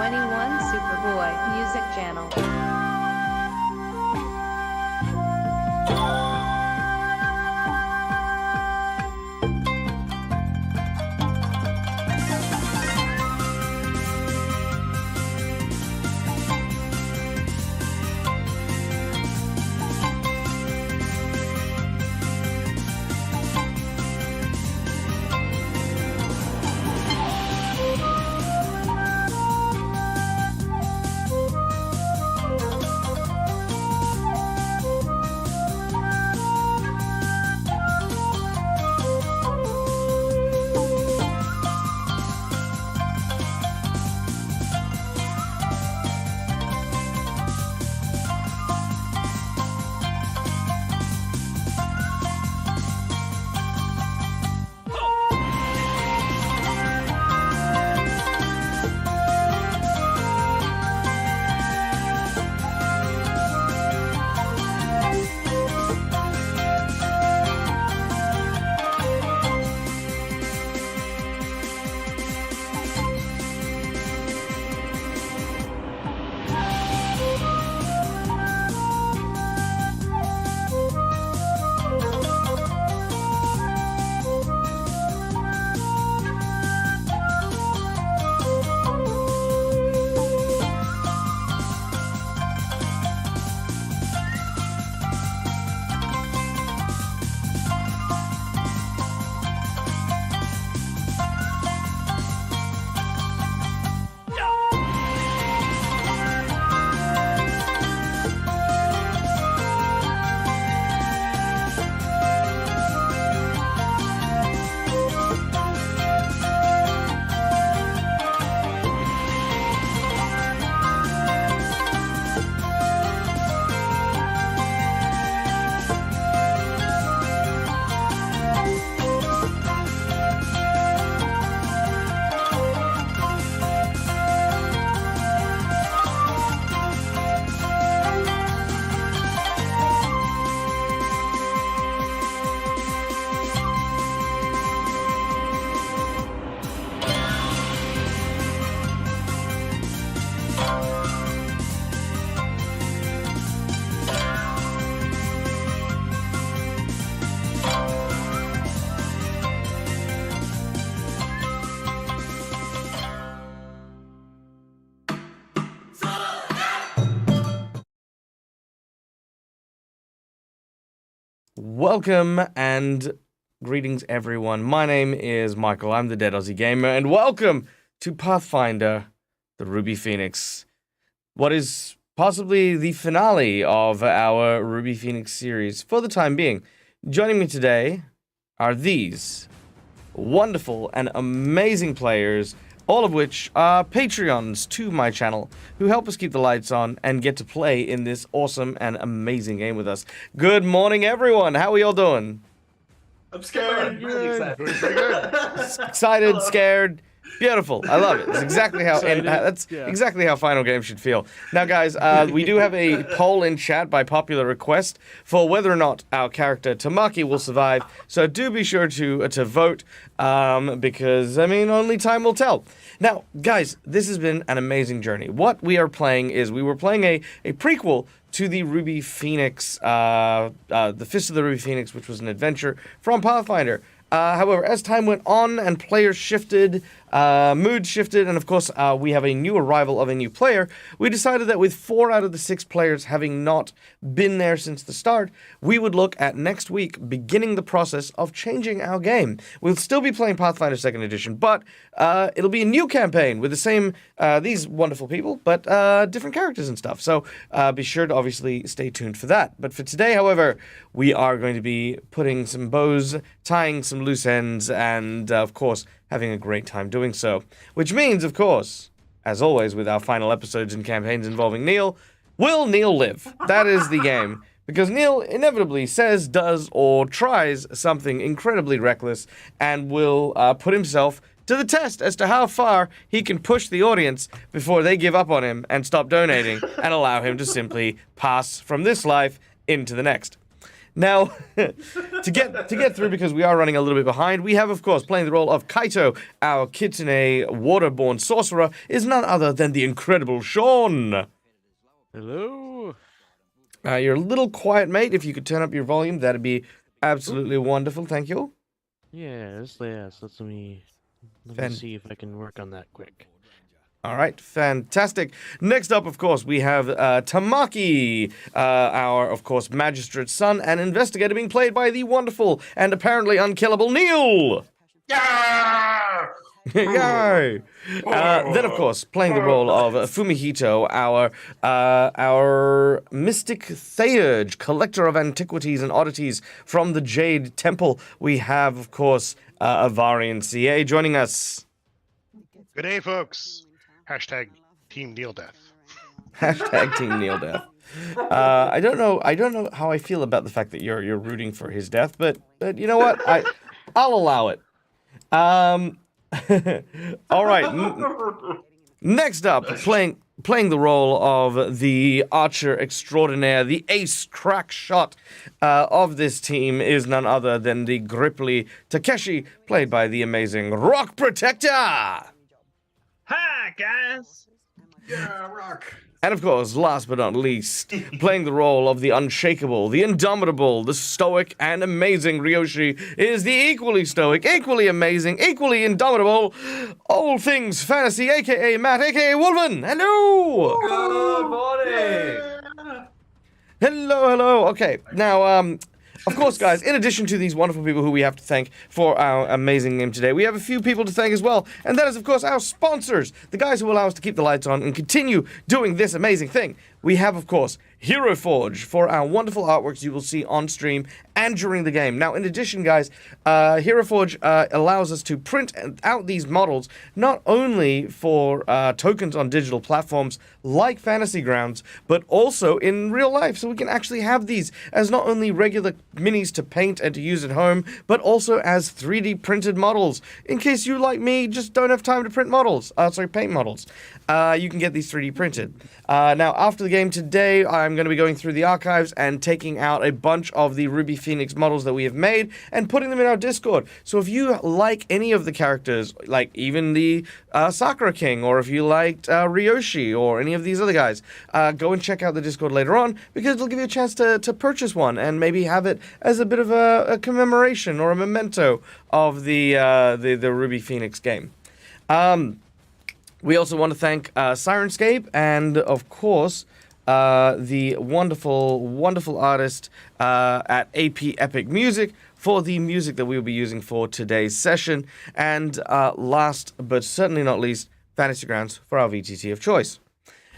21 Superboy Music Channel. Welcome and greetings, everyone. My name is Michael. I'm the Dead Aussie Gamer, and welcome to Pathfinder, the Ruby Phoenix. What is possibly the finale of our Ruby Phoenix series for the time being. Joining me today are these wonderful and amazing players, all of which are Patreons to my channel, who help us keep the lights on and get to play in this awesome and amazing game with us. Good morning, everyone. How are y'all doing? I'm scared. Pretty good. Excited, scared. Beautiful. I love it. It's exactly how exactly how Final Game should feel. Now, guys, we do have a poll in chat by popular request for whether or not our character Tamaki will survive. So do be sure to vote, because I mean, only time will tell. Now, guys, this has been an amazing journey. What we are playing is we were playing a prequel to the Ruby Phoenix, the Fist of the Ruby Phoenix, which was an adventure from Pathfinder. However, as time went on and players shifted, mood shifted, and of course we have a new arrival of a new player, we decided that with 4 out of the 6 players having not been there since the start, we would look at next week beginning the process of changing our game. We'll still be playing Pathfinder 2nd Edition, but it'll be a new campaign with the same, these wonderful people, but different characters and stuff. So be sure to obviously stay tuned for that. But for today, however, we are going to be putting some bows, tying some loose ends, and of course, having a great time doing so. Which means, of course, as always with our final episodes and campaigns involving Neil, will Neil live? That is the game. Because Neil inevitably says, does, or tries something incredibly reckless and will put himself to the test as to how far he can push the audience before they give up on him and stop donating and allow him to simply pass from this life into the next. Now, to get through, because we are running a little bit behind, we have, of course, playing the role of Kaito, our kitsune waterborne sorcerer, is none other than the incredible Sean. Hello. You're a little quiet, mate. If you could turn up your volume, that'd be absolutely wonderful. Thank you. Yes. Let me see if I can work on that quick. All right, fantastic. Next up, of course, we have Tamaki, our, of course, magistrate's son and investigator, being played by the wonderful and apparently unkillable Neil. Yeah! Yay! Then, of course, playing the role of Fumihito, our mystic theurge, collector of antiquities and oddities from the Jade Temple, we have, of course, Avarian CA joining us. Good day, folks. Hashtag Team Neil Death. Hashtag Team Neil Death. I don't know how I feel about the fact that you're rooting for his death, but you know what? I'll allow it. All right. Next up, playing the role of the archer extraordinaire, the ace crack shot of this team is none other than the Gripply Takeshi, played by the amazing Rock Protector. Hi, guys! Yeah, rock. And of course, last but not least, playing the role of the unshakable, the indomitable, the stoic and amazing Ryoshi is the equally stoic, equally amazing, equally indomitable, all things fantasy, aka Matt, aka Wolven. Hello! Good morning. Hello. Okay, now, of course, guys, in addition to these wonderful people who we have to thank for our amazing game today, we have a few people to thank as well, and that is, of course, our sponsors, the guys who allow us to keep the lights on and continue doing this amazing thing. We have, of course, Hero Forge for our wonderful artworks you will see on stream and during the game. Now, in addition, guys, Hero Forge allows us to print out these models not only for tokens on digital platforms like Fantasy Grounds, but also in real life. So we can actually have these as not only regular minis to paint and to use at home, but also as 3D printed models. In case you, like me, just don't have time to print models, paint models. You can get these 3D printed. Now, after the game today, I'm going to be going through the archives and taking out a bunch of the Ruby Phoenix models that we have made and putting them in our Discord. So if you like any of the characters, like even the Sakura King, or if you liked Ryoshi or any of these other guys, go and check out the Discord later on, because it'll give you a chance to purchase one and maybe have it as a bit of a commemoration or a memento of the Ruby Phoenix game. We also want to thank Sirenscape and, of course, the wonderful artist at AP Epic Music for the music that we will be using for today's session. And last but certainly not least, Fantasy Grounds for our VTT of choice.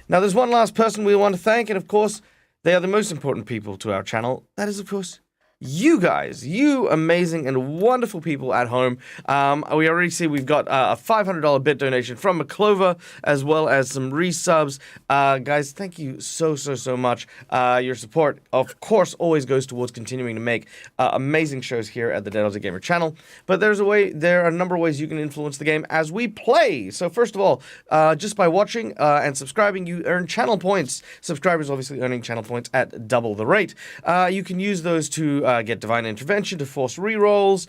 Now, there's one last person we want to thank, and of course, they are the most important people to our channel. That is, of course, you guys, you amazing and wonderful people at home. We already see we've got a $500 bit donation from McClover, as well as some resubs. Guys, thank you so much. Your support, of course, always goes towards continuing to make amazing shows here at the Dead Aussie Gamer channel. But there are a number of ways you can influence the game as we play. So first of all, just by watching and subscribing, you earn channel points. Subscribers obviously earning channel points at double the rate. You can use those to get Divine Intervention to force rerolls.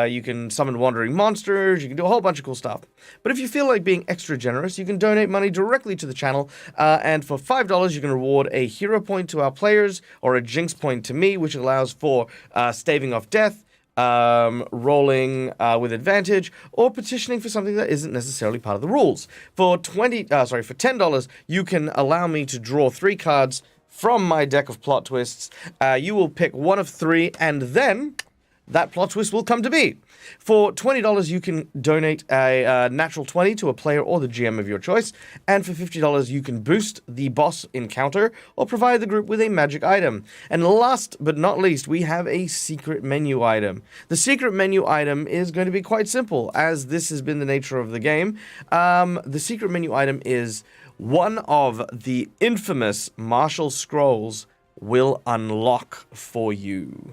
You can summon Wandering Monsters. You can do a whole bunch of cool stuff. But if you feel like being extra generous, you can donate money directly to the channel. And for $5, you can reward a hero point to our players or a jinx point to me, which allows for staving off death, rolling with advantage, or petitioning for something that isn't necessarily part of the rules. For $10, you can allow me to draw 3 cards from my deck of plot twists. You will pick one of 3, and then that plot twist will come to be. For $20, you can donate a natural 20 to a player or the GM of your choice, and for $50, you can boost the boss encounter or provide the group with a magic item. And last but not least, we have a secret menu item. The secret menu item is going to be quite simple, as this has been the nature of the game. The secret menu item is one of the infamous Martial Scrolls will unlock for you.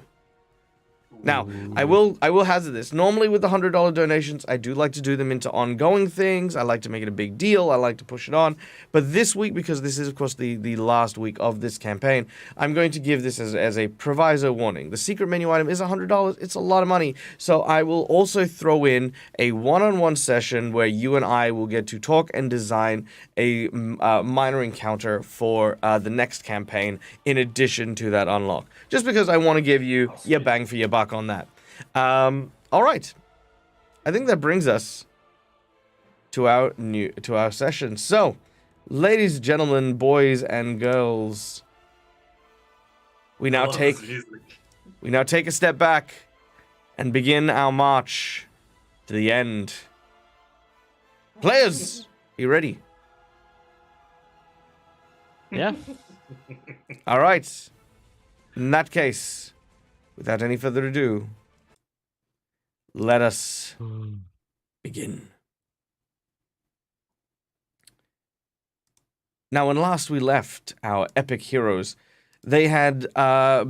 Now, I will hazard this. Normally with the $100 donations, I do like to do them into ongoing things. I like to make it a big deal. I like to push it on. But this week, because this is, of course, the last week of this campaign, I'm going to give this as a proviso warning. The secret menu item is $100. It's a lot of money. So I will also throw in a one-on-one session where you and I will get to talk and design a minor encounter for the next campaign in addition to that unlock. Just because I want to give you your bang for your buck on that. All right. I think that brings us to our session. So, ladies, gentlemen, boys and girls, we now take a step back and begin our march to the end. Players, are you ready? Yeah. All right. In that case, without any further ado, let us begin. Now, when last we left our epic heroes, they had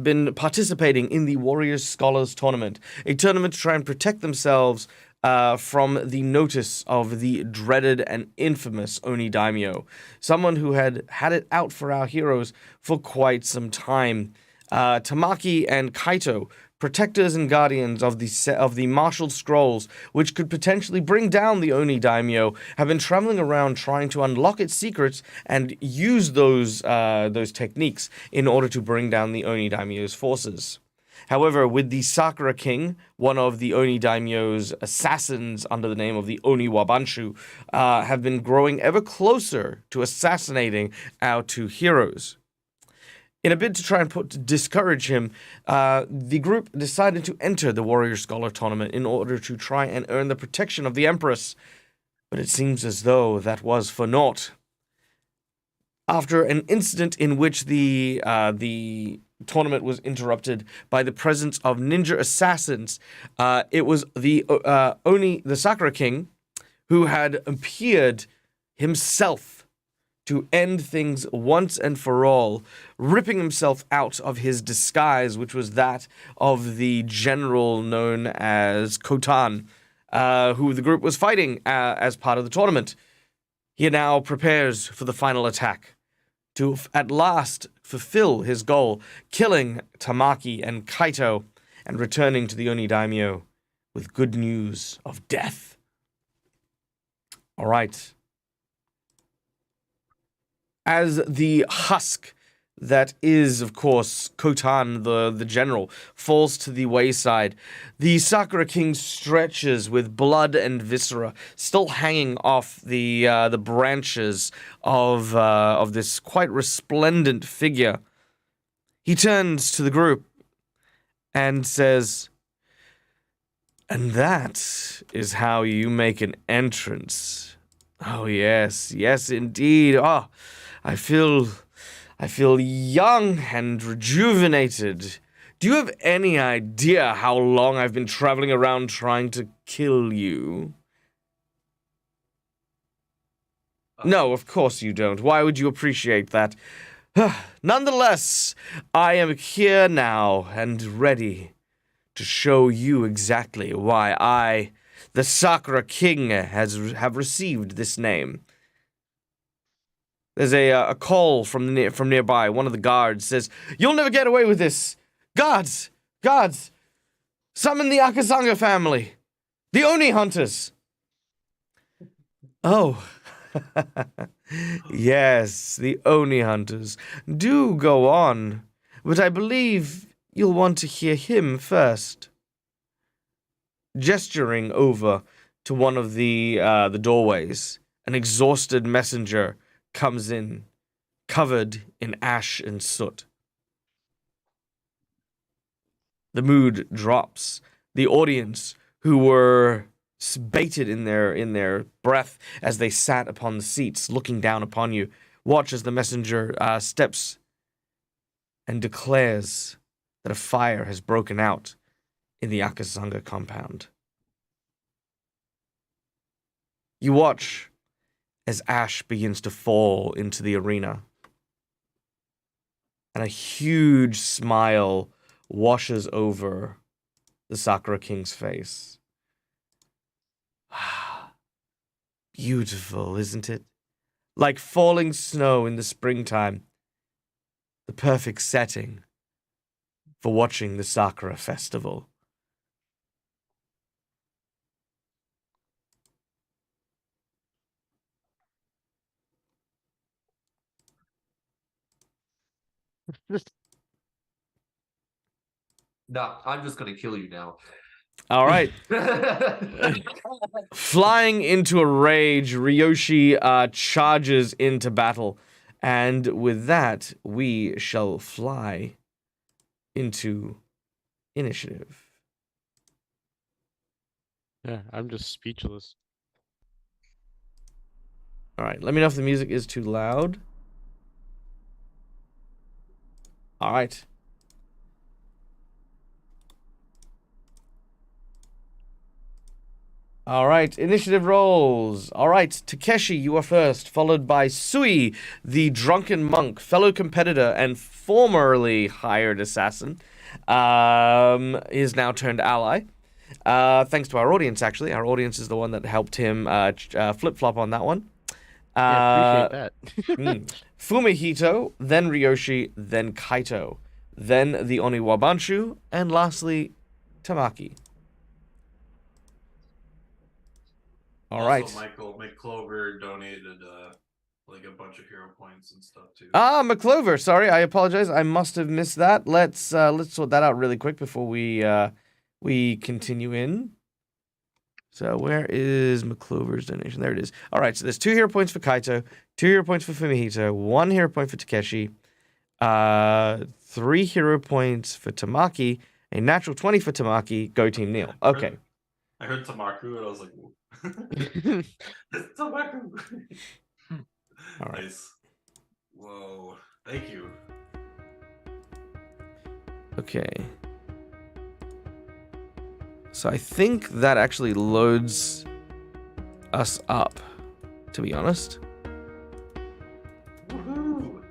been participating in the Warriors Scholars Tournament, a tournament to try and protect themselves from the notice of the dreaded and infamous Oni Daimyo, someone who had it out for our heroes for quite some time. Tamaki and Kaito, protectors and guardians of the marshaled scrolls, which could potentially bring down the Oni Daimyo, have been traveling around trying to unlock its secrets and use those techniques in order to bring down the Oni Daimyo's forces. However, with the Sakura King, one of the Oni Daimyo's assassins under the name of the Oni Wabanshu, have been growing ever closer to assassinating our two heroes. In a bid to try and discourage him, the group decided to enter the Warrior Scholar Tournament in order to try and earn the protection of the Empress. But it seems as though that was for naught. After an incident in which the tournament was interrupted by the presence of ninja assassins, it was the Sakura King who had appeared himself to end things once and for all, ripping himself out of his disguise, which was that of the general known as Kotan, who the group was fighting as part of the tournament. He now prepares for the final attack to at last fulfill his goal, killing Tamaki and Kaito and returning to the Oni Daimyo with good news of death. All right. As the husk that is, of course, Kotan, the general, falls to the wayside, the Sakura King stretches with blood and viscera still hanging off the branches of this quite resplendent figure. He turns to the group and says, "And that is how you make an entrance. Oh, yes, indeed. Oh, I feel young and rejuvenated. Do you have any idea how long I've been traveling around trying to kill you?" No, of course you don't. Why would you appreciate that? Nonetheless, I am here now and ready to show you exactly why I, the Sakura King, have received this name. There's a call from nearby. One of the guards says, "You'll never get away with this. Guards, summon the Akasanga family, the Oni hunters." Oh, yes, the Oni hunters. Do go on, but I believe you'll want to hear him first. Gesturing over to one of the doorways, an exhausted messenger comes in, covered in ash and soot. The mood drops. The audience, who were bated in their breath as they sat upon the seats, looking down upon you, watch as the messenger steps and declares that a fire has broken out in the Akasanga compound. You watch as ash begins to fall into the arena, and a huge smile washes over the Sakura King's face. Beautiful, isn't it? Like falling snow in the springtime. The perfect setting for watching the Sakura Festival. No, I'm just gonna kill you now. All right. Flying into a rage, Ryoshi charges into battle. And with that, we shall fly into initiative. Yeah, I'm just speechless. All right, let me know if the music is too loud. All right. All right, initiative rolls. All right, Takeshi, you are first, followed by Sui, the drunken monk, fellow competitor and formerly hired assassin. Is now turned ally. Thanks to our audience, actually. Our audience is the one that helped him flip-flop on that one. Yeah, appreciate that. Fumihito, then Ryoshi, then Kaito, then the Oniwabanshu, and lastly, Tamaki. All right. Also, Michael McClover donated like a bunch of hero points and stuff too. McClover. Sorry, I apologize. I must have missed that. Let's sort that out really quick before we continue in. So where is McClover's donation? There it is. All right. So there's 2 hero points for Kaito, 2 hero points for Fumihito, 1 hero point for Takeshi, 3 hero points for Tamaki, a natural 20 for Tamaki. Go Team Neil. Okay. I heard Tamaku and I was like, it's Tamaku. All right. Nice. Whoa. Thank you. Okay. So I think that actually loads us up, to be honest. Woohoo.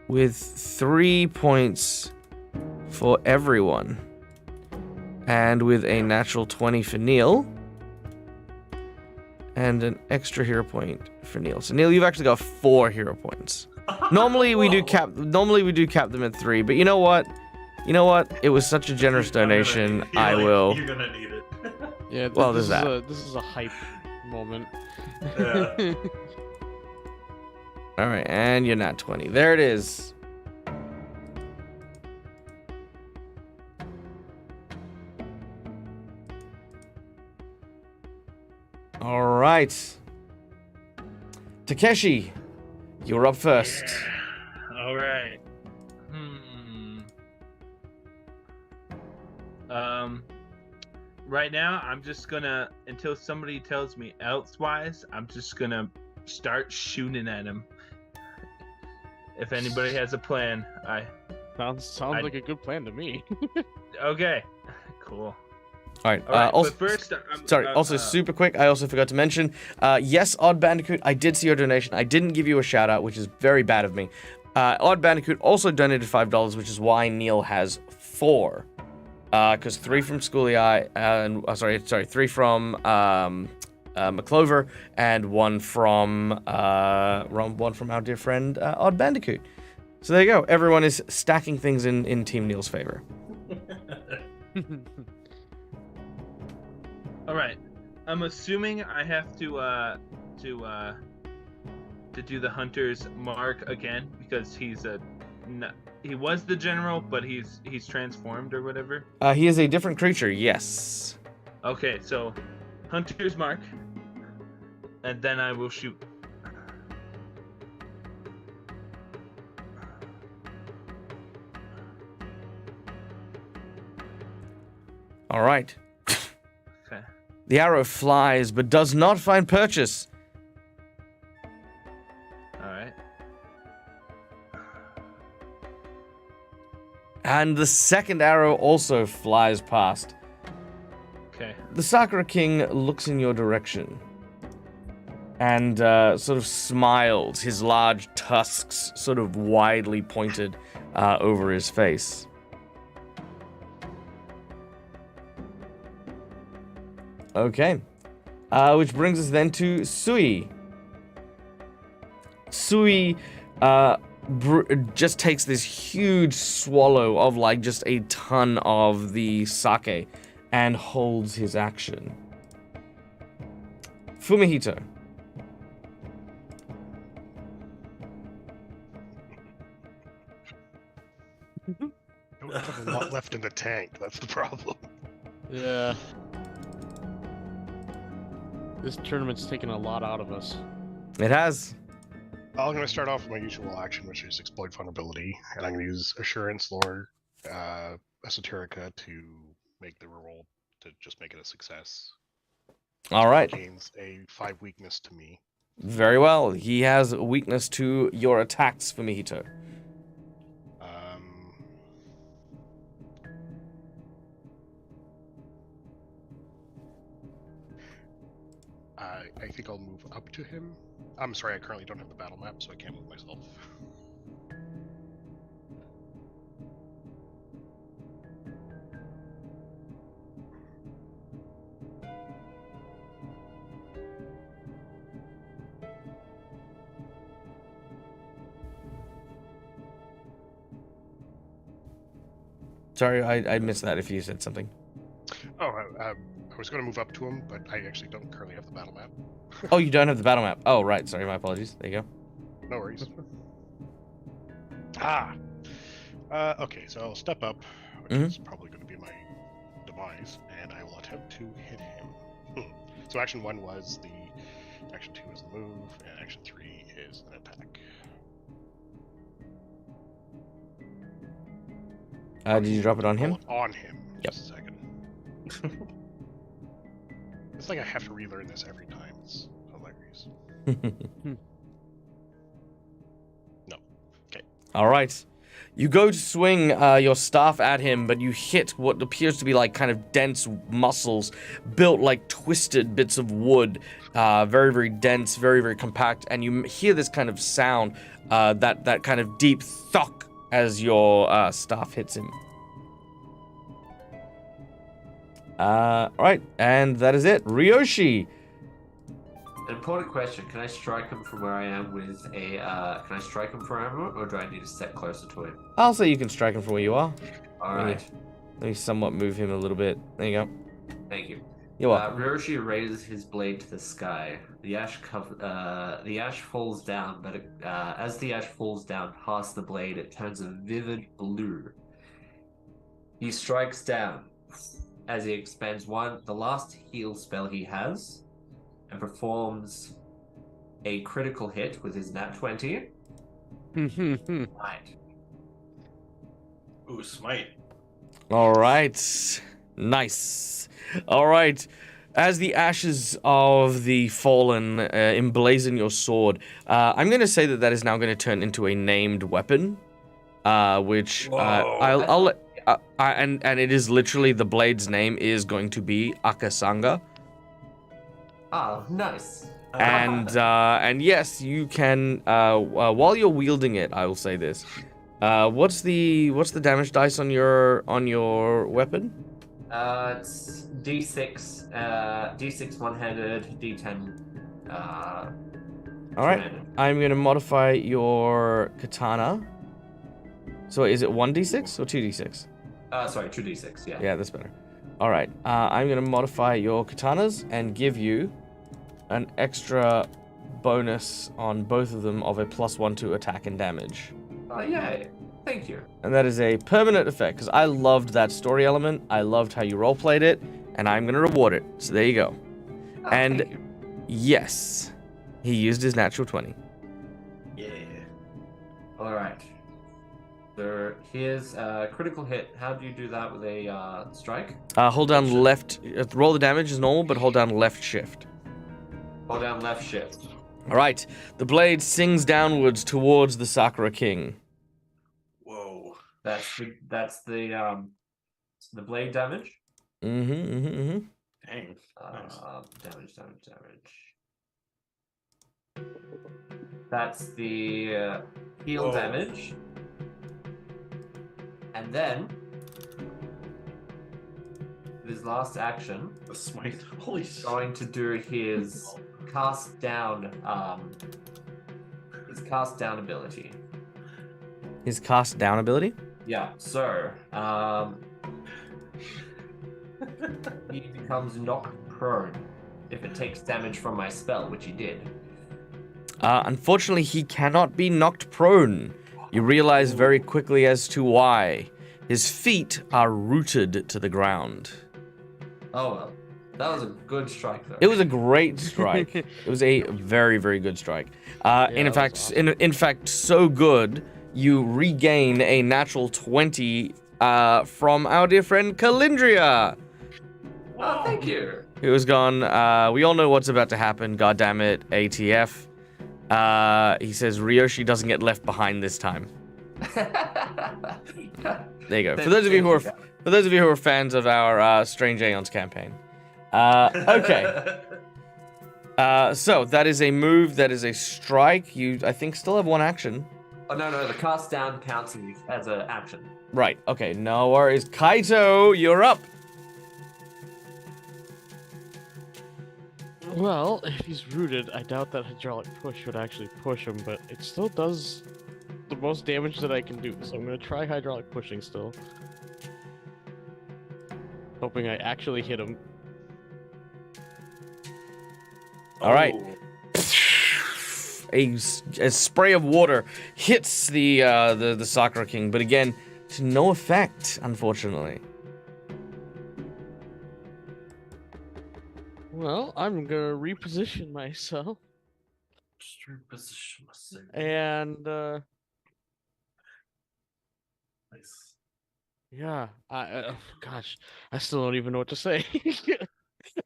With 3 points for everyone. And with a natural 20 for Neil. And an extra hero point for Neil. So Neil, you've actually got 4 hero points. Normally we do cap them at 3, but you know what? It was such a generous donation. I will. You're gonna need it. Yeah, Well, this there's is this is a hype moment. Yeah. All right, and you're not 20. There it is. All right. Takeshi, you're up first. All right. Right now, I'm just gonna, until somebody tells me elsewise, I'm just gonna start shooting at him. If anybody has a plan, Sounds like a good plan to me. okay, cool. All right. All right, Also, but first, sorry. Also, super quick. I also forgot to mention. Yes, Odd Bandicoot. I did see your donation. I didn't give you a shout out, which is very bad of me. Odd Bandicoot also donated $5, which is why Neil has 4. Because 3 from Schooly Eye, and 3 from McClover, and 1 from our dear friend Odd Bandicoot. So there you go. Everyone is stacking things in Team Neil's favor. all right. I'm assuming I have to do the hunter's mark again because he was the general, but he's transformed or whatever. He is a different creature. Yes. Okay, so hunter's mark, and then I will shoot. All right. Okay. The arrow flies, but does not find purchase. All right. And the second arrow also flies past. Okay. The Sakura King looks in your direction and sort of smiles, his large tusks sort of widely pointed over his face. Okay. Which brings us then to Sui. Sui just takes this huge swallow of like just a ton of the sake and holds his action. Fumihito. Don't have a lot left in the tank. That's the problem. Yeah. This tournament's taken a lot out of us. It has. I'm going to start off with my usual action, which is exploit vulnerability, and I'm going to use Assurance Lore, Esoterica to make the roll to just make it a success. All right. Gains a 5 weakness to me. Very well. He has a weakness to your attacks, Fumihito. I think I'll move up to him. I'm sorry, I currently don't have the battle map, so I can't move myself. Sorry, I missed that if you said something. Oh, I was going to move up to him, but I actually don't currently have the battle map. Oh, you don't have the battle map. Oh, right. Sorry, my apologies. There you go. No worries. Okay, so I'll step up, which is probably going to be my demise, and I will attempt to hit him. So action 1 was the... Action 2 is the move, and action 3 is an attack. Did you drop it on him? On him. Yep. Just a second. It's like I have to relearn this every time. It's hilarious. No. Okay. All right. You go to swing your staff at him, but you hit what appears to be like kind of dense muscles, built like twisted bits of wood, very, very dense, very, very compact, and you hear this kind of sound, that kind of deep thunk as your staff hits him. Alright, and that is it. Ryoshi. An important question. Can I strike him from where I am with a, can I strike him forever, or do I need to step closer to him? I'll say you can strike him from where you are. Alright. Let me somewhat move him a little bit. There you go. Thank you. You're welcome. Ryoshi raises his blade to the sky. The ash falls down, but as the ash falls down past the blade, it turns a vivid blue. He strikes down as he expends the last heal spell he has, and performs a critical hit with his nat 20. Right. Ooh, smite. All right. Nice. All right. As the ashes of the fallen emblazon your sword, I'm going to say that is now going to turn into a named weapon, which I'll let. And it is literally, the blade's name is going to be Akasanga. Oh, nice. And yes, you can while you're wielding it, I will say this. What's the damage dice on your weapon? It's D6, D6 one-handed, D10. All right, I'm gonna modify your katana. So is it 1d6 or 2d6? Sorry, 2d6. Yeah. Yeah, that's better. All right, I'm gonna modify your katanas and give you an extra bonus on both of them of a +1 to attack and damage. Oh, yay. Thank you. And that is a permanent effect, because I loved that story element. I loved how you roleplayed it, and I'm going to reward it. So there you go. Oh, and thank you. yes, he used his natural 20. Yeah. All right. So here's a critical hit. How do you do that with a strike? Hold down left. Roll the damage as normal, but hold down left shift. Hold down left shift. All right. The blade sings downwards towards the Sakura King. Whoa. That's the blade damage. Mm-hmm. Dang. Damage. That's the heal Whoa. damage. And then, his last action, The smite. Holy shit. going to do his cast down ability. His cast down ability? Yeah, so he becomes knocked prone if it takes damage from my spell, which he did. Unfortunately, he cannot be knocked prone. You realize very quickly as to why. His feet are rooted to the ground. Oh well. That was a good strike though. It was a great strike. It was a very, very good strike. And in that fact, was awesome. in fact, so good, you regain a natural 20 from our dear friend Kalindria, Oh, thank you. who has gone, we all know what's about to happen, goddammit, ATF. He says Ryoshi doesn't get left behind this time. There you go. For those of you who are fans of our Strange Aeons campaign. Okay. So that is a move. That is a strike. You, I think, still have one action. Oh no, the cast down counts as an action. Right. Okay. No worries. Kaito, you're up. Well, if he's rooted, I doubt that hydraulic push would actually push him, but it still does the most damage that I can do. So I'm gonna try hydraulic pushing still, hoping I actually hit him. All right. Oh. A spray of water hits the Sakura King, but again, to no effect, unfortunately. Well, I'm gonna reposition myself, Just reposition myself. and Nice. yeah, gosh, I still don't even know what to say.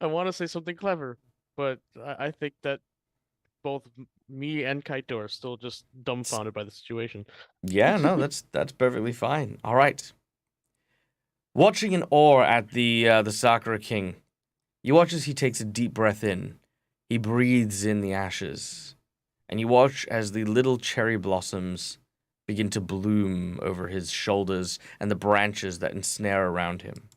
I want to say something clever, but I think that both me and Kaito are still just dumbfounded by the situation. Yeah, no, that's perfectly fine. All right. Watching in awe at the Sakura King, you watch as he takes a deep breath in. He breathes in the ashes, and you watch as the little cherry blossoms begin to bloom over his shoulders and the branches that ensnare around him.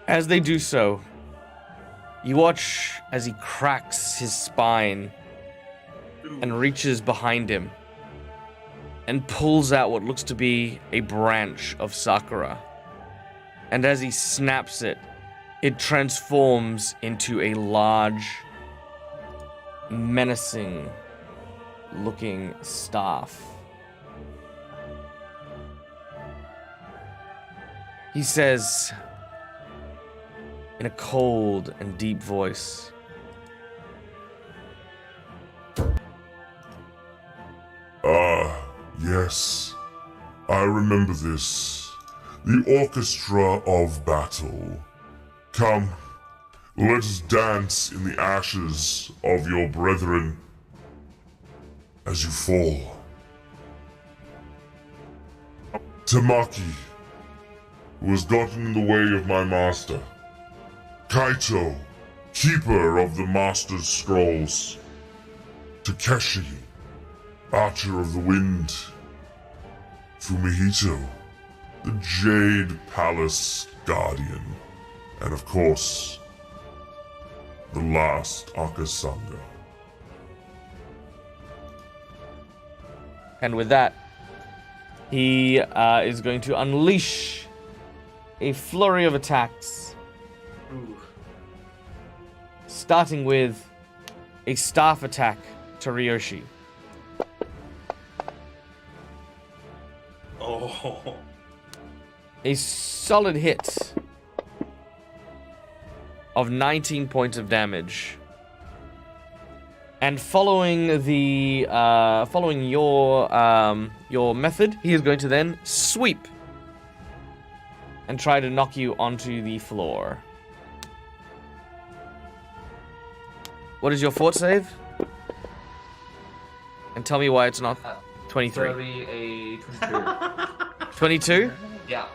As they do so, you watch as he cracks his spine and reaches behind him and pulls out what looks to be a branch of sakura. And as he snaps it, it transforms into a large, menacing-looking staff. He says, in a cold and deep voice, Yes, I remember this. The orchestra of battle. Come, let us dance in the ashes of your brethren as you fall. Tamaki, who has gotten in the way of my master. Kaito, keeper of the master's scrolls. Takeshi, Archer of the Wind. Fumihito, the Jade Palace Guardian. And of course, the last Akasanga. and with that, he is going to unleash a flurry of attacks, Ooh. starting with a staff attack to Ryoshi. Oh. A solid hit of 19 points of damage. And following your method, he is going to then sweep and try to knock you onto the floor. What is your fort save? And tell me why it's not 23. So it'll be a 22. 22? Yeah.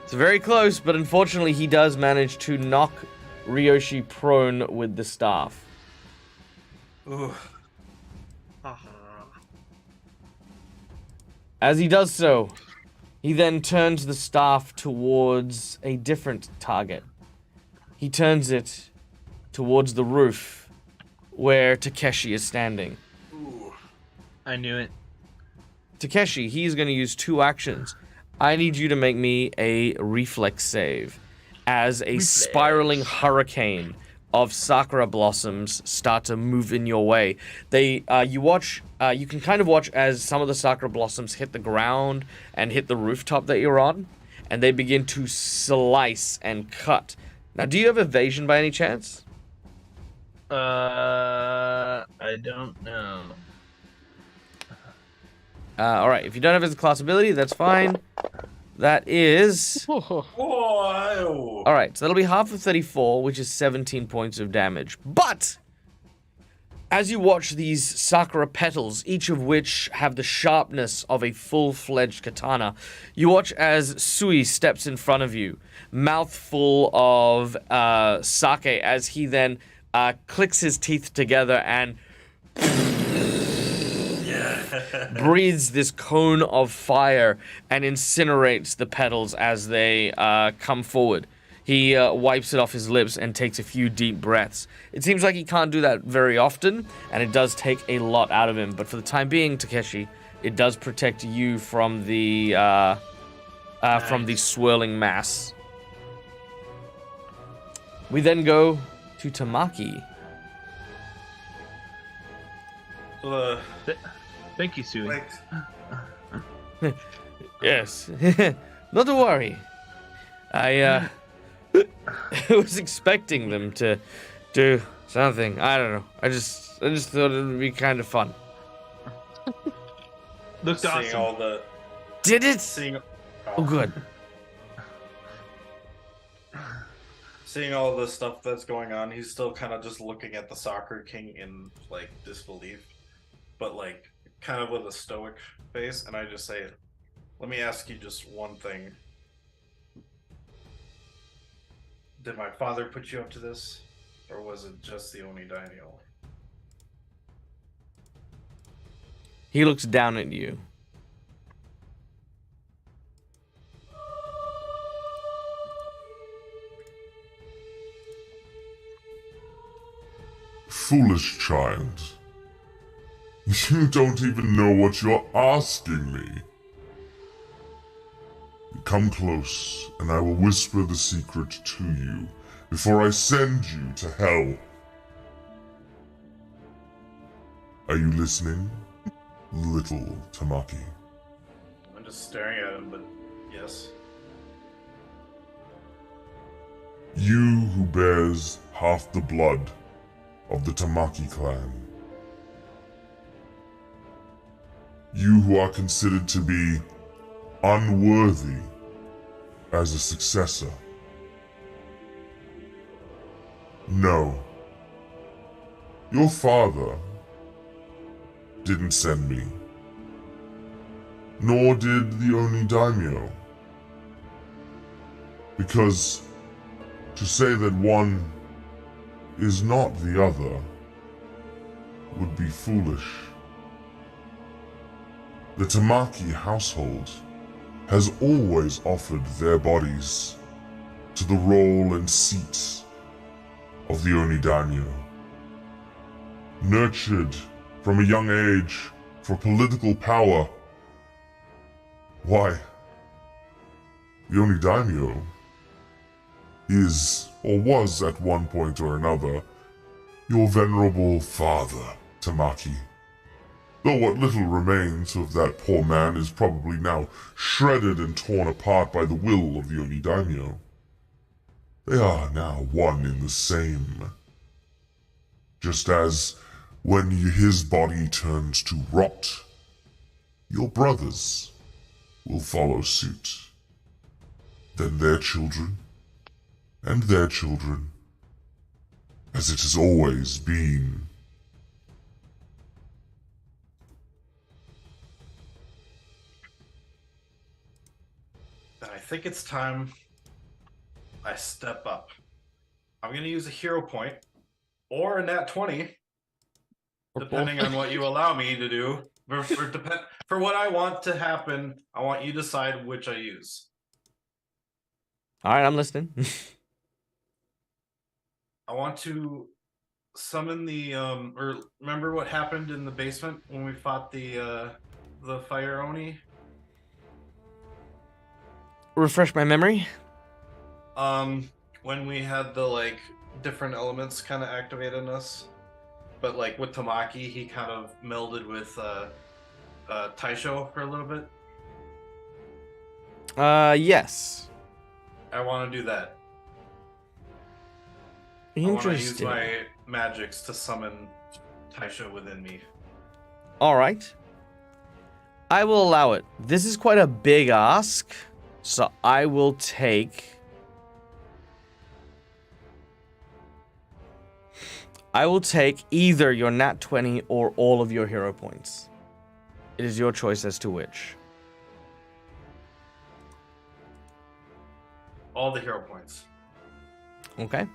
It's very close, but unfortunately he does manage to knock Ryoshi prone with the staff. Ooh. As he does so, he then turns the staff towards a different target. He turns it towards the roof where Takeshi is standing. Ooh. I knew it. Takeshi, he's going to use 2 actions. I need you to make me a reflex save as a spiraling hurricane of sakura blossoms start to move in your way. You can kind of watch as some of the sakura blossoms hit the ground and hit the rooftop that you're on, and they begin to slice and cut. Now, do you have evasion by any chance? I don't know. All right, if you don't have his class ability, that's fine. That is... Whoa. All right, so that'll be half of 34, which is 17 points of damage. But as you watch these sakura petals, each of which have the sharpness of a full-fledged katana, you watch as Sui steps in front of you, mouth full of sake, as he then clicks his teeth together and breathes this cone of fire and incinerates the petals as they come forward. He wipes it off his lips and takes a few deep breaths. It seems like he can't do that very often, and it does take a lot out of him. But for the time being, Takeshi, it does protect you from the swirling mass. We then go to Tamaki. Thank you, Sui. Like, Yes, not to worry. I was expecting them to do something. I don't know. I just thought it would be kind of fun. Looked seeing awesome. all the Did it? seeing Oh, good. seeing all the stuff that's going on, he's still kind of just looking at the soccer king in like disbelief, but like kind of with a stoic face. And I just say, "Let me ask you just one thing. Did my father put you up to this, or was it just the Oni Daimyo?" He looks down at you. Foolish child. You don't even know what you're asking me. Come close, and I will whisper the secret to you before I send you to hell. Are you listening, little Tamaki? I'm just staring at him, but yes. You who bears half the blood of the Tamaki clan. You who are considered to be unworthy as a successor. No. Your father didn't send me. Nor did the Oni Daimyo. Because to say that one is not the other would be foolish. The Tamaki household has always offered their bodies to the role and seat of the Oni Daimyo. Nurtured from a young age for political power. Why? The Oni Daimyo is, or was at one point or another, your venerable father, Tamaki. Though what little remains of that poor man is probably now shredded and torn apart by the will of the Oni Daimyo. They are now one in the same. Just as when his body turns to rot, your brothers will follow suit. Then their children, and their children, as it has always been. Then I think it's time I step up. I'm gonna use a hero point or a nat 20, Or depending both. on what you allow me to do. For what I want to happen, I want you to decide which I use. All right, I'm listening. I want to summon the or remember what happened in the basement when we fought the fire oni? Refresh my memory. When we had the like different elements kind of activated in us, but like with Tamaki, he kind of melded with Taisho for a little bit. Yes. I want to do that. I want to use Interesting. my magics to summon Taisho within me. All right. I will allow it. This is quite a big ask, so I will take... either your nat 20 or all of your hero points. It is your choice as to which. All the hero points. Okay.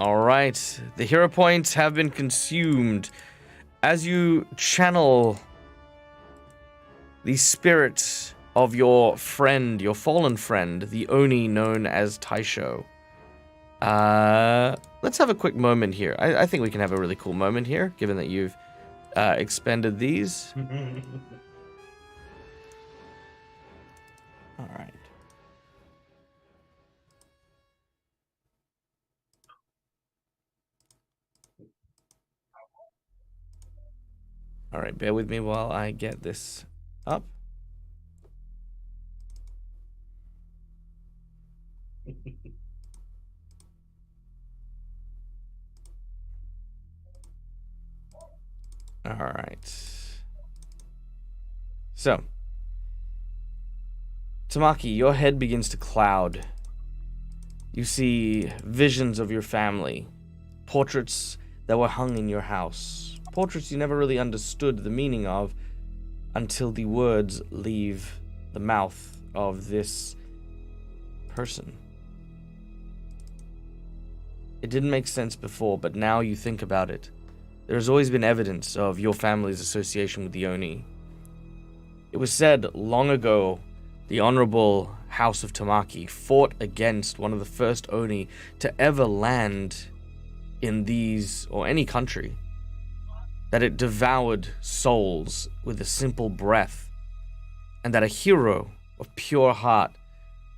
All right. The hero points have been consumed. As you channel the spirit of your friend, your fallen friend, the Oni known as Taisho. Let's have a quick moment here. I think we can have a really cool moment here, given that you've expended these. All right. All right, bear with me while I get this up. All right. So, Tamaki, your head begins to cloud. You see visions of your family, portraits that were hung in your house, portraits you never really understood the meaning of until the words leave the mouth of this person. It didn't make sense before, but now you think about it. There has always been evidence of your family's association with the Oni. It was said long ago the Honorable House of Tamaki fought against one of the first Oni to ever land in these, or any country, that it devoured souls with a simple breath, and that a hero of pure heart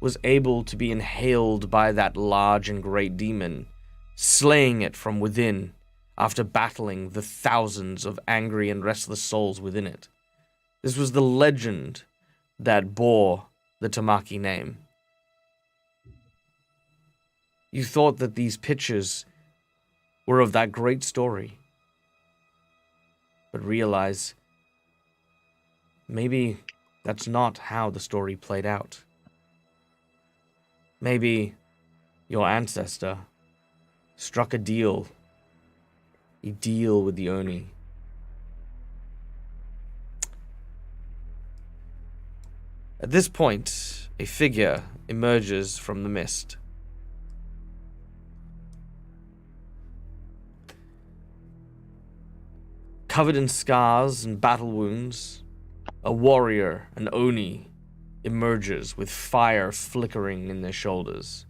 was able to be inhaled by that large and great demon, slaying it from within after battling the thousands of angry and restless souls within it. This was the legend that bore the Tamaki name. You thought that these pictures were of that great story, but realize maybe that's not how the story played out. Maybe your ancestor struck a deal with the Oni. At this point, a figure emerges from the mist. Covered in scars and battle wounds, a warrior, an Oni, emerges with fire flickering in their shoulders.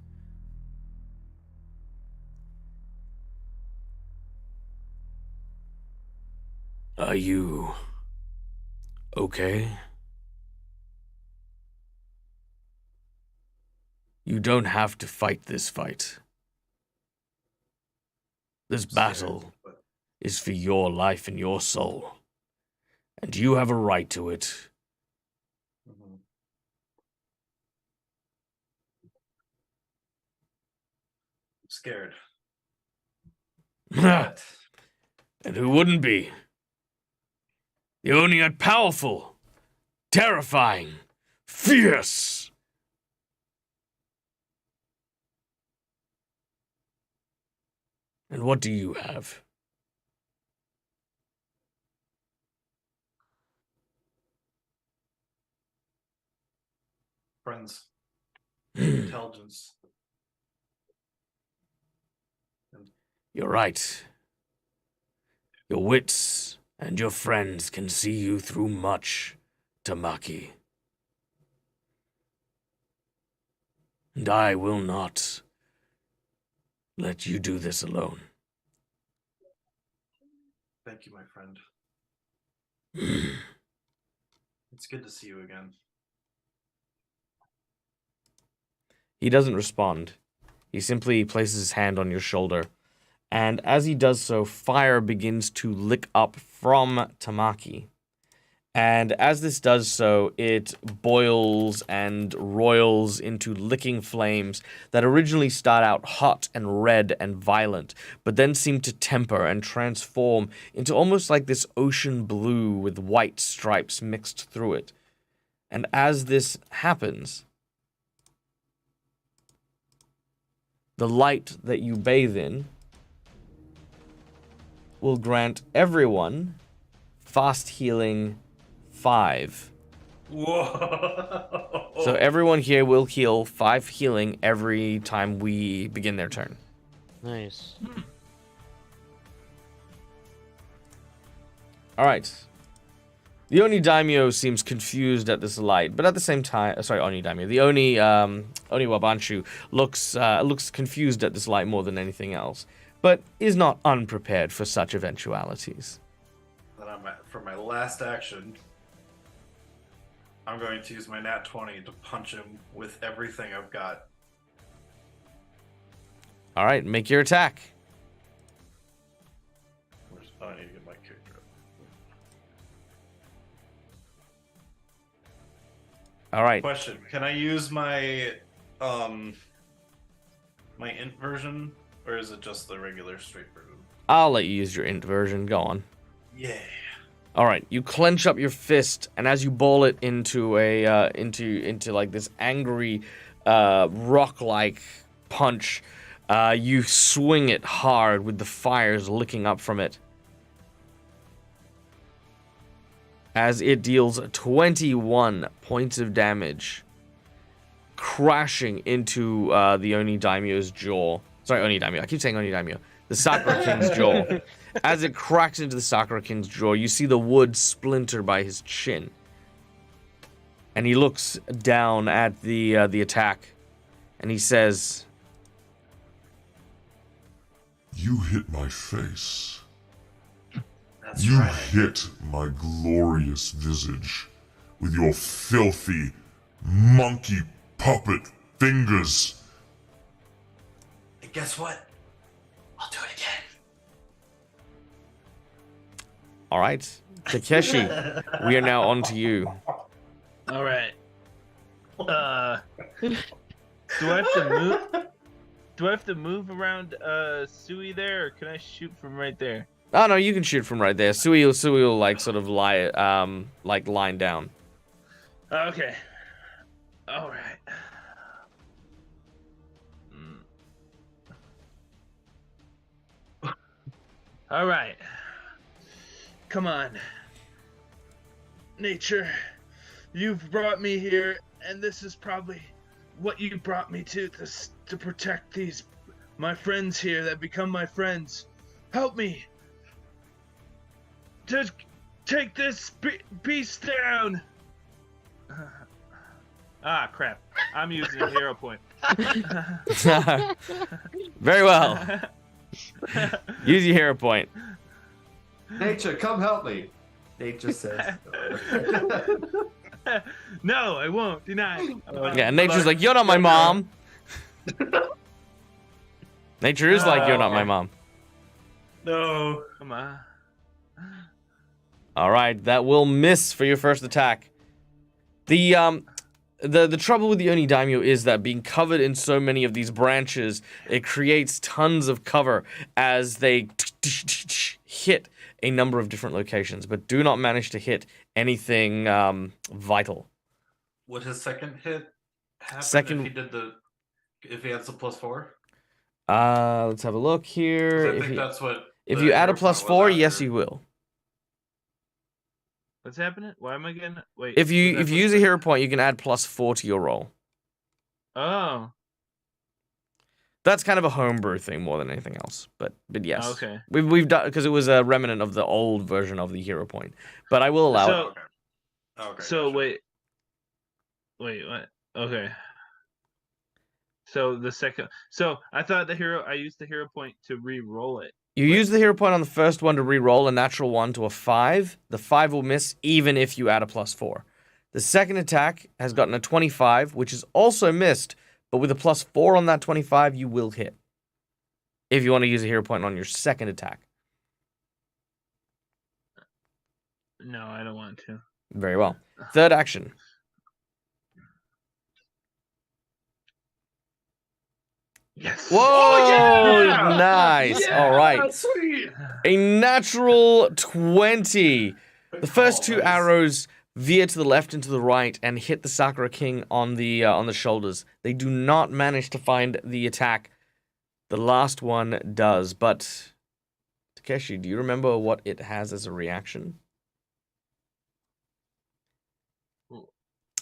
Are you okay? You don't have to fight this fight. This battle is for your life and your soul, and you have a right to it. I'm scared. But And who wouldn't be? The Oni are powerful, terrifying, fierce. And what do you have? Friends. Intelligence. You're right. Your wits and your friends can see you through much, Tamaki. And I will not let you do this alone. Thank you, my friend. It's good to see you again. He doesn't respond. He simply places his hand on your shoulder. And as he does so, fire begins to lick up from Tamaki. And as this does so, it boils and roils into licking flames that originally start out hot and red and violent, but then seem to temper and transform into almost like this ocean blue with white stripes mixed through it. And as this happens, the light that you bathe in will grant everyone fast healing 5. Whoa! So everyone here will heal 5 healing every time we begin their turn. Nice. Alright. The Oni Daimyo seems confused at this light, but at the same time, sorry, Oni Daimyo. The Oni Wabanshu looks confused at this light more than anything else, but is not unprepared for such eventualities. Then for my last action, I'm going to use my nat 20 to punch him with everything I've got. Alright, make your attack. I need to get my character up. Alright. Question: can I use my my int version, or is it just the regular straight version? I'll let you use your int version. Go on. Yeah. Alright, you clench up your fist, and as you ball it into a into like this angry rock-like punch, you swing it hard with the fires licking up from it. As it deals 21 points of damage, crashing into the Oni Daimyo's jaw. Sorry, Oni Daimyo. I keep saying Oni Daimyo. The Sakura King's jaw. As it cracks into the Sakura King's jaw, you see the wood splinter by his chin. And he looks down at the attack, and he says, You hit my face. That's You right. hit my glorious visage with your filthy monkey puppet fingers. And guess what? I'll do it again. all right, Takeshi, we are now on to you. All right. Do I have to move? Do I have to move around Sui there, or can I shoot from right there? Oh, no, you can shoot from right there. Sui will like sort of lie, like lying down. Okay. All right. All right. Come on. Nature, you've brought me here, and this is probably what you brought me to protect these my friends here that become my friends. Help me to take this beast down. Ah, crap. I'm using a hero point. Very well. Use your hero point. Nature, come help me. Nature says. No, I won't. Deny. Yeah, nature's like, you're not my mom. Nature is like, you're not my mom. No. Come on. All right, that will miss for your first attack. The trouble with the Oni Daimyo is that being covered in so many of these branches, it creates tons of cover as they hit a number of different locations, but do not manage to hit anything vital. Would his second hit happen Second- if he adds the +4? Let's have a look 'Cause here. I think that's what. If the you add a hero point was +4, yes, after. you will. What's happening? Why am I getting? Wait. If you was that use a supposed hero point, you can add +4 to your roll. Oh. That's kind of a homebrew thing more than anything else. But yes. Okay. We've done because it was a remnant of the old version of the hero point. But I will allow it. Okay. Okay. So gotcha. wait, what? Okay. So the second, so I thought I used the hero point to re-roll it. You use the hero point on the first one to re-roll a natural 1 to a 5. The 5 will miss even if you add a +4. The second attack has gotten a 25, which is also missed, but with a +4 on that 25, you will hit. If you want to use a hero point on your second attack. No, I don't want to. Very well. Third action. Yes. Whoa! Oh, yeah! Nice. Yeah, All right. Sweet. A natural 20. The first two nice. arrows veer to the left and to the right and hit the Sakura King on the shoulders. They do not manage to find the attack. The last one does, but Takeshi, do you remember what it has as a reaction?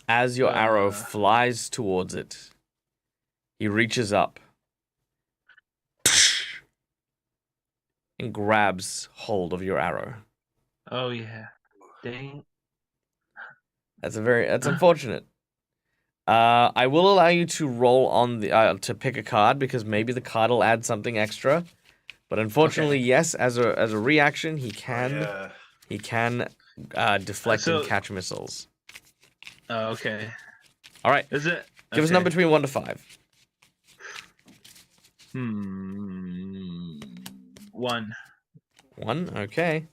As your arrow flies towards it, he reaches up and grabs hold of your arrow. Oh yeah. Dang. That's unfortunate. I will allow you to roll on the to pick a card because maybe the card will add something extra. But unfortunately, yes, as a reaction, he can deflect and catch missiles. Oh, okay. All right. Is it? Give us a number between 1 to 5. 1. 1. Okay.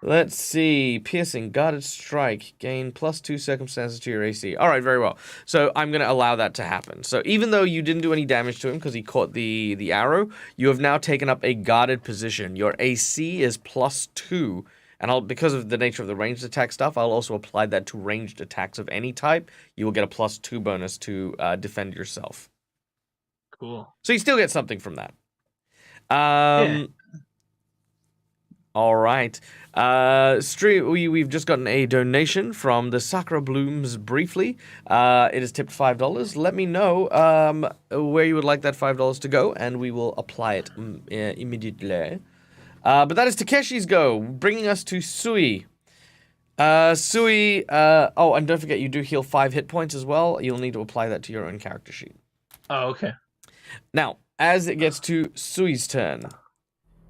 Let's see. Piercing, guarded strike, gain +2 circumstances to your AC. All right, very well. So I'm going to allow that to happen. So even though you didn't do any damage to him because he caught the arrow, you have now taken up a guarded position. Your AC is +2, and because of the nature of the ranged attack stuff, I'll also apply that to ranged attacks of any type. You will get a +2 bonus to defend yourself. Cool. So you still get something from that. Yeah. All right. We've just gotten a donation from the Sakura Blooms briefly. It is tipped $5. Let me know where you would like that $5 to go, and we will apply it immediately. But that is Takeshi's go, bringing us to Sui. Sui, oh, and don't forget, you do heal 5 hit points as well. You'll need to apply that to your own character sheet. Oh, okay. Now, as it gets to Sui's turn,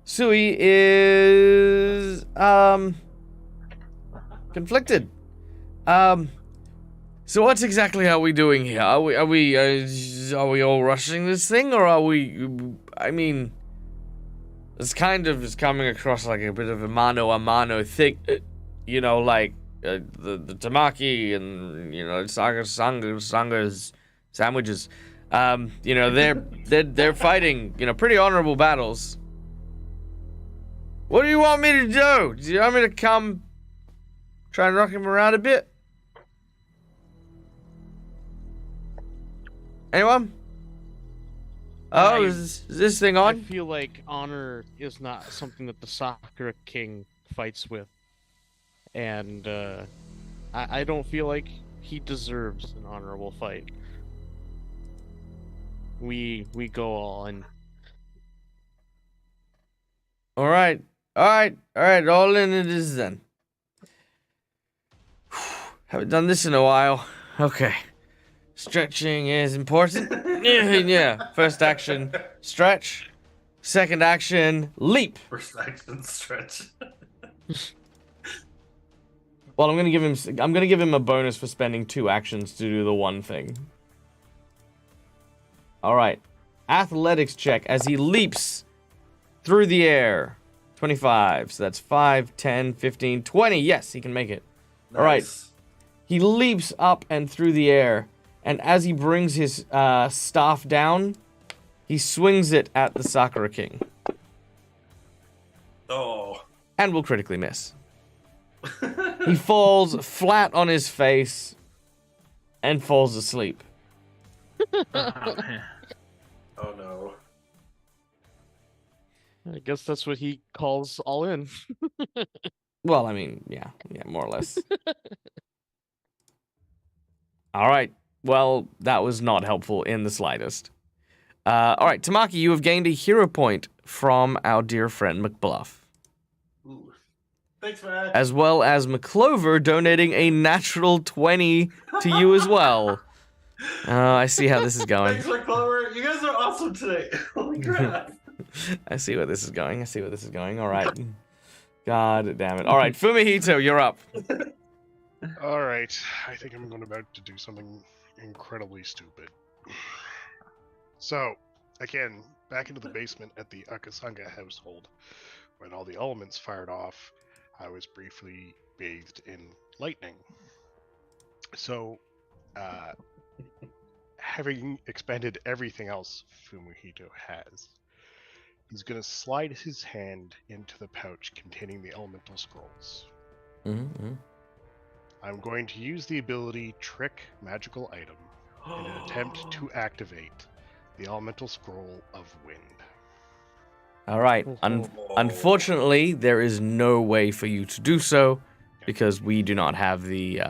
Sui is conflicted. So what exactly are we doing here? Are we all rushing this thing, or are we? I mean, it's kind of is coming across like a bit of a mano a mano thing, you know, like the tamaki and sanga's sandwiches. You know, they're fighting, you know, pretty honorable battles. What do you want me to do? Do you want me to come try and rock him around a bit? Anyone? Oh, is this thing on? I feel like honor is not something that the Sakura King fights with. And I don't feel like he deserves an honorable fight. We go all in. All right, all in it is then. Haven't done this in a while. Okay. Stretching is important. Yeah. First action, stretch. Second action, leap. First action, stretch. Well, I'm gonna give him a bonus for spending 2 actions to do the one thing. All right. Athletics check as he leaps through the air. 25. So that's 5, 10, 15, 20. Yes, he can make it. Nice. All right. He leaps up and through the air. And as he brings his staff down, he swings it at the Sakura King. Oh. And will critically miss. He falls flat on his face and falls asleep. Oh, man. Oh no. I guess that's what he calls all in. Well, I mean, yeah, more or less. All right. Well, that was not helpful in the slightest. All right, Tamaki, you have gained a hero point from our dear friend McBluff. Ooh. Thanks, man. As well as McClover donating a natural 20 to you as well. I see how this is going. Thanks, McClover. You guys are awesome today. Holy crap. I see where this is going. All right. God damn it. All right, Fumihito, you're up. All right, I think I'm about to do something incredibly stupid. So, again, back into the basement at the Akasanga household, when all the elements fired off, I was briefly bathed in lightning. So, having expended everything else Fumihito has, he's going to slide his hand into the pouch containing the elemental scrolls. Mm-hmm. I'm going to use the ability Trick Magical Item in an attempt to activate the elemental scroll of wind. All right. Unfortunately, there is no way for you to do so because we do not have the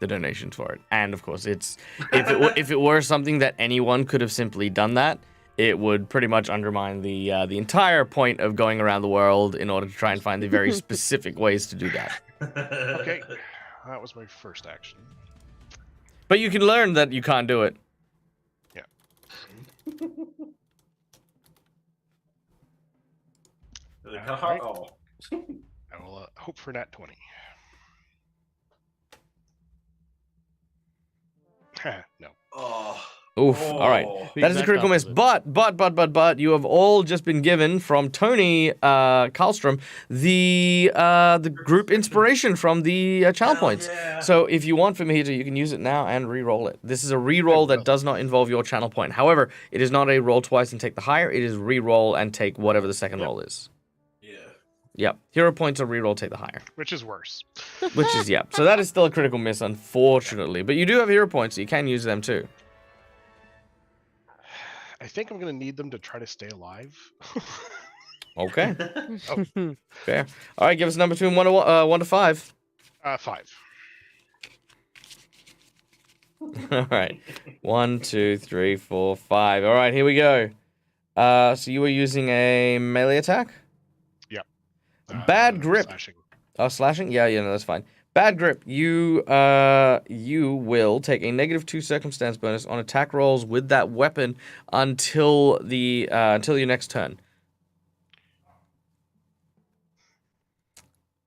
donations for it. And of course, if it were something that anyone could have simply done that, it would pretty much undermine the entire point of going around the world in order to try and find the very specific ways to do that. Okay, that was my first action. But you can learn that you can't do it. Yeah. Right. Oh. I will hope for nat 20. No. Oh. Oof. All right. That is a critical miss. But, you have all just been given from Tony Karlstrom the group inspiration from the channel points. Yeah. So if you want Fumihito, you can use it now and re-roll it. This is a re-roll that does not involve your channel point. However, it is not a roll twice and take the higher. It is re-roll and take whatever the second roll is. Yeah. Yep. Hero points are re-roll, take the higher. Which is worse. Which is, yeah. So that is still a critical miss, unfortunately. But you do have hero points, so you can use them too. I think I'm going to need them to try to stay alive. Okay. Fair. All right, give us a number between 1 to 5. 5. All right. 1, 2, 3, 4, 5. All right, here we go. So you were using a melee attack? Yep. Bad grip. Slashing. Oh, slashing? Yeah, no, that's fine. Bad grip. You will take a -2 circumstance bonus on attack rolls with that weapon until your next turn.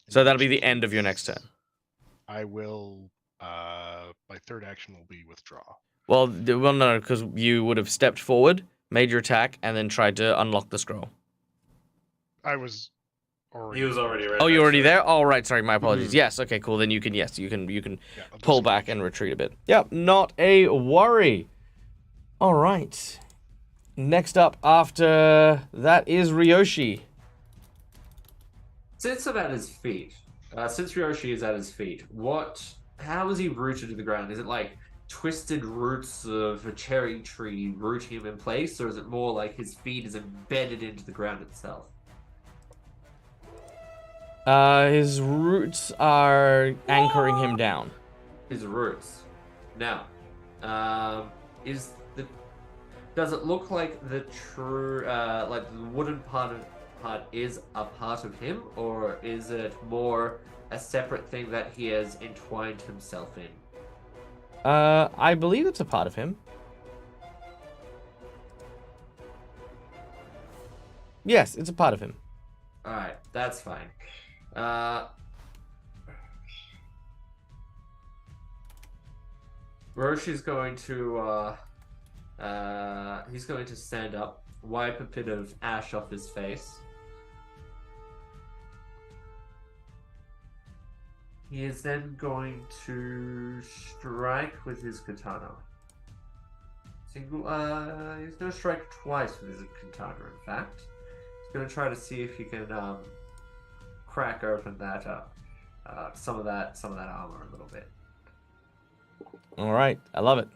So that'll be the end of your next turn. I will. My third action will be withdraw. Well, no, because you would have stepped forward, made your attack, and then tried to unlock the scroll. I was. He was already ready. Oh, you're already there? Oh, right. Sorry, my apologies. Yes. Okay. Cool. Then you can. Yes, you can pull back and retreat a bit. Yep. Not a worry. All right. Next up after that is Ryoshi. Since I'm at his feet, since Ryoshi is at his feet, how is he rooted to the ground? Is it like twisted roots of a cherry tree rooting him in place, or is it more like his feet is embedded into the ground itself? His roots are anchoring him down. His roots. Now, does it look like the true, like the wooden part is a part of him, or is it more a separate thing that he has entwined himself in? I believe it's a part of him. Yes, it's a part of him. Alright, that's fine. Roshi's going to he's going to stand up, wipe a bit of ash off his face. He is then going to strike with his katana. He's going to strike twice with his katana, in fact. He's going to try to see if he can crack open that some of that armor a little bit. All right, I love it.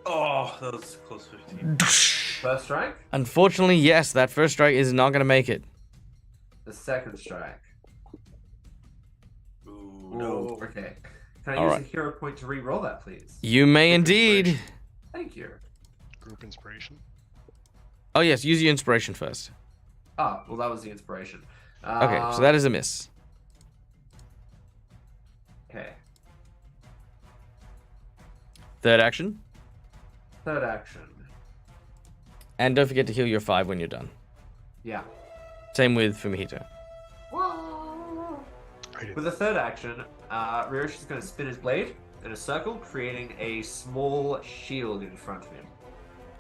Oh, that was close 15. First strike? Unfortunately, yes, that first strike is not going to make it. The second strike. Ooh, no. Okay. Can I All use right. a hero point to re-roll that, please? You may Group indeed. inspiration. Thank you. Group inspiration. Oh yes, use your inspiration first. Ah, well, that was the inspiration. Okay, so that is a miss. Okay. Third action. Third action. And don't forget to heal your 5 when you're done. Yeah. Same with Fumihito. With the third action, Ryoshi's going to spin his blade in a circle, creating a small shield in front of him.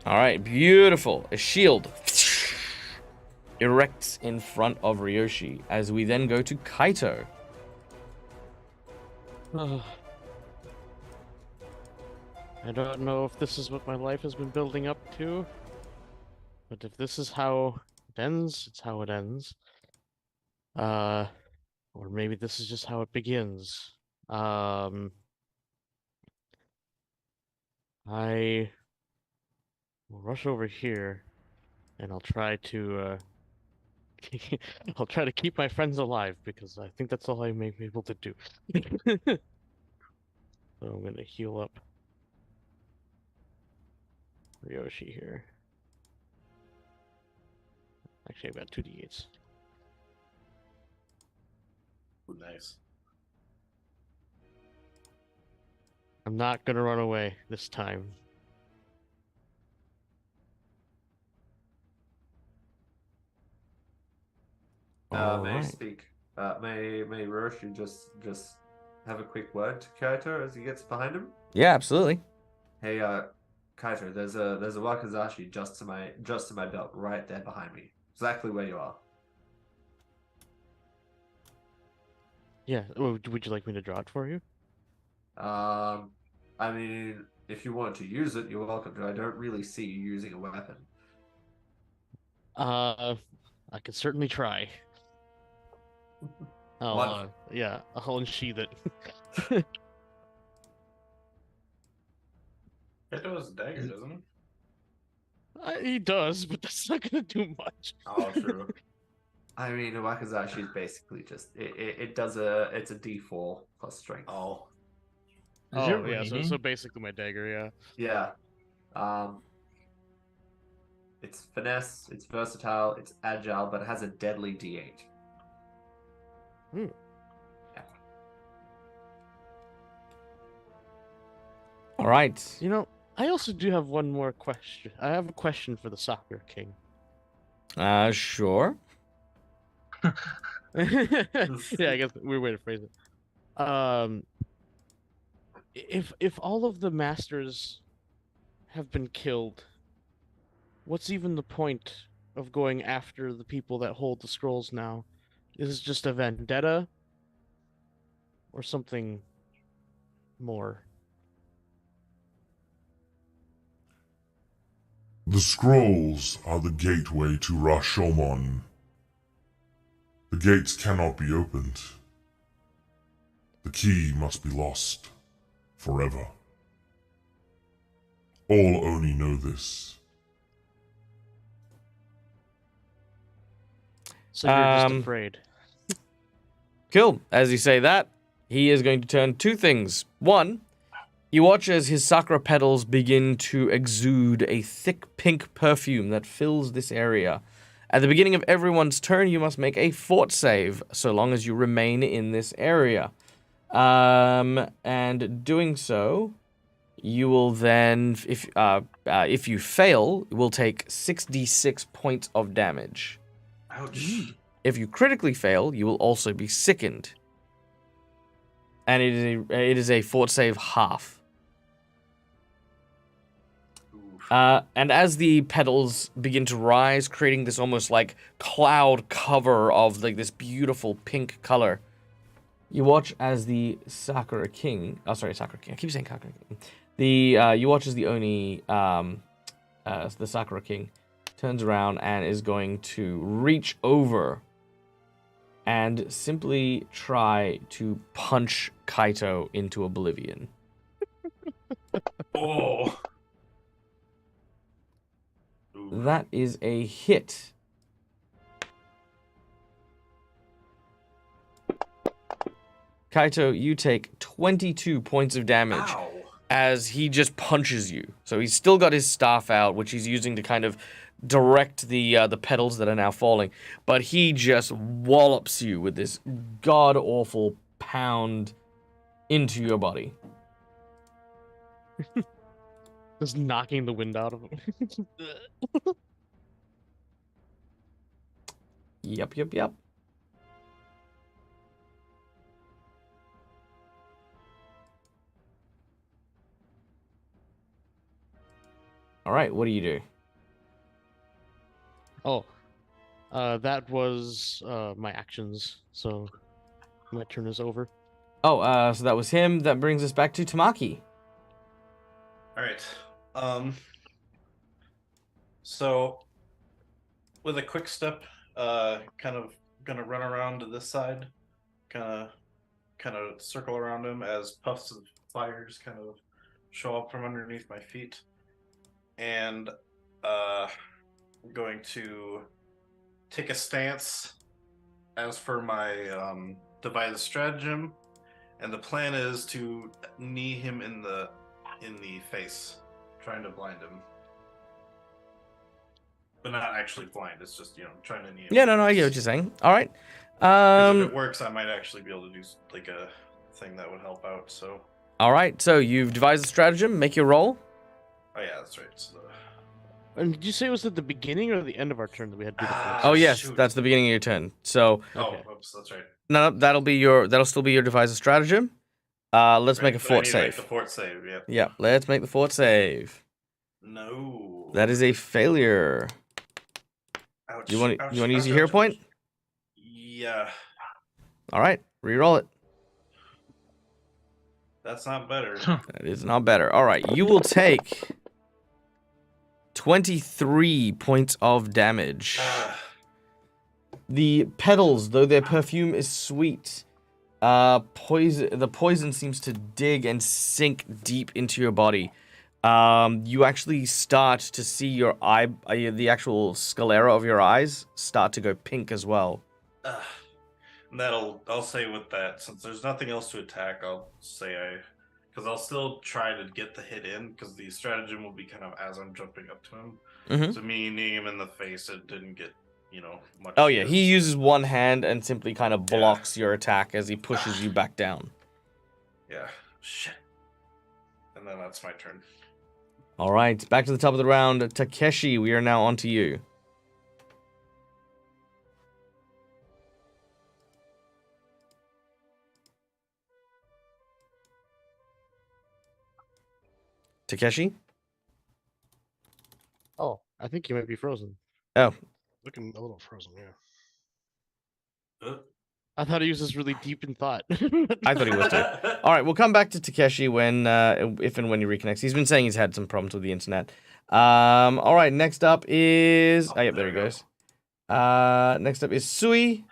Alright, beautiful. A shield erects in front of Ryoshi as we then go to Kaito. I don't know if this is what my life has been building up to, but if this is how it ends, it's how it ends. Or maybe this is just how it begins. I will rush over here, and I'll try to I'll try to keep my friends alive because I think that's all I may be able to do. So I'm gonna heal up Ryoshi here. Actually, I've got 2d8s. Ooh, nice. I'm not gonna run away this time. May I Alright. speak? May Ryoshu just have a quick word to Kaito as he gets behind him? Yeah, absolutely. Hey, Kaito, there's a Wakizashi just to my belt, right there behind me, exactly where you are. Yeah, would you like me to draw it for you? I mean, if you want to use it, you're welcome to. I don't really see you using a weapon. I could certainly try. Wonderful. Yeah, I'll unsheath it. Kaito has a dagger, doesn't he? He does, but that's not gonna do much. Oh, true. I mean, a Wakizashi is basically just it's a D4 plus strength. Oh. Is it Oh yeah, so raining? basically my dagger, yeah. Yeah. It's finesse, it's versatile, it's agile, but it has a deadly D8. Yeah. Alright. You know, I also do have one more question. I have a question for the Soccer King. Sure. Yeah, I guess weird way to phrase it. If all of the masters have been killed, what's even the point of going after the people that hold the scrolls now? Is it just a vendetta or something more? The scrolls are the gateway to Rashomon. The gates cannot be opened. The key must be lost forever. All Oni know this. So you're just Um, afraid. Cool. As you say that, he is going to turn 2 things. 1, you watch as his sakura petals begin to exude a thick pink perfume that fills this area. At the beginning of everyone's turn, you must make a fort save, so long as you remain in this area. And doing so, you will then, if you fail, will take 6d6 points of damage. Ouch. If you critically fail, you will also be sickened. And it is a fort save half. And as the petals begin to rise, creating this almost like cloud cover of like this beautiful pink color, you watch as the Sakura King. Oh, sorry, Sakura King. I keep saying Sakura King. You watch as the Oni, the Sakura King, turns around and is going to reach over and simply try to punch Kaito into oblivion. Oh. Ooh. That is a hit. Kaito, you take 22 points of damage Ow. as he just punches you. So he's still got his staff out, which he's using to kind of direct the petals that are now falling. But he just wallops you with this god-awful pound into your body. Just knocking the wind out of him. Yep. All right, what do you do? Oh, that was my actions. So my turn is over. Oh, so that was him. That brings us back to Tamaki. All right. So with a quick step, kind of gonna run around to this side, kind of circle around him as puffs of fires kind of show up from underneath my feet, and I'm going to take a stance as for my devise stratagem, and the plan is to knee him in the face, trying to blind him. But not actually blind, it's just, trying to knee him. Yeah, no, I get what you're saying. All right. 'Cause if it works, I might actually be able to do like a thing that would help out, so. All right, so you've devised a stratagem. Make your roll. Oh yeah, that's right. So And did you say it was at the beginning or the end of our turn that we had to do the force? Oh yes, shoot. that's the beginning of your turn. So Okay. Oh, oops, that's right. no, that'll still be your devised stratagem. Let's make a Right, but I fort need to make save. the fort save, yeah. Yeah, let's make the fort save. No. That is a failure. Ouch. You want ouch, to use ouch, your hero ouch, point? ouch. Yeah, All right, re-roll it. that's not better. That is not better. All right, you will take 23 points of damage. The petals, though their perfume is sweet, the poison seems to dig and sink deep into your body. You actually start to see your eye, the actual sclera of your eyes start to go pink as well. And I'll say with that, since there's nothing else to attack, I'll say because I'll still try to get the hit in, because the stratagem will be kind of as I'm jumping up to him. Mhm. So me kneeing him in the face, it didn't get, much. Oh yeah, he hits. uses one hand and simply kind of blocks your attack as he pushes you back down. Yeah, shit. And then that's my turn. All right, back to the top of the round. Takeshi, we are now on to you. Takeshi? Oh, I think you might be frozen. Oh, Looking a little frozen, yeah. I thought he was just really deep in thought. I thought he was too. All right, we'll come back to Takeshi when, if and when he reconnects. He's been saying he's had some problems with the internet. All right, next up is... Oh, yep, there he goes. Next up is Sui.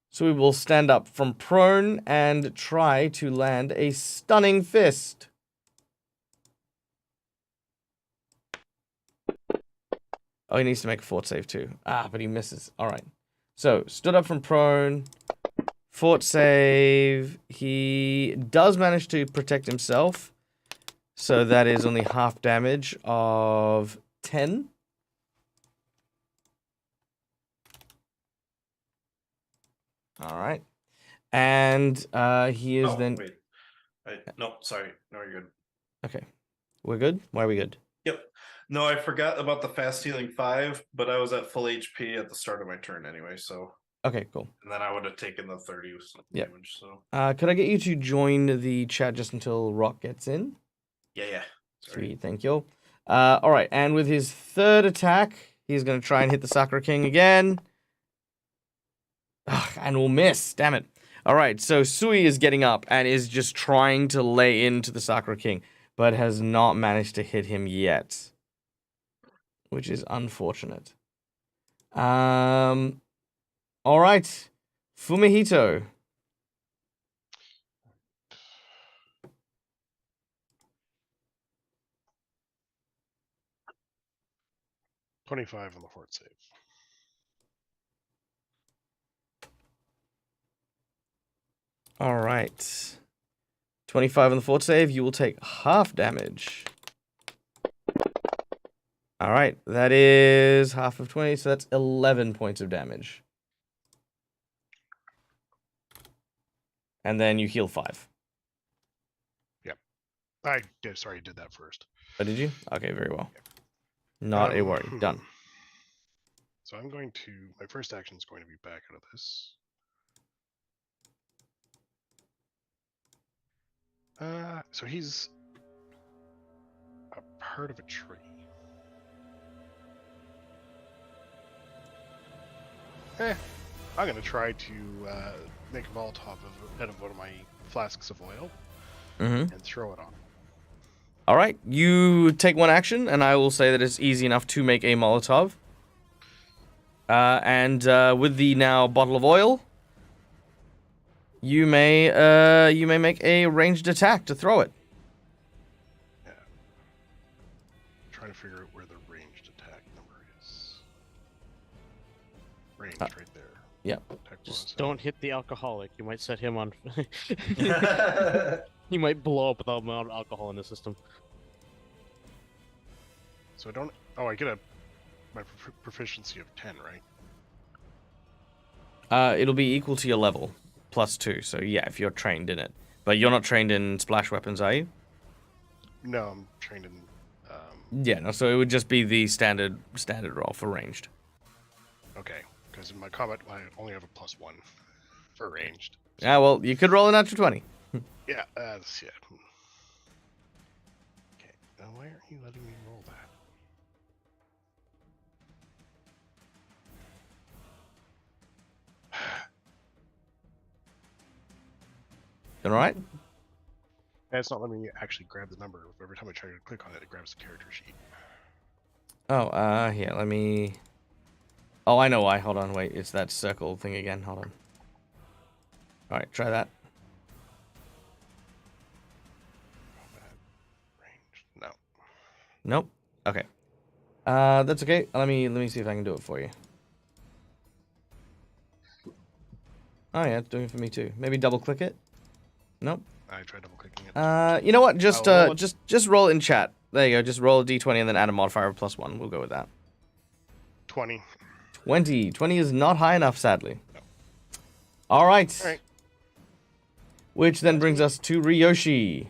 Sui will stand up from prone and try to land a stunning fist. Oh, he needs to make a fort save too. But he misses. All right. So, stood up from prone. Fort save. He does manage to protect himself. So that is only half damage of 10. All right. And he is then... Wait. No, sorry. No, you're good. Okay. We're good? Why are we good? Yep. No, I forgot about the fast healing 5, but I was at full HP at the start of my turn anyway, so... Okay, cool. And then I would have taken the 30 Yep. damage, so... Could I get you to join the chat just until Rock gets in? Yeah. Sorry. Sweet, thank you. All right, and with his third attack, he's going to try and hit the Sakura King again. Ugh, and will miss, damn it. All right, so Sui is getting up and is just trying to lay into the Sakura King, but has not managed to hit him yet, which is unfortunate. All right, Fumihito. 25 on the fort save. All right. 25 on the fort save. You will take half damage. All right. That is half of 20, so that's 11 points of damage. And then you heal 5. I did. Sorry, I did that first. Oh, did you? Okay, very well. Not a worry. Done. So I'm going to. My first action is going to be back out of this. So he's a part of a tree. I'm gonna try to make a Molotov out of one of my flasks of oil and throw it on. All right, you take one action, and I will say that it's easy enough to make a Molotov. And with the now bottle of oil, you may make a ranged attack to throw it. Yeah. I'm trying to figure out where the ranged attack number is. Ranged right there. Yep. Just don't hit the alcoholic. You might set him on. He might blow up with all the amount of alcohol in the system. So I don't. Oh, I get my proficiency of 10, right? It'll be equal to your level, +2. So yeah, if you're trained in it, but you're not trained in splash weapons, are you? No, I'm trained in. Yeah, no. So it would just be the standard roll for ranged. Okay, because in my combat, I only have a +1 for ranged. Yeah, well, you could roll a natural 20. Yeah, that's yeah. Okay, now why aren't you letting me roll that? All right. And it's not letting me actually grab the number. Every time I try to click on it, it grabs the character sheet. Oh, here, let me... Oh, I know why. Hold on, wait. It's that circle thing again. Hold on. All right, try that. Range. No. Nope. Okay. That's okay. Let me see if I can do it for you. Oh yeah, it's doing it for me too. Maybe double click it. Nope. I tried double clicking it. You know what? Just roll it in chat. There you go. Just roll a d20 and then add a modifier of +1. We'll go with that. 20. 20. 20 is not high enough, sadly. No. All right. All right. Which then brings us to Ryoshi.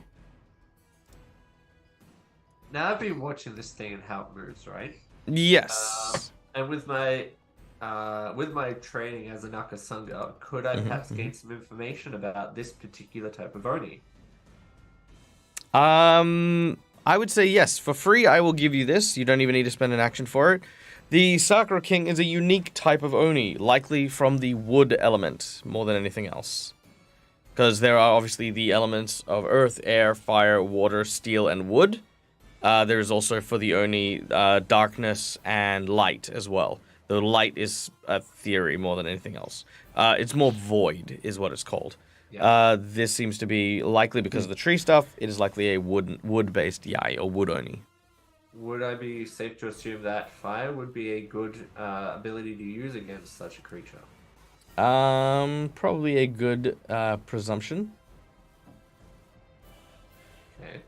Now I've been watching this thing and how it moves, right? Yes. And with my training as a Nakasunga, could I perhaps gain some information about this particular type of Oni? I would say yes. For free, I will give you this. You don't even need to spend an action for it. The Sakura King is a unique type of Oni, likely from the wood element more than anything else. Because there are obviously the elements of earth, air, fire, water, steel, and wood. There is also for the Oni darkness and light as well. The light is a theory more than anything else. It's more void, is what it's called. Yeah. This seems to be likely because of the tree stuff. It is likely a wood-based Yai or wood Oni. Would I be safe to assume that fire would be a good ability to use against such a creature? Probably a good presumption. Okay.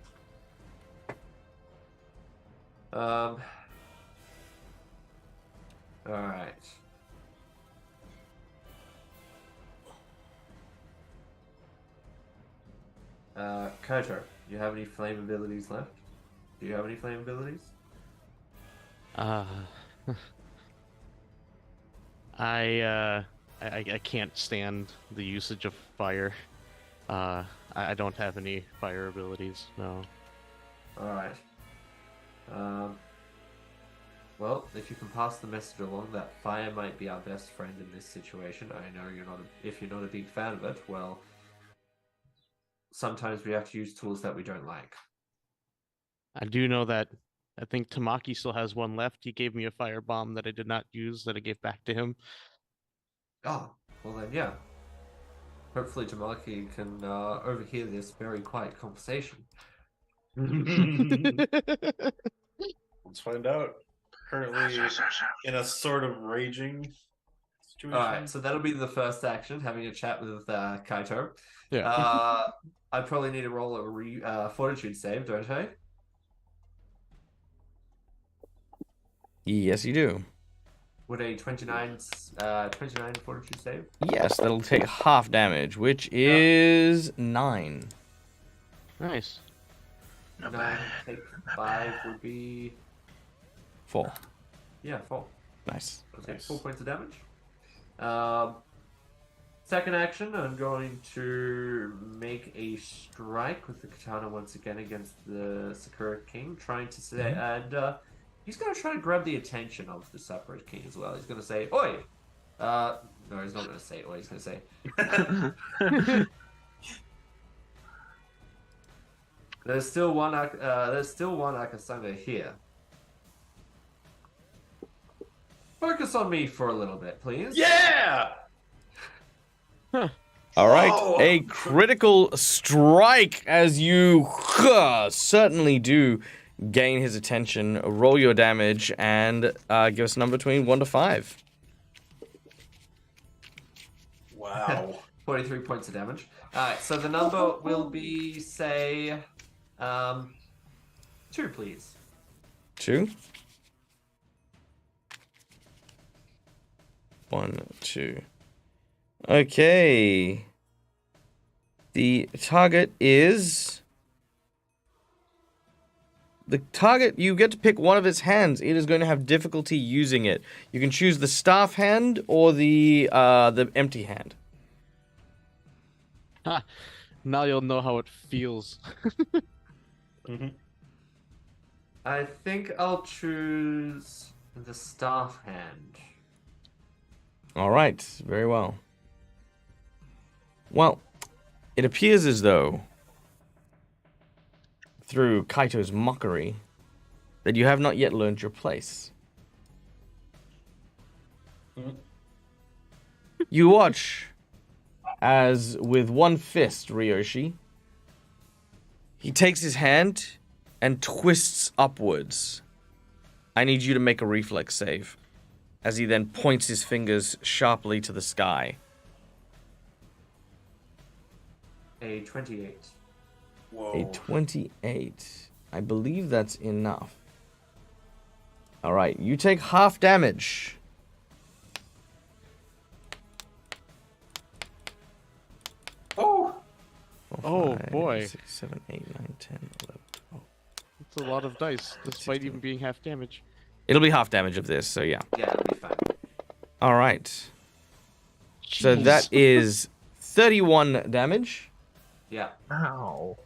Alright. Kaito, do you have any flame abilities left? Do you have any flame abilities? I can't stand the usage of fire. I don't have any fire abilities, no. Alright. Well, if you can pass the message along that fire might be our best friend in this situation, I know if you're not a big fan of it, well, sometimes we have to use tools that we don't like. I do know that I think Tamaki still has one left. He gave me a fire bomb that I did not use that I gave back to him. Oh, well then, yeah. Hopefully Tamaki can overhear this very quiet conversation. Let's find out. Currently in a sort of raging situation. so that'll be the first action, having a chat with Kaito. Yeah. I probably need to roll a fortitude save, don't I? Yes, you do. Would a 29 fortitude save? Yes, that'll take half damage, which is 9. Nice. Not 9 bad. take 5 would be 4. 4. Nice. Okay, Nice. 4 points of damage. Second action, I'm going to make a strike with the katana once again against the Sakura King, trying to say, and he's going to try to grab the attention of the Sakura King as well. He's going to say, "Oi!" No, he's not going to say "Oi." He's going to say, "There's still one Akasanga here. Focus on me for a little bit, please." Yeah! All right, Oh! a critical strike as you certainly do gain his attention. Roll your damage and give us a number between 1 to 5. Wow. 43 points of damage. Alright, so the number will be, say, 2, please. 2. 1, 2. Okay. The target is... The target, you get to pick one of its hands. It is going to have difficulty using it. You can choose the staff hand or the empty hand. Ha! Now you'll know how it feels. I think I'll choose the staff hand. All right, very well. Well, it appears as though, through Kaito's mockery, that you have not yet learned your place. You watch as, with one fist, Ryoshi, he takes his hand and twists upwards. I need you to make a reflex save, as he then points his fingers sharply to the sky. A 28. Whoa. A 28. I believe that's enough. Alright, you take half damage. Oh! Oh, boy. 6, 7, 8, 9, 10, 11, 12. That's a lot of dice, despite even being half damage. It'll be half damage of this, so yeah. Yeah, it'll be fine. Alright. So Jeez. that is 31 damage. Yeah. Ow.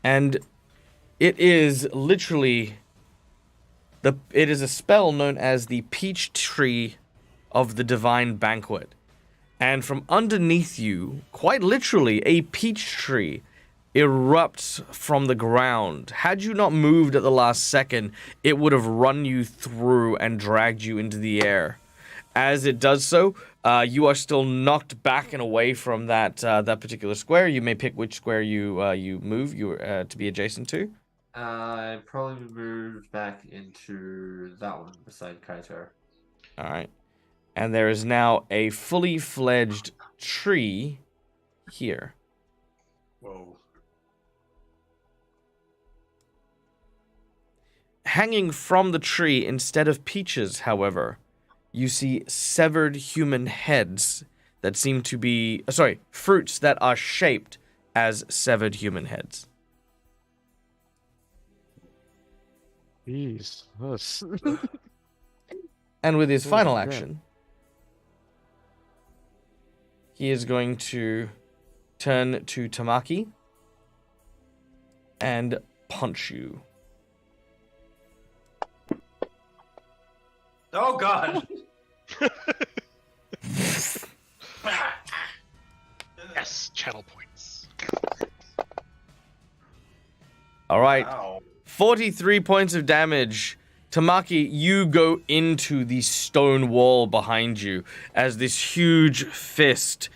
And it is literally... It is a spell known as the Peach Tree of the Divine Banquet. And from underneath you, quite literally, a peach tree erupts from the ground. Had you not moved at the last second, it would have run you through and dragged you into the air. As it does so, you are still knocked back and away from that particular square. You may pick which square you move to be adjacent to. I probably moved back into that one beside Kaito. All right. And there is now a fully fledged tree here. Whoa. Hanging from the tree, instead of peaches, however, you see severed human heads that seem to be... fruits that are shaped as severed human heads. Jeez. Us. And with his Oh, final yeah. action, he is going to turn to Tamaki and punch you. Oh god! Yes, channel points. All right. Ow. 43 points of damage. Tamaki, you go into the stone wall behind you as this huge fist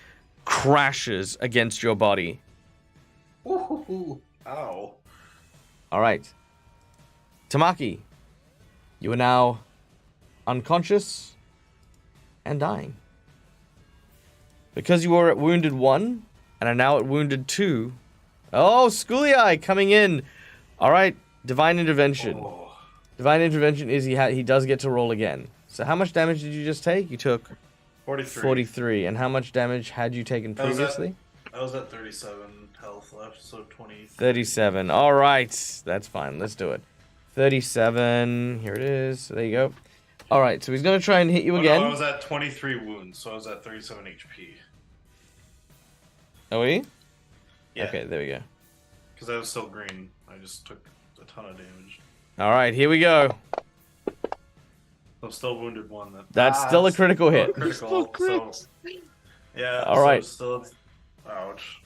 crashes against your body. Ooh. Ow. All right. Tamaki, you are now unconscious and dying. Because you were at wounded 1 and are now at wounded 2. Oh, Schooly Eye coming in. All right, Divine Intervention. Oh. Divine Intervention is he does get to roll again. So how much damage did you just take? You took 43. 43. And how much damage had you taken previously? I was at 37 health left, so 20. 37. All right, that's fine. Let's do it. 37. Here it is. So there you go. All right, so he's going to try and hit you again. No, I was at 23 wounds, so I was at 37 HP. Oh, he? Yeah. Okay, there we go. Because I was still green. I just took a ton of damage. All right, here we go. I'm still wounded 1. That's still a critical hit. Critical, so, yeah. All right. Still, ouch.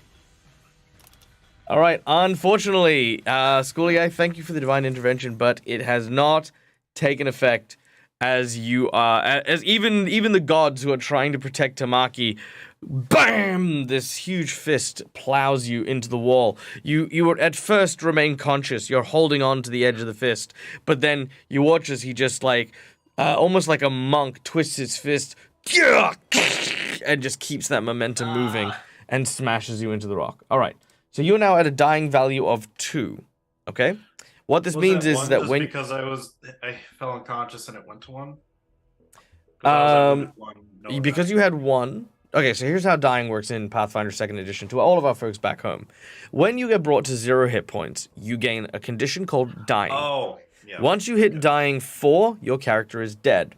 All right, unfortunately, Schooly Eye, thank you for the Divine Intervention, but it has not taken effect as you are, as even the gods who are trying to protect Tamaki, bam! This huge fist plows you into the wall. You would at first remain conscious. You're holding on to the edge of the fist, but then you watch as he just almost like a monk twists his fist and just keeps that momentum moving and smashes you into the rock. All right, so you're now at a dying value of 2. Okay. What this means is that when because I fell unconscious and it went to 1. Because you had 1. Okay, so here's how dying works in Pathfinder 2nd Edition to all of our folks back home. When you get brought to 0 hit points, you gain a condition called dying. Oh, yeah. Once you hit dying 4, your character is dead.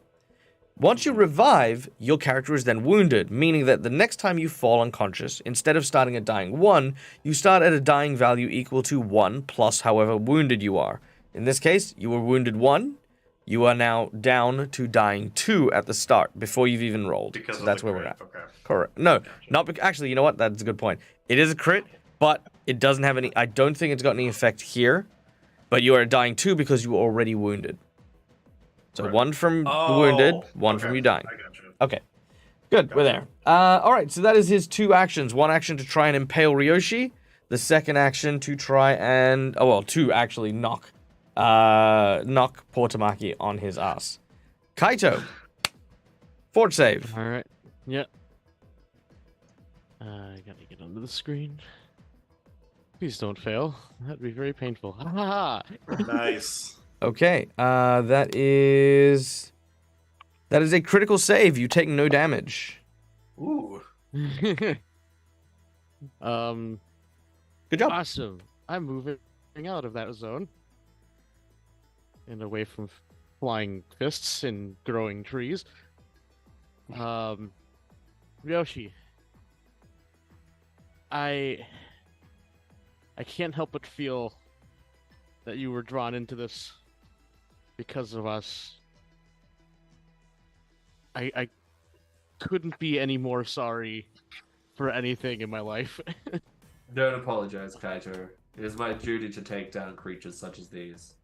Once you revive, your character is then wounded, meaning that the next time you fall unconscious, instead of starting at dying 1, you start at a dying value equal to 1 plus however wounded you are. In this case, you were wounded 1. You are now down to dying 2 at the start, before you've even rolled. Because so that's where crit. we're at. Okay. Correct. No, actually, you know what? That's a good point. It is a crit, but it doesn't have any... I don't think it's got any effect here, but you are dying 2 because you were already wounded. So Right. 1 from the wounded, 1 from you dying. I got you. Okay. Good, we're there. All right, so that is his 2 actions. 1 action to try and impale Ryoshi. The second action to try and... Oh, well, 2 actually knock poor Tamaki on his ass. Kaito. Fort save. All right. Yep. I gotta get onto the screen. Please don't fail. That'd be very painful. Ha ha ha. Nice. Okay, that is a critical save. You take no damage. Ooh. Good job. Awesome. I'm moving out of that zone and away from flying fists and growing trees. Ryoshi, I can't help but feel that you were drawn into this because of us. I couldn't be any more sorry for anything in my life. Don't apologize, Kaito. It is my duty to take down creatures such as these.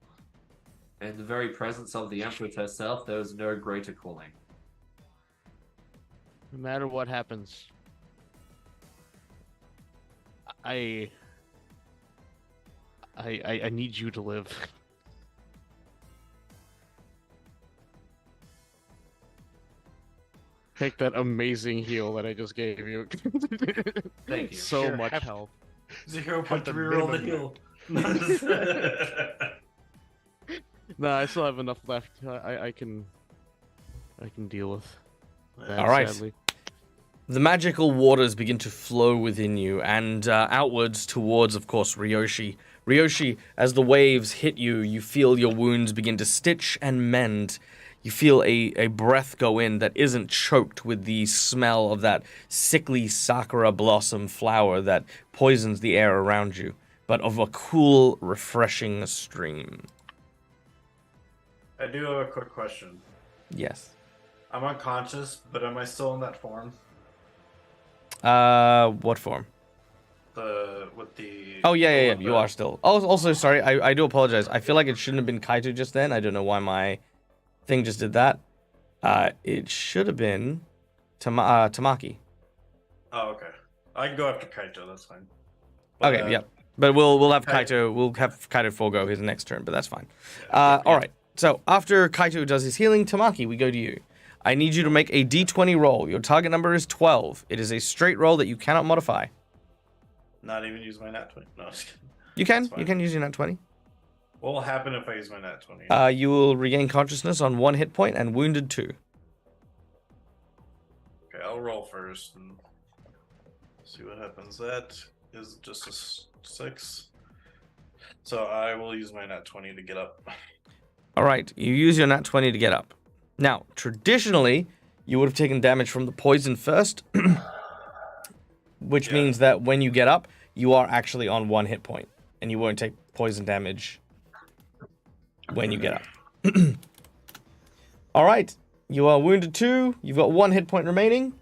In the very presence of the Empress herself, there is no greater calling. No matter what happens, I need you to live. Take that amazing heal that I just gave you. Thank you. So Sure, much have- health. 0.3 roll the heal. No, I still have enough left. I can deal with that. All right. Sadly. The magical waters begin to flow within you and outwards towards, of course, Ryoshi. Ryoshi, as the waves hit you, you feel your wounds begin to stitch and mend. You feel a breath go in that isn't choked with the smell of that sickly sakura blossom flower that poisons the air around you, but of a cool, refreshing stream. I do have a quick question. Yes. I'm unconscious, but am I still in that form? What form? With the... Oh, yeah, you are still. Oh, also, sorry, I do apologize. I feel like it shouldn't have been Kaito just then. I don't know why my thing just did that. It should have been Tamaki. Oh, okay. I can go after Kaito, that's fine. But, Okay, yep. But we'll have Kaito forego his next turn, but that's fine. All right. So after Kaito does his healing, Tamaki, we go to you. I need you to make a d20 roll. Your target number is 12. It is a straight roll that you cannot modify. Not even use my nat 20. No, just kidding. You can. That's fine. You can use your nat 20. What will happen if I use my nat 20? You will regain consciousness on 1 hit point and wounded 2. Okay, I'll roll first and see what happens. That is just a 6. So I will use my nat 20 to get up. All right, you use your nat 20 to get up. Now, traditionally, you would have taken damage from the poison first, which means that when you get up, you are actually on 1 hit point, and you won't take poison damage when you get up. All right, you are wounded 2. You've got 1 hit point remaining.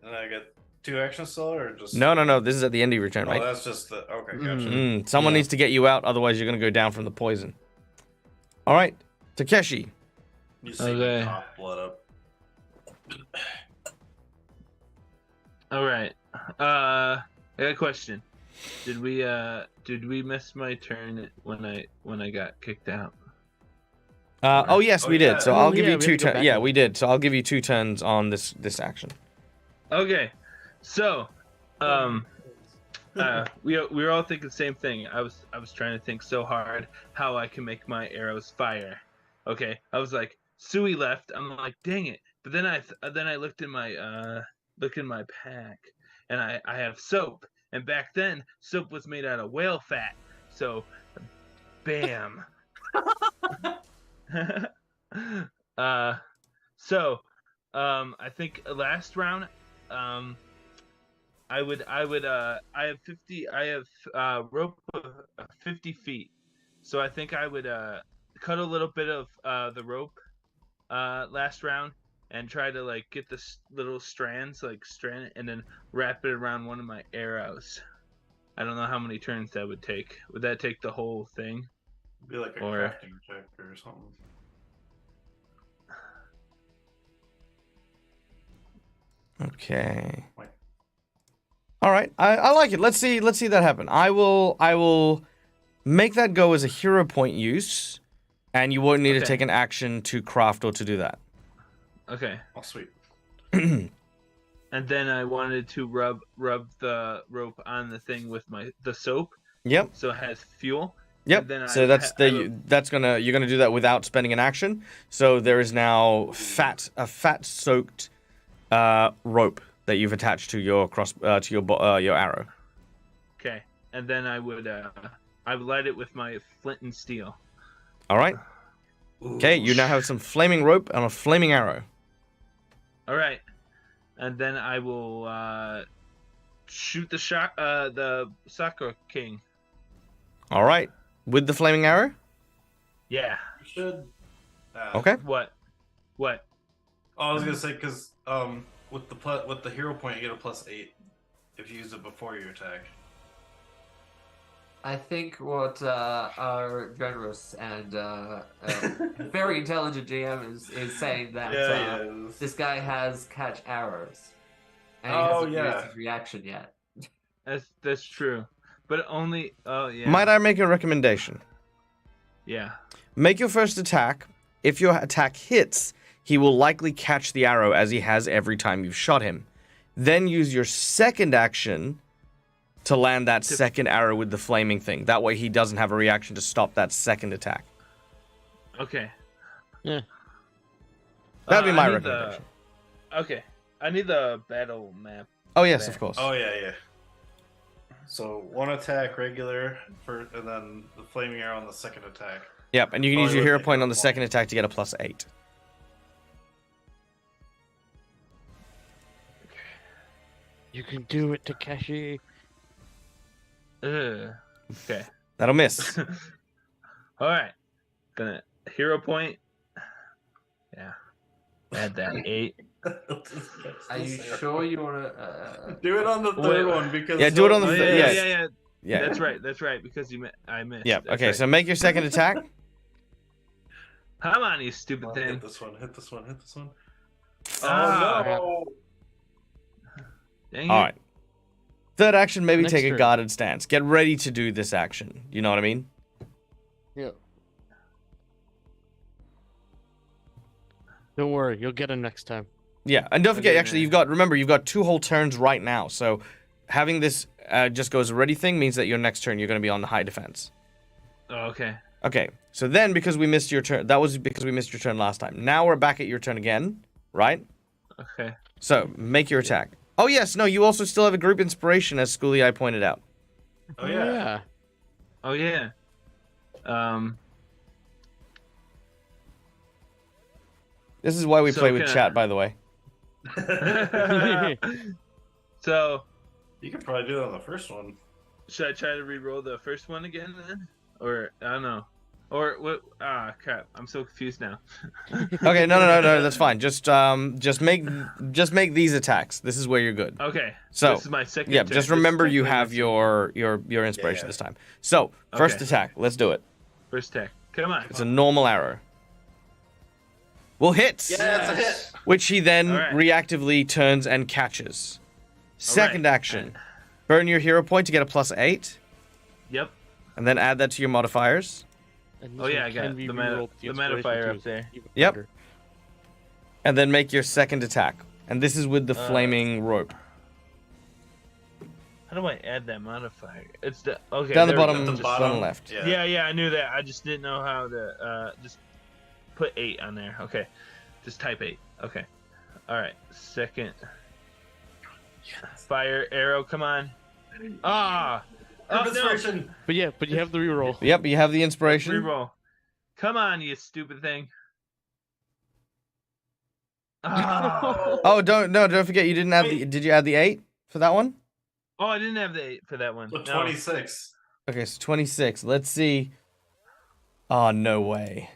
And I get 2 actions still, or just... No. This is at the end of your turn, Oh, right? that's just the... Okay, gotcha. Someone needs to get you out, otherwise you're going to go down from the poison. All right, Takeshi. You see me cough blood up. All right. I got a question. Did we miss my turn when I got kicked out? Oh yes, we did. So I'll give you we 2 had to go turns. back Yeah, up. we did. So I'll give you 2 turns on this action. Okay. So, we were all thinking the same thing. I was trying to think so hard how I can make my arrows fire. Okay. I was like, Sui left. I'm like, dang it. But then I looked in my pack, and I have soap. And back then, soap was made out of whale fat. So, bam. I think last round, I have 50. I have rope of 50 feet. So I think I would cut a little bit of the rope last round and try to like get the little strands, like strand it, and then wrap it around one of my arrows. I don't know how many turns that would take. Would that take the whole thing? Be like a Or- crafting check or something. Okay. Like- All right. I like it. Let's see that happen. I will make that go as a hero point use, and you won't need to Okay. take an action to craft or to do that. Okay. Oh, sweet. And then I wanted to rub the rope on the thing with the soap, Yep. so it has fuel. Yep. And then So you're gonna do that without spending an action. So there is now a fat soaked rope that you've attached to your your arrow. Okay. And then I would light it with my flint and steel. All right. Okay. You now have some flaming rope and a flaming arrow. All right. And then I will shoot the Sakura King. All right. With the flaming arrow. Yeah. You should. Okay. What? Oh, I was gonna say because with the hero point you get a +8 if you use it before your attack. I think what our generous and very intelligent GM is saying that this guy has catch arrows, and he hasn't used his reaction yet. That's true, but only. Oh yeah. Might I make a recommendation? Yeah. Make your first attack. If your attack hits, he will likely catch the arrow as he has every time you've shot him. Then use your second action to land that second arrow with the flaming thing. That way he doesn't have a reaction to stop that second attack. Okay. Yeah. That'd be I my need recommendation. Okay. I need the battle map. Oh, yes, there. of course. Oh yeah. So 1 attack regular and then the flaming arrow on the second attack. Yep, and you can Oh, use your you hero would point think on the of second attack to get a +8. You can do it, Takeshi. Okay. That'll miss. All right. Gonna hero point. Yeah. Add that 8. Are you sure you want to? Do it on the third one because Yeah, do it on the Oh, th- yeah, yeah. yeah. Yeah. That's right. Because I missed. Yep. That's Okay, right. so make your second attack. Come on, you stupid Hit thing. this one. Hit this one. Ah. Oh Dang All it. right. Third action, maybe Next take a turn. guarded stance. Get ready to do this action. You know what I mean? Yeah. Don't worry, you'll get him next time. Yeah, and don't forget, Okay, actually, man. you've got 2 whole turns right now. So having this just goes ready thing means that your next turn you're going to be on the high defense. Oh, okay. Okay, so then because we missed your turn, that was because we missed your turn last time. Now we're back at your turn again, right? Okay. So make your attack. Oh yes, no, you also still have a group inspiration, as Schoolie I pointed out. Oh yeah. Oh yeah. This is why we So play with can I- chat, by the way. So, You could probably do that on the first one. should I try to re-roll the first one again then? Or I don't know. Or what? Ah, crap! I'm so confused now. Okay, no, that's fine. Just make these attacks. This is where you're good. Okay. So, this is my second. Yeah, turn. just This remember is you technically have my your inspiration Yeah. this time. So, first Okay. attack. Let's do it. first attack. Come on. It's a normal arrow. Will hit. Yeah, that's a hit. Which he then All right. reactively turns and catches. Second right. action. Burn your hero point to get a +8, Yep. and then add that to your modifiers. And Oh this yeah, one I got can be the rerolled with modifier inspiration, up too, there. even Yep. better. And then make your second attack. And this is with the flaming rope. How do I add that modifier? It's the okay. Down the there we bottom, go. just bottom. bottom left. Yeah, I knew that. I just didn't know how to just put 8 on there. Okay, just type 8. Okay, all right. Second, fire arrow. Come on. Ah, oh, no. Inspiration. But you have the reroll. Yep, you have the inspiration. Reroll. Come on, you stupid thing. Ah. Oh, don't forget you didn't add the. Did you add the 8 for that one? Oh, I didn't have the 8 for that one. So No. 26. Okay, so 26. Let's see. Oh, no way.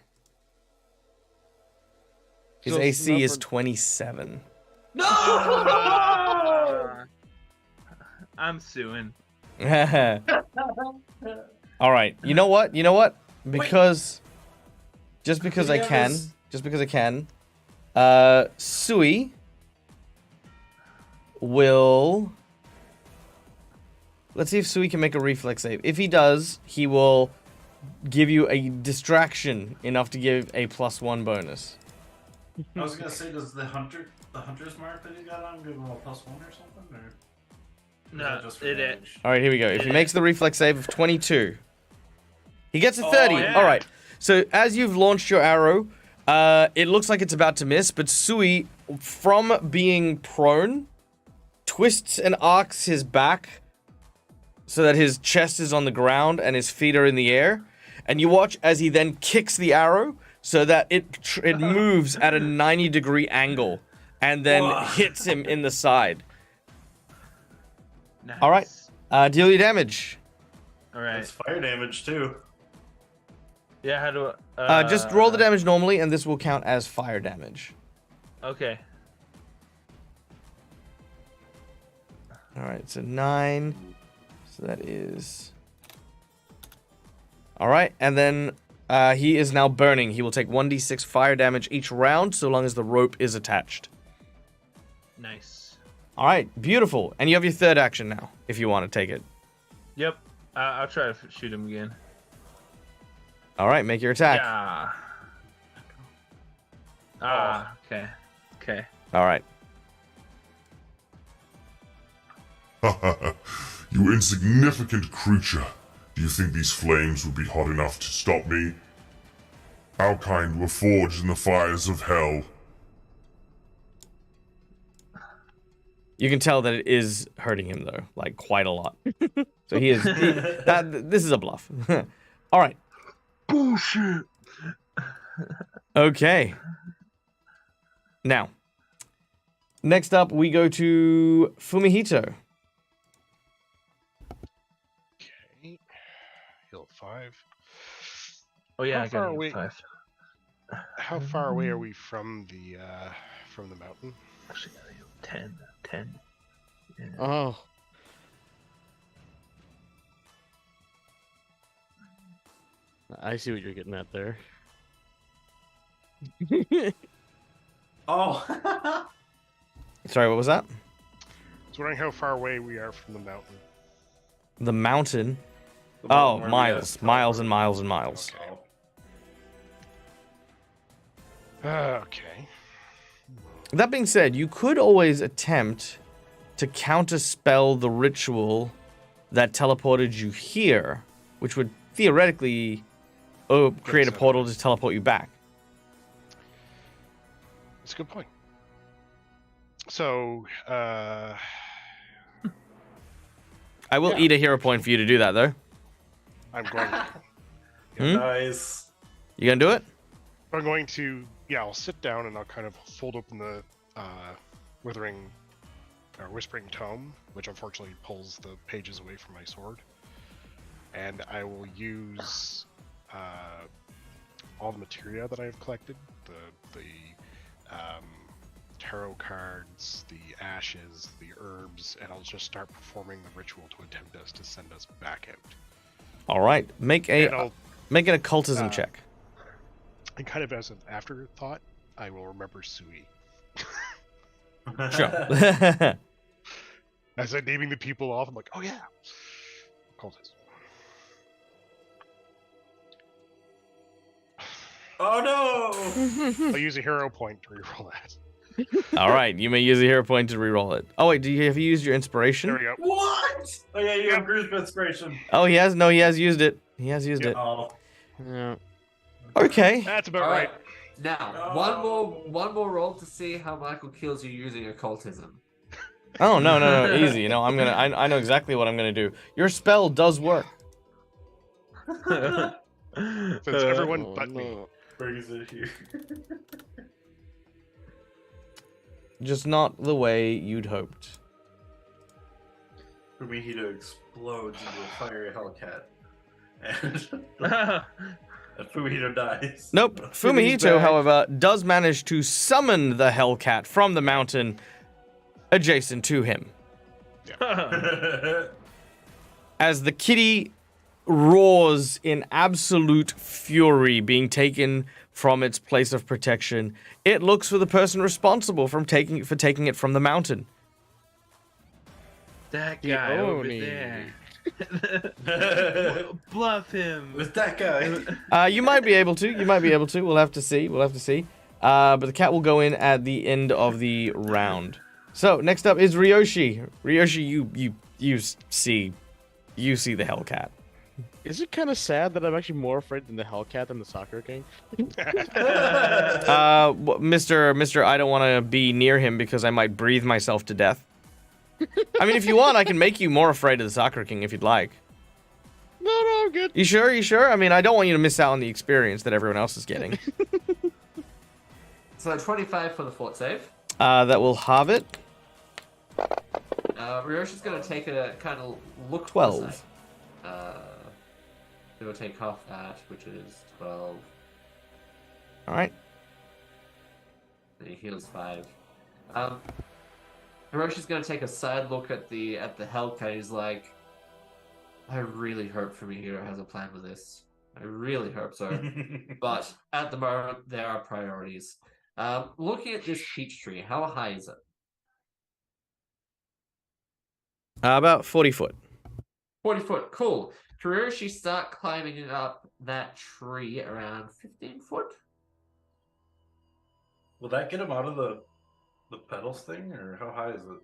His So it's AC is number- 27. Ah. I'm suing. All right. You know what? Because just because I Yeah, can, this- Sui will. Let's see if Sui can make a reflex save. If he does, he will give you a distraction enough to give a +1 bonus. I was gonna say, does the hunter's mark that he got on give him a +1 or something? Or is No, that just for it damage? All right, here we go. If he makes the reflex save of 22, he gets a 30. yeah. All right. So as you've launched your arrow, it looks like it's about to miss, but Sui, from being prone, twists and arcs his back so that his chest is on the ground and his feet are in the air. And you watch as he then kicks the arrow so that it moves at a 90-degree angle and then Whoa. hits him in the side. Nice. All right. Deal your damage. All right. It's fire damage too. Yeah. How do Just roll the damage normally, and this will count as fire damage. Okay. All right, so 9. So that is. All right, and then he is now burning. He will take 1d6 fire damage each round, so long as the rope is attached. Nice. All right, beautiful. And you have your third action now, if you want to take it. Yep. I'll try to shoot him again. All right, make your attack. Yeah. Ah. Okay. Okay. All right. You insignificant creature. Do you think these flames would be hot enough to stop me? Our kind were forged in the fires of hell. You can tell that it is hurting him, though, like quite a lot. So this is a bluff. All right. Bullshit. Okay. Now, next up, we go to Fumihito. Okay. Heal 5. Oh yeah, How I far got away- a 5. How far away are we from the mountain? Actually, 10. 10. Yeah. Oh. I see what you're getting at there. Oh. Sorry, what was that? I was wondering how far away we are from the mountain. The mountain. The Oh, mountain where we miles. have- Miles and miles and miles. Okay. Okay. That being said, you could always attempt to counterspell the ritual that teleported you here, which would theoretically create a portal to teleport you back. That's a good point. So, I will eat a hero point for you to do that, though. I'm going. Nice. You gonna do it? I'm going to. Yeah, I'll sit down and I'll kind of fold open the whispering tome, which unfortunately pulls the pages away from my sword, and I will use all the materia that I've collected, the tarot cards, the ashes, the herbs, and I'll just start performing the ritual to attempt to send us back out. All right, make an occultism check. And kind of as an afterthought, I will remember Sui. Sure. As I'm naming the people off, I'm like, oh yeah, occultist. Oh no! I'll use a hero point to reroll that. All right, you may use a hero point to reroll it. Oh wait, have you used your inspiration? There we go. What? Oh yeah, you have group inspiration. Oh, he has. No, he has used it. He has used it. Oh. Yeah. Okay. That's about All right. Now, one more roll to see how Michael kills you using occultism. Oh no, easy. No, I know exactly what I'm gonna do. Your spell does work. So it's everyone but me. Brings it here. Just not the way you'd hoped. Fumihito explodes into a fiery hellcat. And Fumihito dies. Nope. Fumihito, however, does manage to summon the Hellcat from the mountain adjacent to him. As the kitty roars in absolute fury, being taken from its place of protection, it looks for the person responsible for taking it from the mountain. That guy over there. Bluff him. With that guy. You might be able to. We'll have to see. But the cat will go in at the end of the round. So next up is Ryoshi. Ryoshi, you see the Hellcat. Is it kind of sad that I'm actually more afraid than the Hellcat than the Soccer King? Mr. I don't want to be near him because I might breathe myself to death. I mean, if you want, I can make you more afraid of the Soccer King if you'd like. No, I'm good. You sure? I mean, I don't want you to miss out on the experience that everyone else is getting. So 25 for the fort save. That will have it. Ryoshi's gonna take a kind of look. 12. It will take half that, which is 12. All right. And he heals 5. Hiroshi's gonna take a side look at the Hellcat. He's like, I really hope Fumihiro has a plan with this. I really hope so. But at the moment, there are priorities. Looking at this peach tree, how high is it? About 40 foot. 40 foot, cool. Hiroshi start climbing up that tree around 15 foot. Will that get him out of the pedals thing, or how high is it?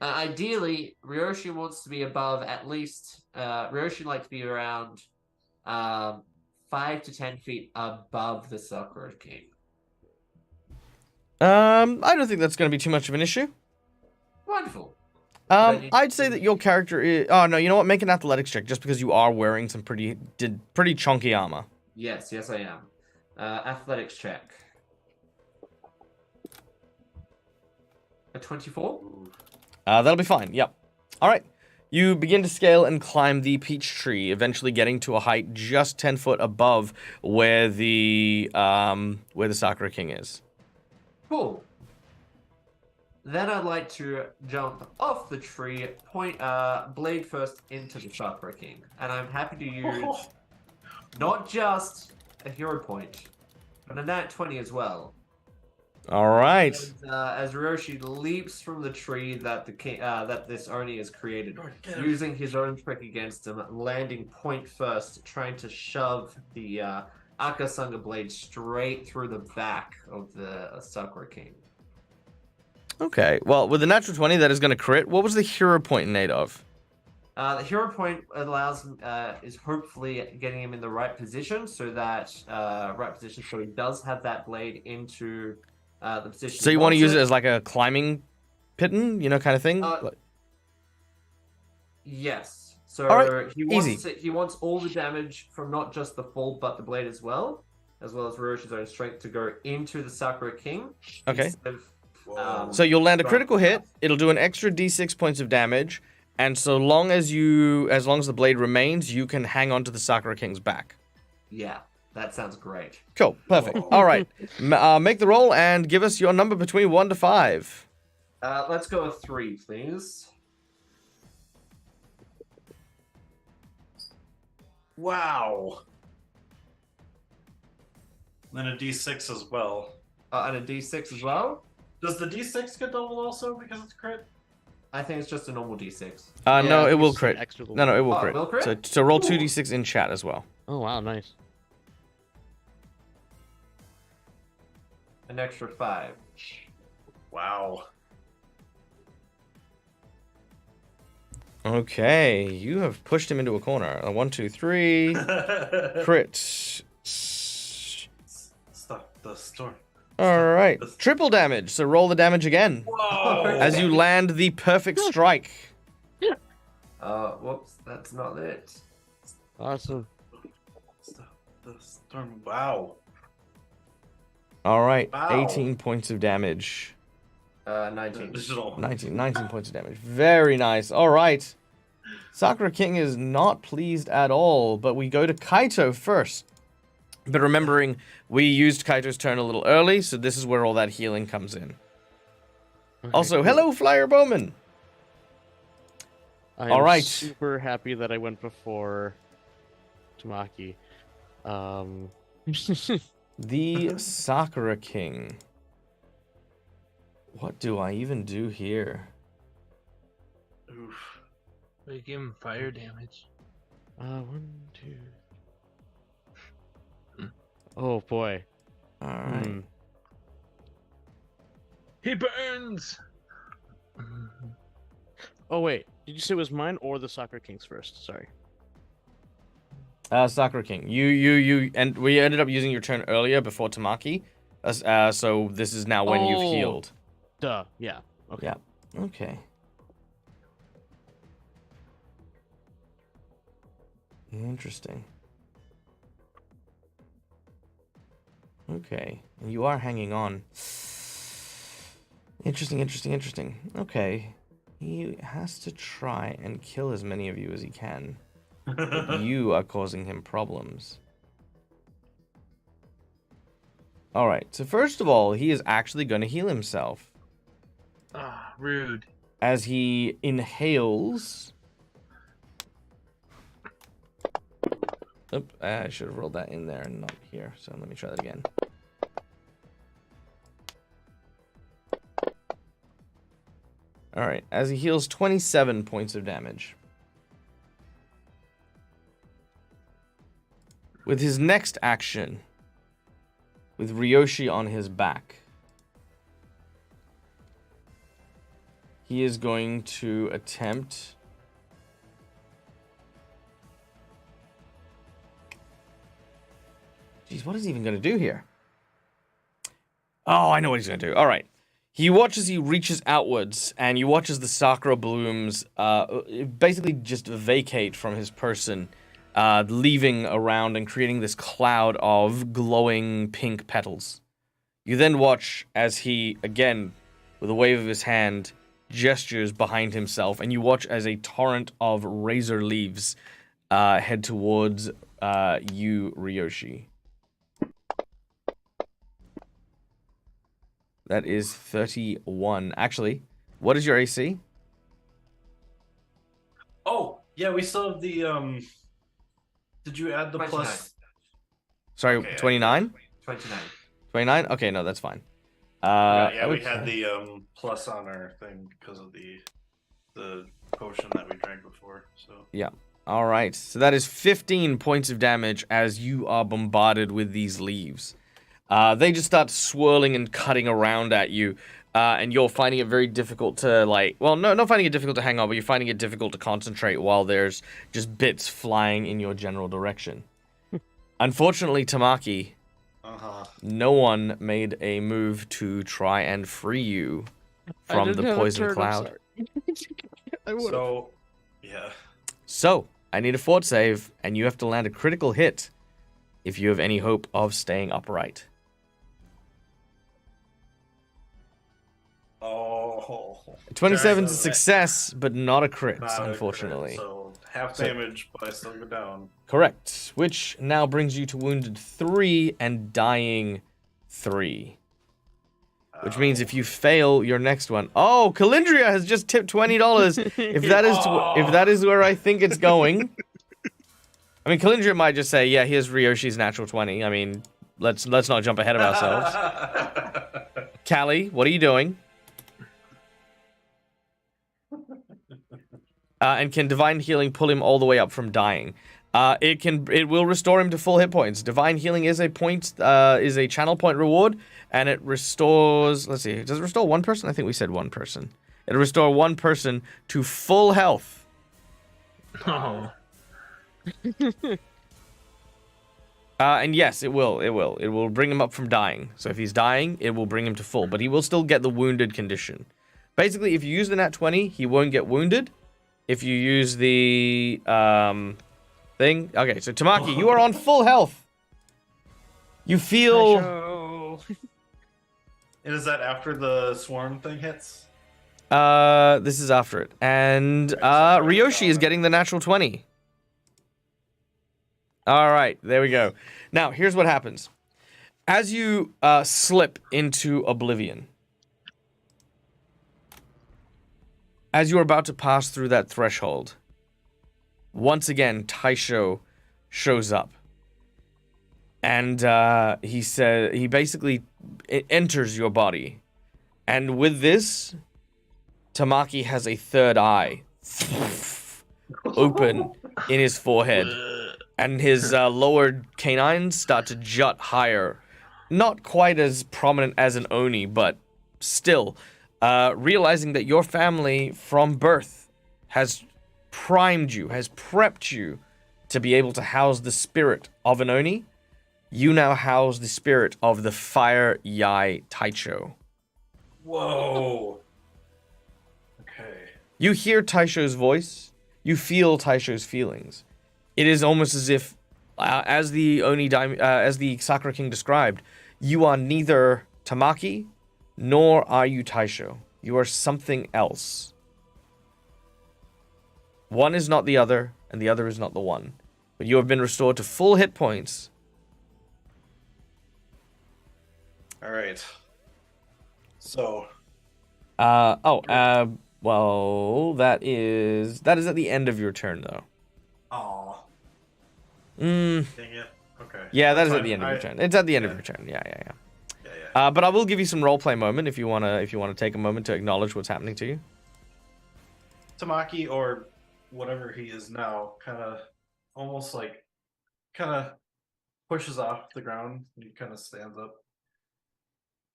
Ideally, Ryoshi wants to be above at least. Ryoshi would like to be around 5 to 10 feet above the Sakura King. I don't think that's going to be too much of an issue. Wonderful. I'd say that your character is. Oh no, you know what? Make an athletics check, just because you are wearing some pretty chunky armor. Yes, I am. Athletics check. A 24? That'll be fine. Yep. All right. You begin to scale and climb the peach tree, eventually getting to a height just 10 foot above where the Sakura King is. Cool. Then I'd like to jump off the tree, blade first into the Sakura King, and I'm happy to use not just a hero point, but a nat 20 as well. All right. As Ryoshi leaps from the tree that the king, that this Oni has created, using his own trick against him, landing point first, trying to shove the Akasanga blade straight through the back of the Sakura King. Okay. Well, with the natural 20, that is going to crit. What was the hero point in aid of? The hero point allows is hopefully getting him in the right position, so that so he does have that blade into the position. So you want to use it as like a climbing piton, kind of thing? Yes. So all right. he wants all the damage from not just the fall but the blade as well as Ryoshi's own strength to go into the Sakura King. Okay. Of, so you'll land a critical hit. It'll do an extra d6 points of damage, and so long as the blade remains, you can hang on to the Sakura King's back. Yeah, that sounds great. Cool. Perfect. All right. Make the roll and give us your number between 1 to 5. Let's go with 3, please. Wow. Then a d6 as well. And a d6 as well? Does the d6 get doubled also because it's crit? I think it's just a normal d6. No, it will crit. No, it will crit. It will crit? So roll 2d6 in chat as well. Oh, wow, nice. An extra 5. Wow. Okay, you have pushed him into a corner. 1, 2, 3. Crit. Stop the storm. All right. Triple damage. So roll the damage again. Whoa! As you land the perfect strike. Whoops, that's not it. Awesome. Stop the storm. Wow. All right. Wow. 18 points of damage. 19. 19 points of damage. Very nice. All right. Sakura King is not pleased at all, but we go to Kaito first. But remembering, we used Kaito's turn a little early, so this is where all that healing comes in. Okay, Also, cool. hello, Flyer Bowman. I All am right. super happy that I went before Tamaki. The Sakura King. What do I even do here? Oof. We give him fire damage. 1, 2. Oh boy. All right. Hmm. He burns. Oh wait, did you say it was mine or the Soccer Kings first? Sorry. Sakura King. You, and we ended up using your turn earlier before Tamaki. So this is now when you've Oh. healed. Duh. Yeah. Okay. Yeah. Okay. Interesting. Okay. And you are hanging on. Interesting. Okay. He has to try and kill as many of you as he can. But you are causing him problems. Alright, so first of all, he is actually going to heal himself. Ah, rude. As he inhales... Oop, I should have rolled that in there and not here, so let me try that again. Alright, as he heals 27 points of damage. With his next action, with Ryoshi on his back, he is going to attempt... Jeez, what is he even going to do here? Oh, I know what he's going to do. All right. He watches, he reaches outwards, and you watch as the Sakura blooms basically just vacate from his person, leaving around and creating this cloud of glowing pink petals. You then watch as he, again, with a wave of his hand, gestures behind himself, and you watch as a torrent of razor leaves head towards you, Ryoshi. That is 31. Actually, what is your AC? Oh, yeah, we still have the Did you add the 29. plus? Sorry, Okay, 29? 29. 29? Okay, no, that's fine. Yeah, we okay. had the plus on our thing because of the potion that we drank before. So Yeah. All right. So that is 15 points of damage as you are bombarded with these leaves. They just start swirling and cutting around at you. And you're finding it very difficult to, like... Well, no, not finding it difficult to hang on, but you're finding it difficult to concentrate while there's just bits flying in your general direction. Unfortunately, Tamaki, no one made a move to try and free you from the poison cloud. So, yeah. So, I need a fort save, and you have to land a critical hit if you have any hope of staying upright. Oh. 27's a success, but not a crit, Not a unfortunately. crit, so half damage, but I still go down. Correct. Which now brings you to wounded 3 and dying 3. Which means if you fail your next one... Oh, Calindria has just tipped $20. If that is where I think it's going... I mean, Calindria might just say, yeah, here's Ryoshi's natural 20. I mean, let's not jump ahead of ourselves. Callie, what are you doing? And can Divine Healing pull him all the way up from dying? It will restore him to full hit points. Divine Healing is a channel point reward, and it restores... Let's see, does it restore one person? I think we said one person. It'll restore one person to full health. Oh. And yes, it will. It will bring him up from dying. So if he's dying, it will bring him to full. But he will still get the wounded condition. Basically, if you use the nat 20, he won't get wounded. If you use the thing... Okay, so Tamaki, you are on full health. You feel... And is that after the swarm thing hits? This is after it. And Ryoshi is getting the natural 20. All right, there we go. Now, here's what happens. As you slip into oblivion, as you are about to pass through that threshold, once again, Taisho shows up. And he basically enters your body. And with this, Tamaki has a third eye open in his forehead. And his lower canines start to jut higher. Not quite as prominent as an Oni, but still. Realizing that your family from birth has primed you, has prepped you to be able to house the spirit of an Oni, you now house the spirit of the Fire Yai Taicho. Whoa. Okay. You hear Taisho's voice. You feel Taisho's feelings. It is almost as if, as the Sakura King described, you are neither Tamaki, nor are you Taisho. You are something else. One is not the other, and the other is not the one. But you have been restored to full hit points. All right. So. Well, that is at the end of your turn, though. Aw. Dang it. Okay. Yeah, that is at the end of your turn. It's at the end of your turn. Yeah. But I will give you some roleplay moment if you wanna take a moment to acknowledge what's happening to you. Tamaki, or whatever he is now, kind of almost like pushes off the ground. He kind of stands up,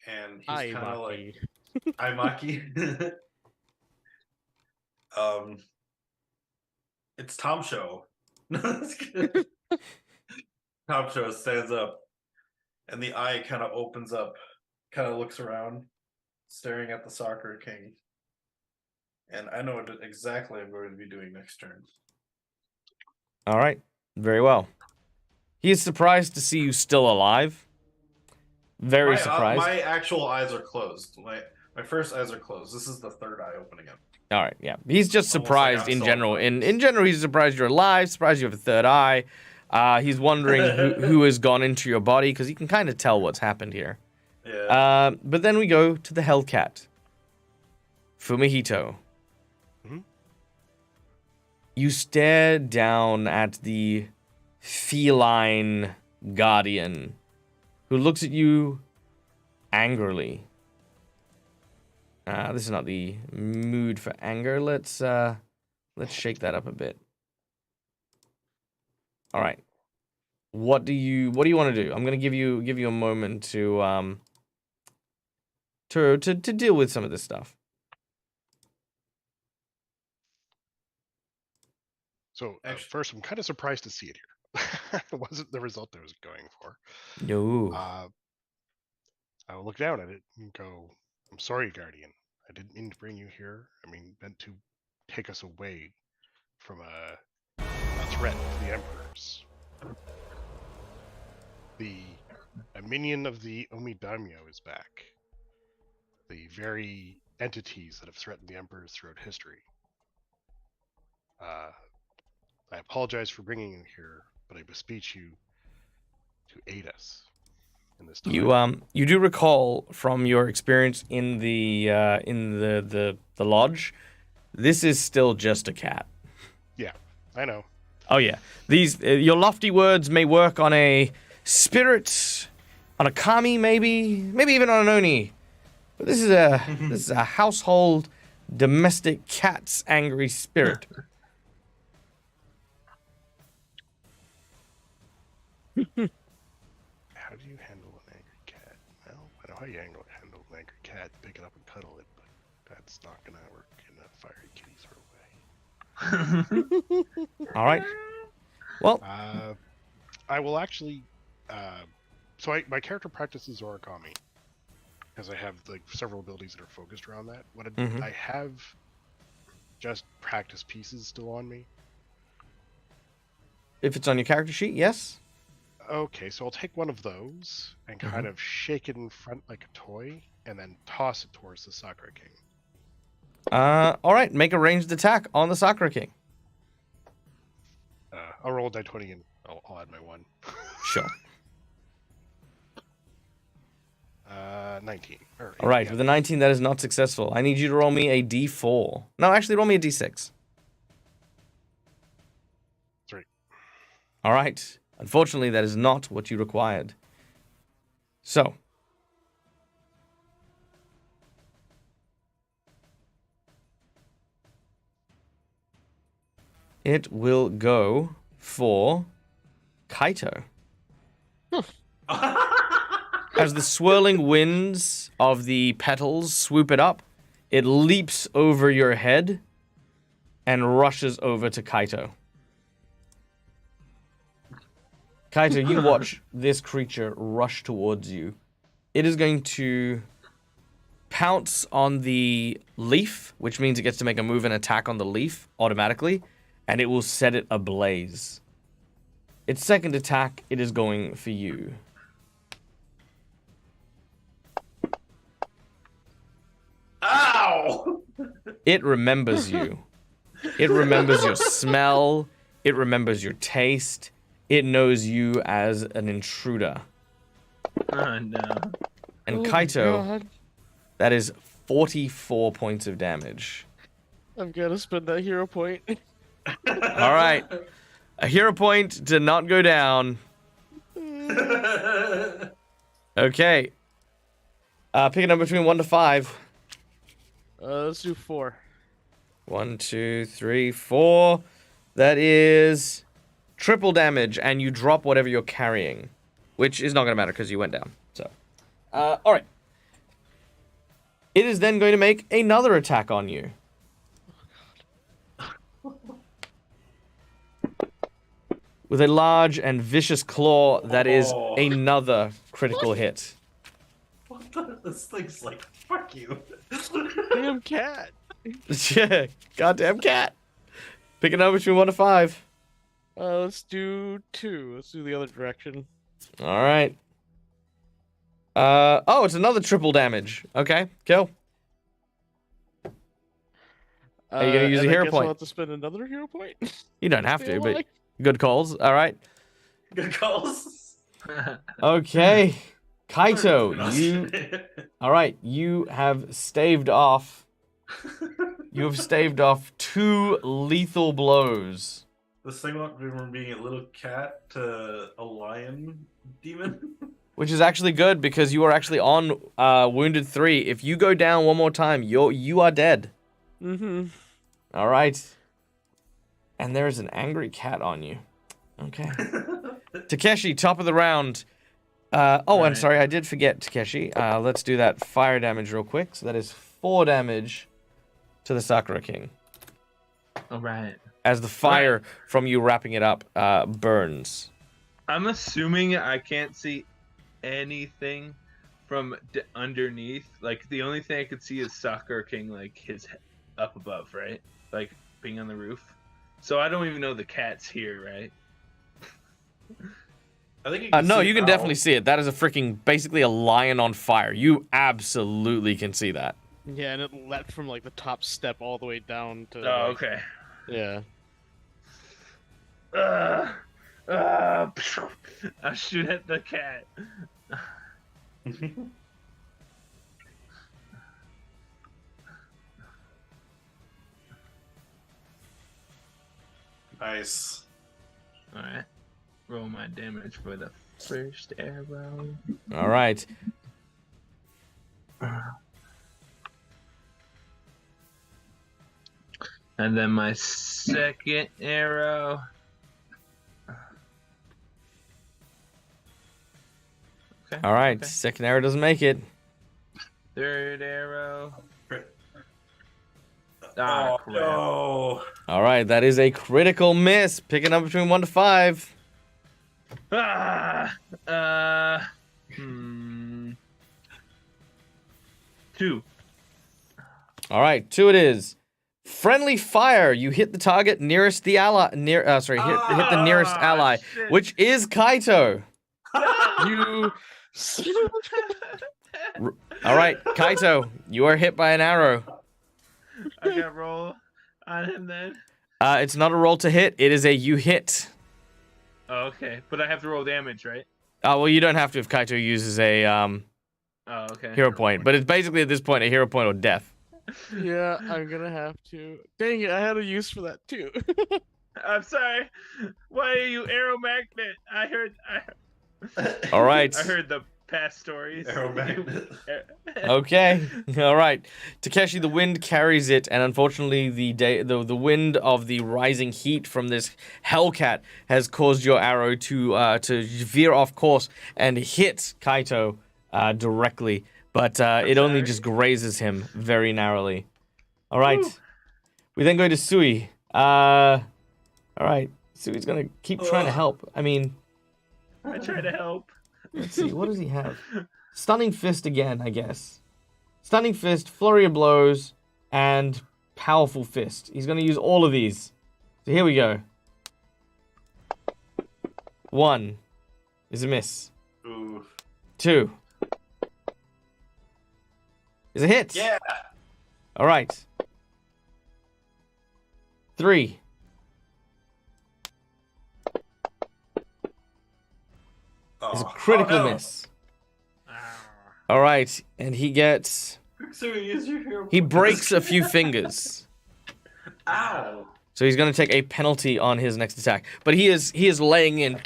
and he's kind of like, Maki. It's Tom Show. Tom Show stands up, and the eye kind of opens up, kind of looks around, staring at the Sakura King. And I know what exactly I'm going to be doing next turn. All right, very well. He is surprised to see you still alive. Very surprised. My actual eyes are closed. My first eyes are closed. This is the third eye opening up. All right, yeah. He's just surprised in general. In general, he's surprised you're alive, surprised you have a third eye. He's wondering who has gone into your body, because he can kind of tell what's happened here. Yeah. But then we go to the Hellcat. Fumihito. Mm-hmm. You stare down at the feline guardian, who looks at you angrily. This is not the mood for anger. Let's shake that up a bit. All right. What do you want to do? I'm gonna give you a moment to deal with some of this stuff. So first, I'm kind of surprised to see it here. It wasn't the result I was going for. No. I will look down at it and go, "I'm sorry, Guardian. I didn't mean to bring you here. I mean, meant to take us away from a threat to the Emperors. A minion of the Omidaimyo is back. The very entities that have threatened the Emperors throughout history. I apologize for bringing you here, but I beseech you to aid us in this time." You do recall from your experience in the lodge, this is still just a cat. Yeah, I know. Oh yeah, these your lofty words may work on a spirit, on a kami, maybe even on an oni, but this is a household, domestic cat's angry spirit. How do you handle an angry cat? Well, I know how you handle an angry cat. Pick it up and cuddle it, but that's not gonna work in a fiery kitty sort of way. All right. Well, I will actually. So my character practices origami, because I have like several abilities that are focused around that. I have just practice pieces still on me. if it's on your character sheet, yes. Okay, so I'll take one of those and kind of shake it in front like a toy, and then toss it towards the Sakura King. All right. Make a ranged attack on the Sakura King. I'll roll a die 20 and I'll add my 1. Sure. 19. All right. With a 19, that is not successful. I need you to roll me a d4. No, actually, roll me a d6. 3. All right. Unfortunately, that is not what you required. So. It will go for Kaito. As the swirling winds of the petals swoop it up, it leaps over your head and rushes over to Kaito. Kaito, you watch this creature rush towards you. It is going to pounce on the leaf, which means it gets to make a move and attack on the leaf automatically, and it will set it ablaze. Its second attack, it is going for you. Ow! It remembers you. It remembers your smell. It remembers your taste. It knows you as an intruder. Oh no. And Oh, Kaito, God. that is 44 points of damage. I'm gonna spend that hero point. All right. A hero point did not go down. Okay. Pick a number between 1 to 5. Let's do 4. 1, 2, 3, 4. That is triple damage, and you drop whatever you're carrying, which is not going to matter because you went down. So, all right. It is then going to make another attack on you. With a large and vicious claw, that is another critical hit. What the? This thing's like, fuck you. Damn cat. Yeah, goddamn cat. Pick a number between 1 to 5. Let's do 2. Let's do the other direction. All right. Oh, it's another triple damage. Okay, kill. Are you gonna use a and hero I guess point? I'll have to spend another hero point. You don't have Stay to, but alive. good calls. All right. Good calls. Okay. Kaito, you... All right, you have staved off... You have staved off 2 lethal blows. This thing went from being a little cat to a lion demon. Which is actually good because you are actually on wounded 3. If you go down one more time, you are dead. Mm-hmm. All right. And there is an angry cat on you. Okay. Takeshi, top of the round. And Alright. sorry, I did forget Takeshi. Let's do that fire damage real quick. So that is 4 damage to the Sakura King. All right. As the fire from you wrapping it up burns. I'm assuming I can't see anything from underneath. Like the only thing I could see is Sakura King, like his up above, right? Like being on the roof. So I don't even know the cat's here, right? I think you can No, see you can Owl. definitely see it. That is basically a lion on fire. You absolutely can see that. Yeah, and it leapt from like the top step all the way down to. Oh, like- okay. Yeah. I'll shoot at the cat. Nice. Alright. Roll my damage for the first arrow. All right. And then my second arrow. Okay. All right. okay. Second arrow doesn't make it. Third arrow. Oh, Crap. no. All right. That is a critical miss. Picking up between 1 to 5. Two. All right. 2 it is. Friendly fire. You hit the target nearest the ally. Hit the nearest ally, Shit. which is Kaito. You. All right, Kaito, you are hit by an arrow. I got roll on him then. It's not a roll to hit. It is a you hit. Oh, okay, but I have to roll damage, right? Well, you don't have to if Kaito uses a Oh, okay. hero point, but it's basically at this point a hero point or death. Yeah, I'm gonna have to. Dang it! I had a use for that too. I'm sorry. Why are you arrow magnet? I heard. All right. I heard the past stories. Arrow magnet. Okay. All right. Takeshi, the wind carries it, and unfortunately, the wind of the rising heat from this Hellcat has caused your arrow to veer off course and hit Kaito directly, but it only just grazes him very narrowly. All right. Woo. We then go to Sui. All right. Sui's gonna keep trying to help. I mean, I try to help. let's see. What does he have? Stunning Fist again, I guess. Stunning Fist, Flurry of Blows, and Powerful Fist. He's going to use all of these. So here we go. 1 is a miss. Ooh. 2 is a hit. Yeah. All right. 3 is a critical no. miss. All right, and he gets... So use your hero He point. breaks a few fingers. Ow. So he's going to take a penalty on his next attack. But he is laying in.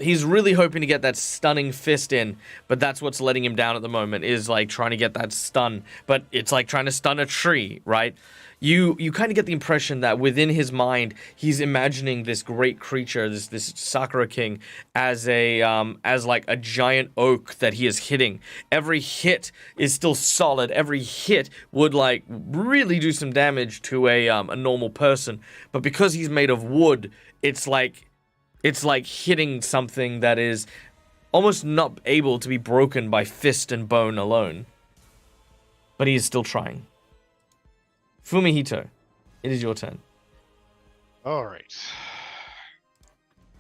He's really hoping to get that stunning fist in, but that's what's letting him down at the moment, is like trying to get that stun. But it's like trying to stun a tree, right? You kind of get the impression that within his mind, he's imagining this great creature, this Sakura King, as like a giant oak that he is hitting. Every hit is still solid. Every hit would like really do some damage to a normal person. But because he's made of wood, it's like hitting something that is almost not able to be broken by fist and bone alone. But he is still trying. Fumihito, it is your turn. All right.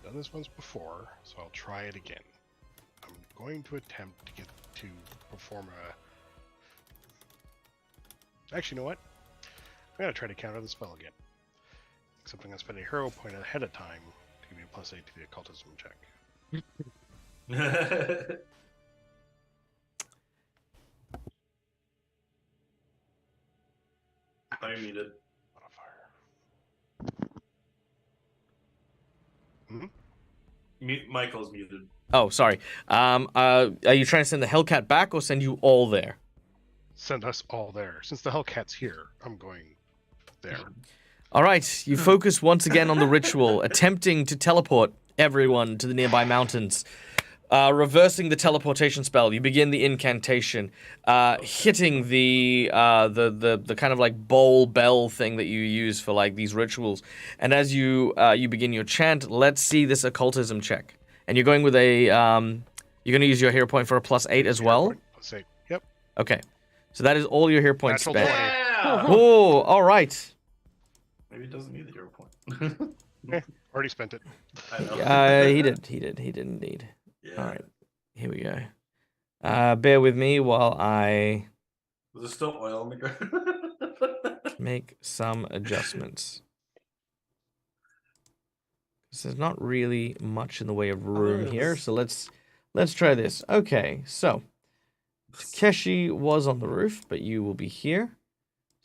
Done this once before, so I'll try it again. I'm going to attempt to get to perform a... Actually, you know what? I'm going to try to counter the spell again. Except I'm going to spend a hero point ahead of time to give me a +8 to the occultism check. I'm muted. Modifier. Michael's muted. Oh, sorry. Are you trying to send the Hellcat back or send you all there? Send us all there. Since the Hellcat's here, I'm going there. All right, you focus once again on the ritual, attempting to teleport everyone to the nearby mountains. Reversing the teleportation spell, you begin the incantation, hitting the kind of like bowl bell thing that you use for like these rituals. And as you begin your chant, let's see this occultism check. And you're going with a you're going to use your hero point for a +8 as well. +8. Yep. Okay, so that is all your hero points Natural spent. 20. Yeah! Oh, all right. Maybe it doesn't need the hero point. Already spent it. I know. He did indeed. Yeah. All right, here we go. Bear with me while I Was there still oil on the ground? make some adjustments. There's not really much in the way of room here, so let's try this. Okay, so Takeshi was on the roof, but you will be here.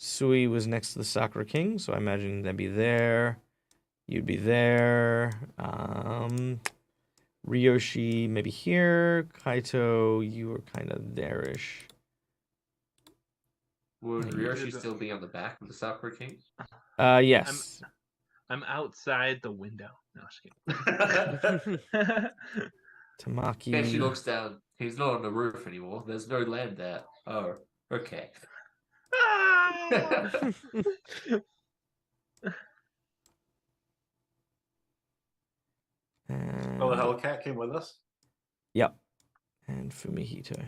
Sui was next to the Sakura King, so I imagine they'd be there. You'd be there. Ryoshi maybe here. Kaito, you were kind of there-ish. Would Ryoshi still be on the back of the Sakura King? Yes. I'm outside the window. No, just kidding. Tamaki. Takeshi looks down. He's not on the roof anymore. There's no land there. Oh, okay. Oh, the Hellcat came with us? Yep. And Fumihito.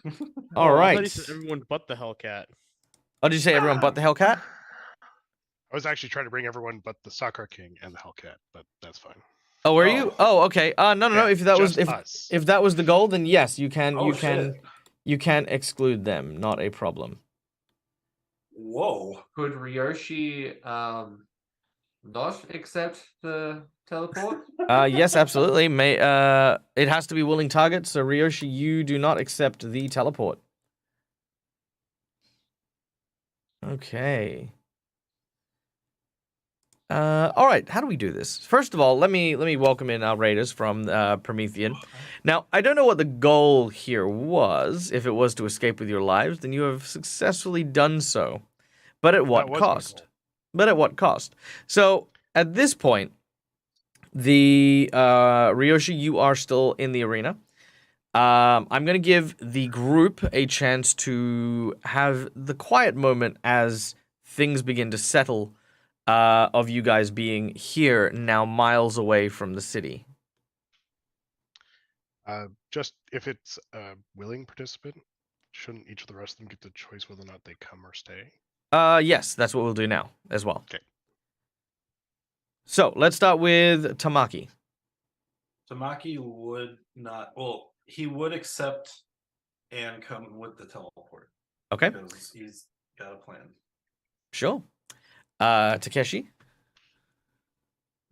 Oh, All I right. thought he said everyone but the Hellcat. Oh, did you say everyone but the Hellcat? I was actually trying to bring everyone but the Sakura King and the Hellcat, but that's fine. Oh, were you? Oh, okay. No. Yeah, If that was just us. if that was the goal, then yes, you can Shit. you can exclude them. Not a problem. Whoa. Could Ryoshi not accept the teleport? Yes, absolutely. It has to be willing target. So Ryoshi, you do not accept the teleport. Okay. All right. How do we do this? First of all, let me welcome in our raiders from Promethean. Now, I don't know what the goal here was. If it was to escape with your lives, then you have successfully done so. But at what That was my cost? goal. But at what cost? So at this point, the Ryoshi, you are still in the arena. I'm going to give the group a chance to have the quiet moment as things begin to settle of you guys being here now miles away from the city. Just if it's a willing participant, shouldn't each of the rest of them get the choice whether or not they come or stay? Yes, that's what we'll do now as well. Okay. So let's start with Tamaki. Tamaki would not. Well, he would accept and come with the teleport Okay, because he's got a plan. sure. Takeshi.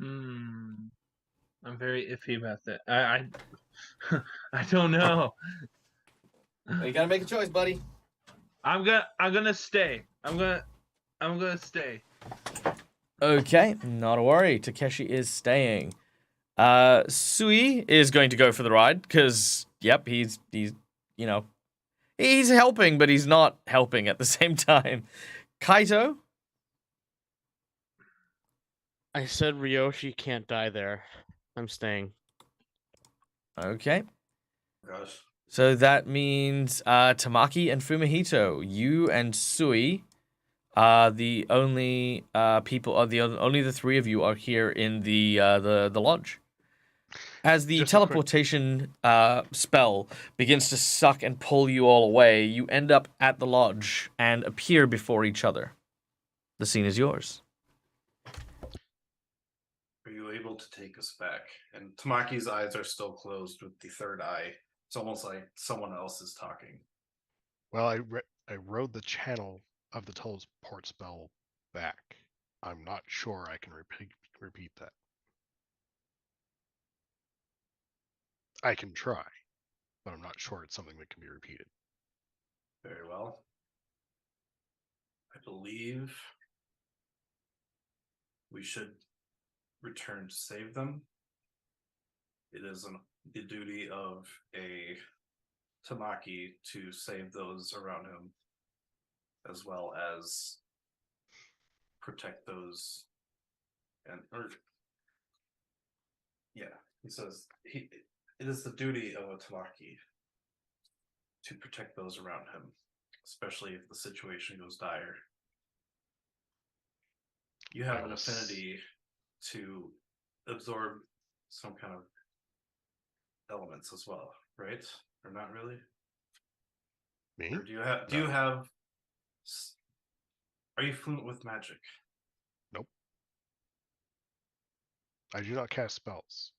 I'm very iffy about that. I I don't know. You gotta make a choice, buddy. I'm gonna stay. I'm gonna stay. Okay, not a worry. Takeshi is staying. Sui is going to go for the ride because, yep, he's he's helping, but he's not helping at the same time. Kaito. I said Ryoshi can't die there. I'm staying. Okay. Gosh. So that means Tamaki and Fumihito, you and Sui are the only people. Only the three of you are here in the lodge. As the Just a quick- teleportation spell begins to suck and pull you all away, you end up at the lodge and appear before each other. The scene is yours. Are you able to take us back? And Tamaki's eyes are still closed with the third eye. It's almost like someone else is talking. Well, I rode the channel of the teleport spell back. I'm not sure I can repeat that. I can try, but I'm not sure it's something that can be repeated. Very well. I believe we should return to save them. It is the duty of a Tamaki to save those around him, as well as protect those, he says it is the duty of a Talaki to protect those around him, especially if the situation goes dire. You have an affinity to absorb some kind of elements as well, right? Or not really? Me? Or do you have are you fluent with magic? Nope. I do not cast spells.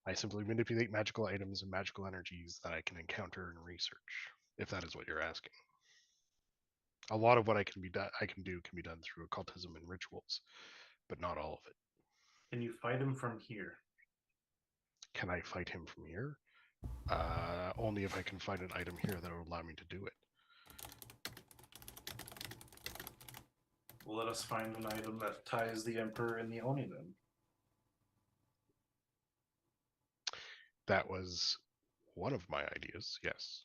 I simply manipulate magical items and magical energies that I can encounter and research, if that is what you're asking. A lot of what I can do can be done through occultism and rituals, but not all of it. Can you fight him from here? Can I fight him from here? Only if I can find an item here that will allow me to do it. Let us find an item that ties the Emperor and the Oni then. That was one of my ideas, yes.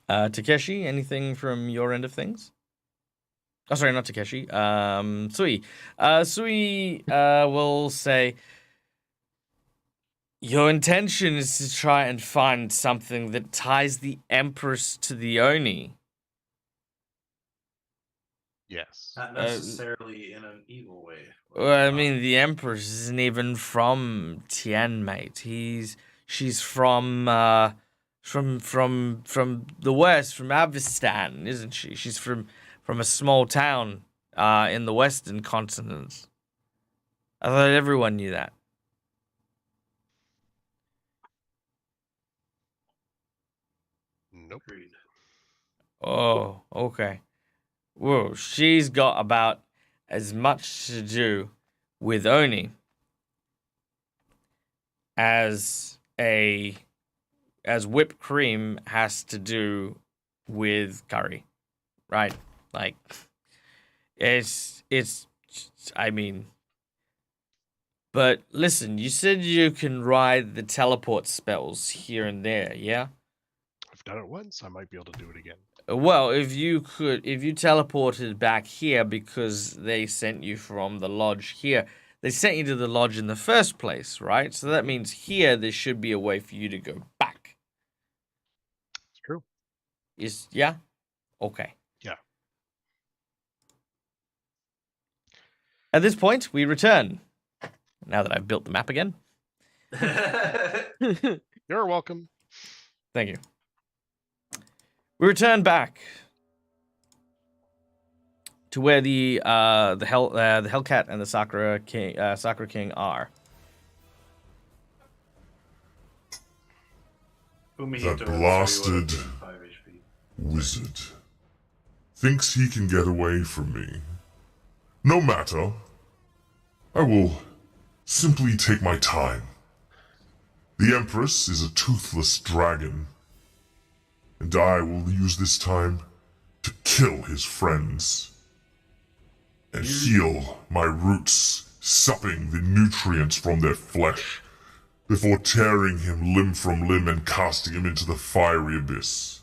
Takeshi, anything from your end of things? Oh, sorry, not Takeshi. Sui. Sui will say, your intention is to try and find something that ties the Empress to the Oni. Yes. Not necessarily in an evil way. Well, I mean, the Empress isn't even from Tien, mate. She's from the west, from Avestan, isn't she? She's from a small town in the western continent. I thought everyone knew that. Nope. Agreed. Oh, okay. Well, she's got about as much to do with Oni as whipped cream has to do with curry, right? Like, it's. I mean, but listen, you said you can ride the teleport spells here and there, yeah? I've done it once. I might be able to do it again. Well, if you teleported back here because they sent you from the lodge here, they sent you to the lodge in the first place, right? So that means here there should be a way for you to go back. It's true. Yeah? Okay. Yeah. At this point, we return. Now that I've built the map again. You're welcome. Thank you. We return back to where the Hellcat and the Sakura King are. That blasted wizard thinks he can get away from me. No matter. I will simply take my time. The Empress is a toothless dragon, and I will use this time to kill his friends and heal my roots, supping the nutrients from their flesh before tearing him limb from limb and casting him into the fiery abyss.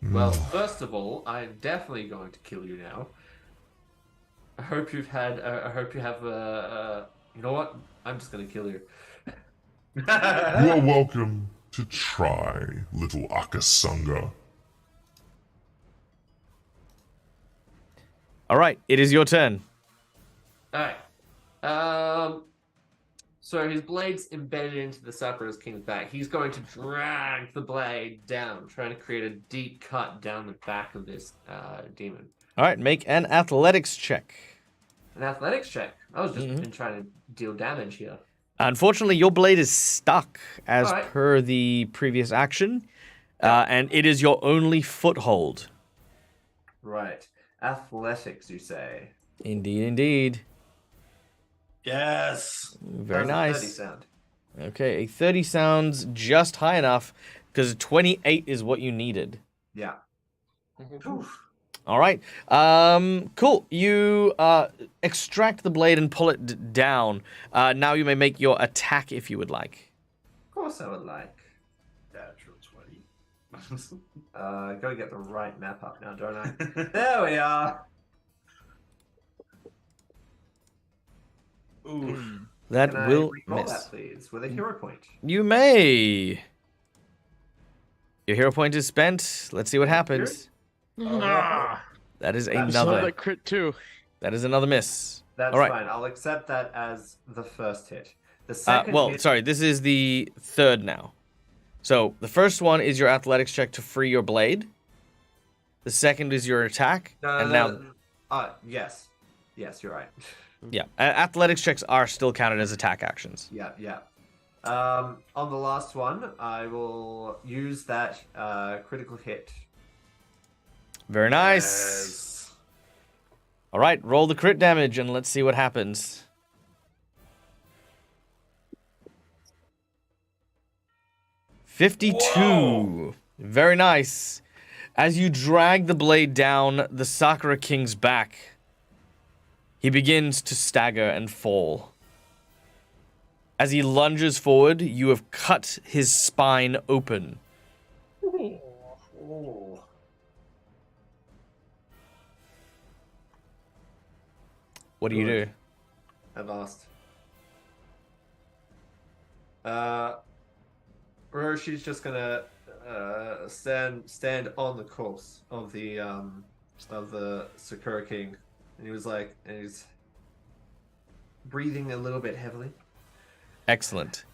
Well, first of all, I'm definitely going to kill you now. I hope you have you know what? I'm just gonna kill you. You are welcome to try, little Akasunga. All right, it is your turn. Alright. So his blade's embedded into the Sakura's King's back. He's going to drag the blade down, trying to create a deep cut down the back of this demon. All right, make an athletics check. An athletics check. I was just been trying to deal damage here. Unfortunately, your blade is stuck as Alright. per the previous action, and it is your only foothold. Right. Athletics, you say? Indeed, indeed. Yes. Very How's a 30 nice. sound? Okay, a 30 sounds just high enough because 28 is what you needed. Yeah. Oof. All right. Cool. You extract the blade and pull it down. Now you may make your attack if you would like. Of course I would like. Natural 20. Gotta get the right map up now, don't I? There we are. Ooh. That Can I will roll miss. that, please, with a hero point? You may. Your hero point is spent. Let's see what happens. Ah, That is That's Saw another. that crit too. That is another miss. That's All right. fine. I'll accept that as the first hit. The second Well, hit. sorry. This is the third now. So the first one is your athletics check to free your blade. The second is your attack, and now, Yes. Yes, you're right. yeah, athletics checks are still counted as attack actions. Yeah, yeah. On the last one, I will use that critical hit. Very nice. Yes. All right, roll the crit damage and let's see what happens. $52. Very nice. As you drag the blade down the Sakura King's back, he begins to stagger and fall. As he lunges forward, you have cut his spine open. Oh. What do you do? I lost. Roshi's just gonna stand on the corpse of the Sakura King, and he's breathing a little bit heavily. Excellent.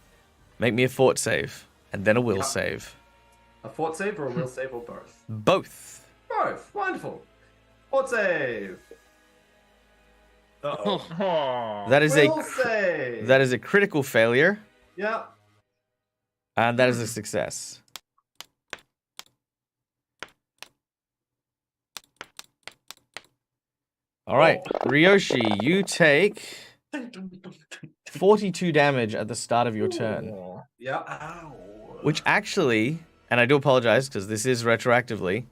Make me a fort save, and then a will Yeah. save. A fort save or a will save or both? Both. Both. Wonderful. Fort save. Uh-oh. oh. That is Will save. that is a critical failure, Yeah. and that is a success. All right, Ryoshi, you take 42 damage at the start of your turn, Yeah. Ow. which actually, and I do apologize because this is retroactively,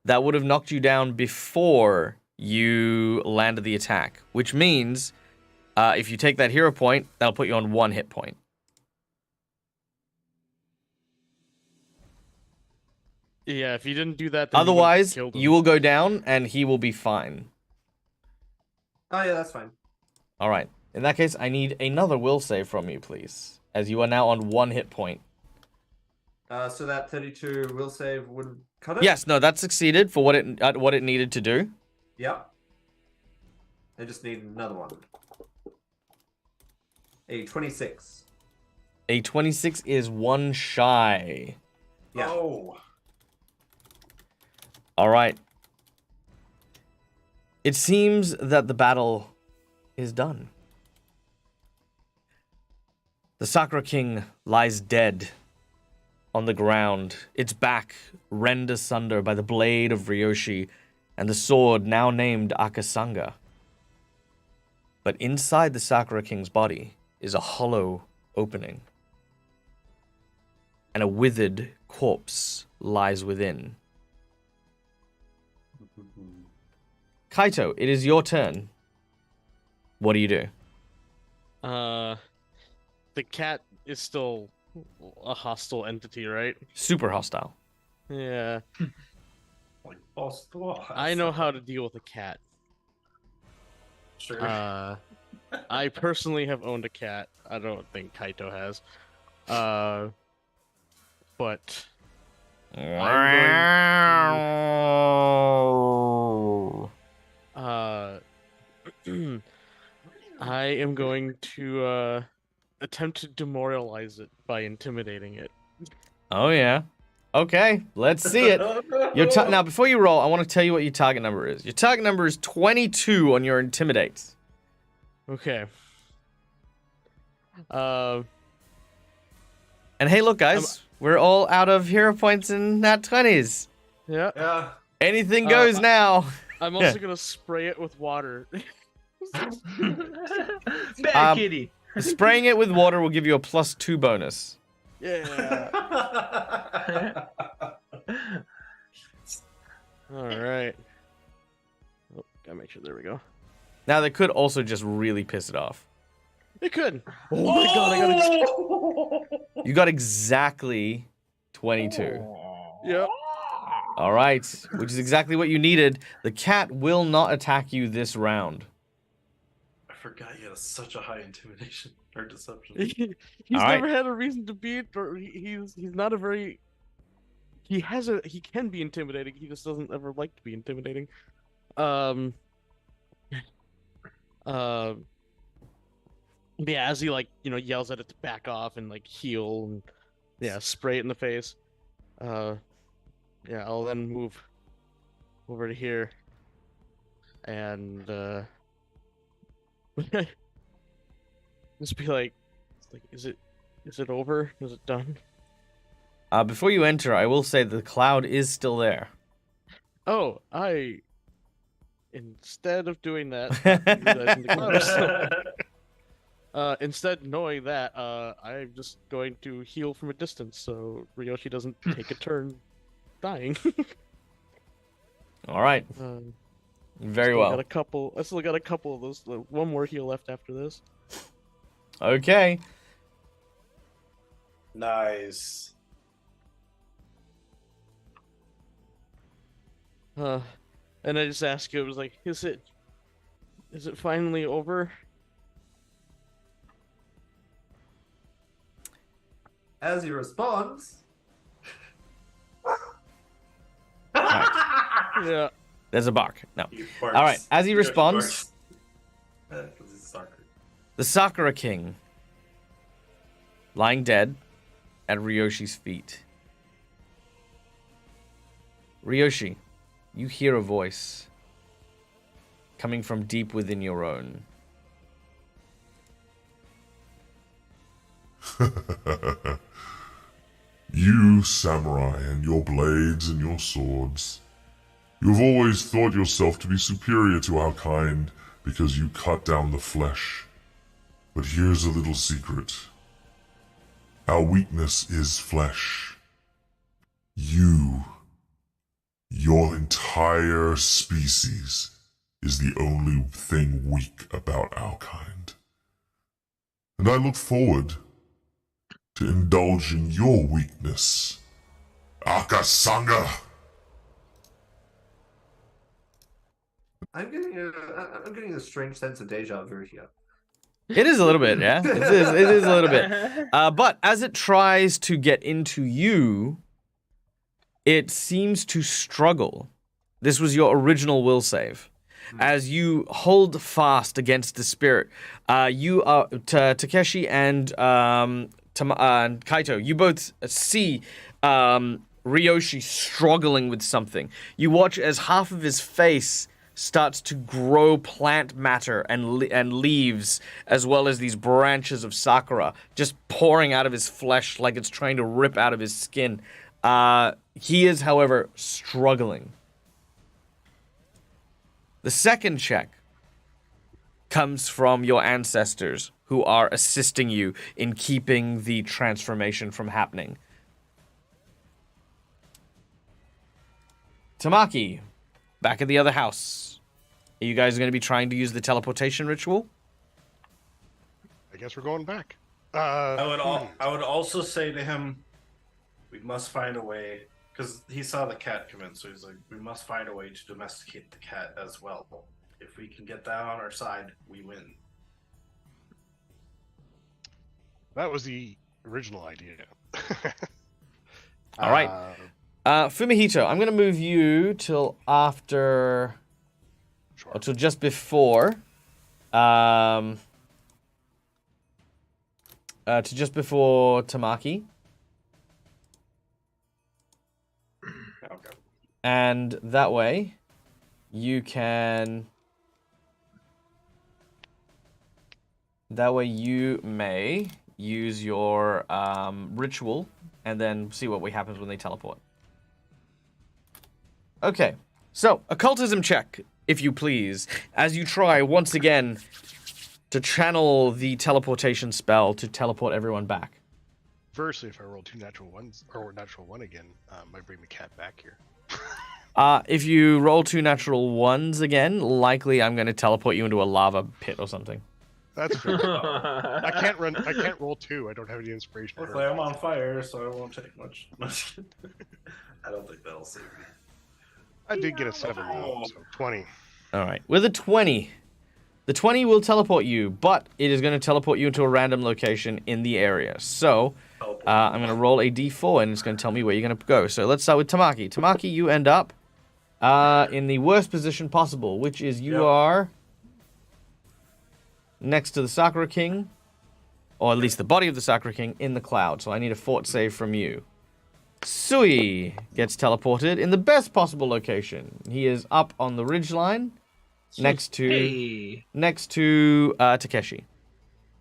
that would have knocked you down before you landed the attack, which means if you take that hero point, that'll put you on 1 hit point. Yeah, if you didn't do that, then Otherwise, you you will go down and he will be fine. Oh yeah, that's fine. All right. In that case, I need another will save from you, please, as you are now on 1 hit point. So that 32 will save wouldn't cut it. Yes, no, that succeeded for what it needed to do. Yep. I just need another one. A 26. A 26 is 1 shy. Yeah. Oh. All right. It seems that the battle is done. The Sakura King lies dead on the ground, its back rend asunder by the blade of Ryoshi and the sword now named Akasanga. But inside the Sakura King's body is a hollow opening, and a withered corpse lies within. Kaito, it is your turn. What do you do? The cat is still a hostile entity, right? Super hostile. Yeah. Like boss to boss. I know how to deal with a cat. Sure. I personally have owned a cat. I don't think Kaito has. But I am going to attempt to demoralize it by intimidating it. Oh yeah. Okay, let's see it. Now, before you roll, I want to tell you what your target number is. Your target number is 22 on your intimidate. Okay. And hey, look, guys, we're all out of hero points and nat 20s. Yeah. Yeah. Anything goes now. I'm also gonna spray it with water. Bad kitty. Spraying it with water will give you a +2 bonus. Yeah. All right. Oh, gotta make sure. There we go. Now, they could also just really piss it off. It could. Oh my god! I got You got exactly 22. Yep. All right, which is exactly what you needed. The cat will not attack you this round. I forgot he had such a high intimidation or deception. He's All right. never had a reason to be it, or he's not a very. He can be intimidating. He just doesn't ever like to be intimidating. Um. Yeah, as he yells at it to back off and heal and spray it in the face. Yeah, I'll then move over to here and just be like, is it over? Is it done? Before you enter, I will say the cloud is still there. Oh, instead of doing that, utilizing the cloud, instead knowing that, I'm just going to heal from a distance so Ryoshi doesn't take a turn dying. All right. Very well. I still got a couple of those. One more heal left after this. Okay. Nice. And I just asked you, it was like, is it finally over? As he responds, Yeah. There's a bark. No. He barks. All right. As he Yeah, responds, barks. 'Cause he's soccer. the Sakura King, lying dead at Ryoshi's feet. Ryoshi, you hear a voice coming from deep within your own. You, samurai, and your blades and your swords. You have always thought yourself to be superior to our kind because you cut down the flesh. But here's a little secret. Our weakness is flesh. You, your entire species, is the only thing weak about our kind. And I look forward to indulging your weakness, Akasanga. I'm getting a strange sense of deja vu here. It is a little bit, yeah. It is a little bit. But as it tries to get into you, it seems to struggle. This was your original will save. As you hold fast against the spirit, you are Takeshi and Kaito. You both see Ryoshi struggling with something. You watch as half of his face starts to grow plant matter and leaves, as well as these branches of sakura just pouring out of his flesh like it's trying to rip out of his skin. He is, however, struggling. The second check comes from your ancestors who are assisting you in keeping the transformation from happening. Tamaki, back at the other house. Are you guys going to be trying to use the teleportation ritual? I guess we're going back. I would also say to him, we must find a way, because he saw the cat come in, so he's like, we must find a way to domesticate the cat as well. If we can get that on our side, we win. That was the original idea. All right. Fumihito, I'm going to move you till after, Sure. or till just before, to just before Tamaki. Okay. And that way, you can... That way you may use your ritual and then see what happens when they teleport. Okay, so occultism check, if you please, as you try once again to channel the teleportation spell to teleport everyone back. Firstly, if I roll 2 natural ones, or natural 1 again, might bring the cat back here. If you roll 2 natural ones again, likely I'm going to teleport you into a lava pit or something. That's fair. I can't run. I can't roll 2. I don't have any inspiration. Luckily, I'm on fire, so I won't take much. I don't think that'll save me. I did get a 7 though, so 20. All right. With a 20, the 20 will teleport you, but it is going to teleport you into a random location in the area. So I'm going to roll a d4, and it's going to tell me where you're going to go. So let's start with Tamaki. Tamaki, you end up in the worst position possible, which is you are next to the Sakura King, or at least the body of the Sakura King, in the cloud. So I need a fort save from you. Sui gets teleported in the best possible location. He is up on the ridgeline next to Takeshi.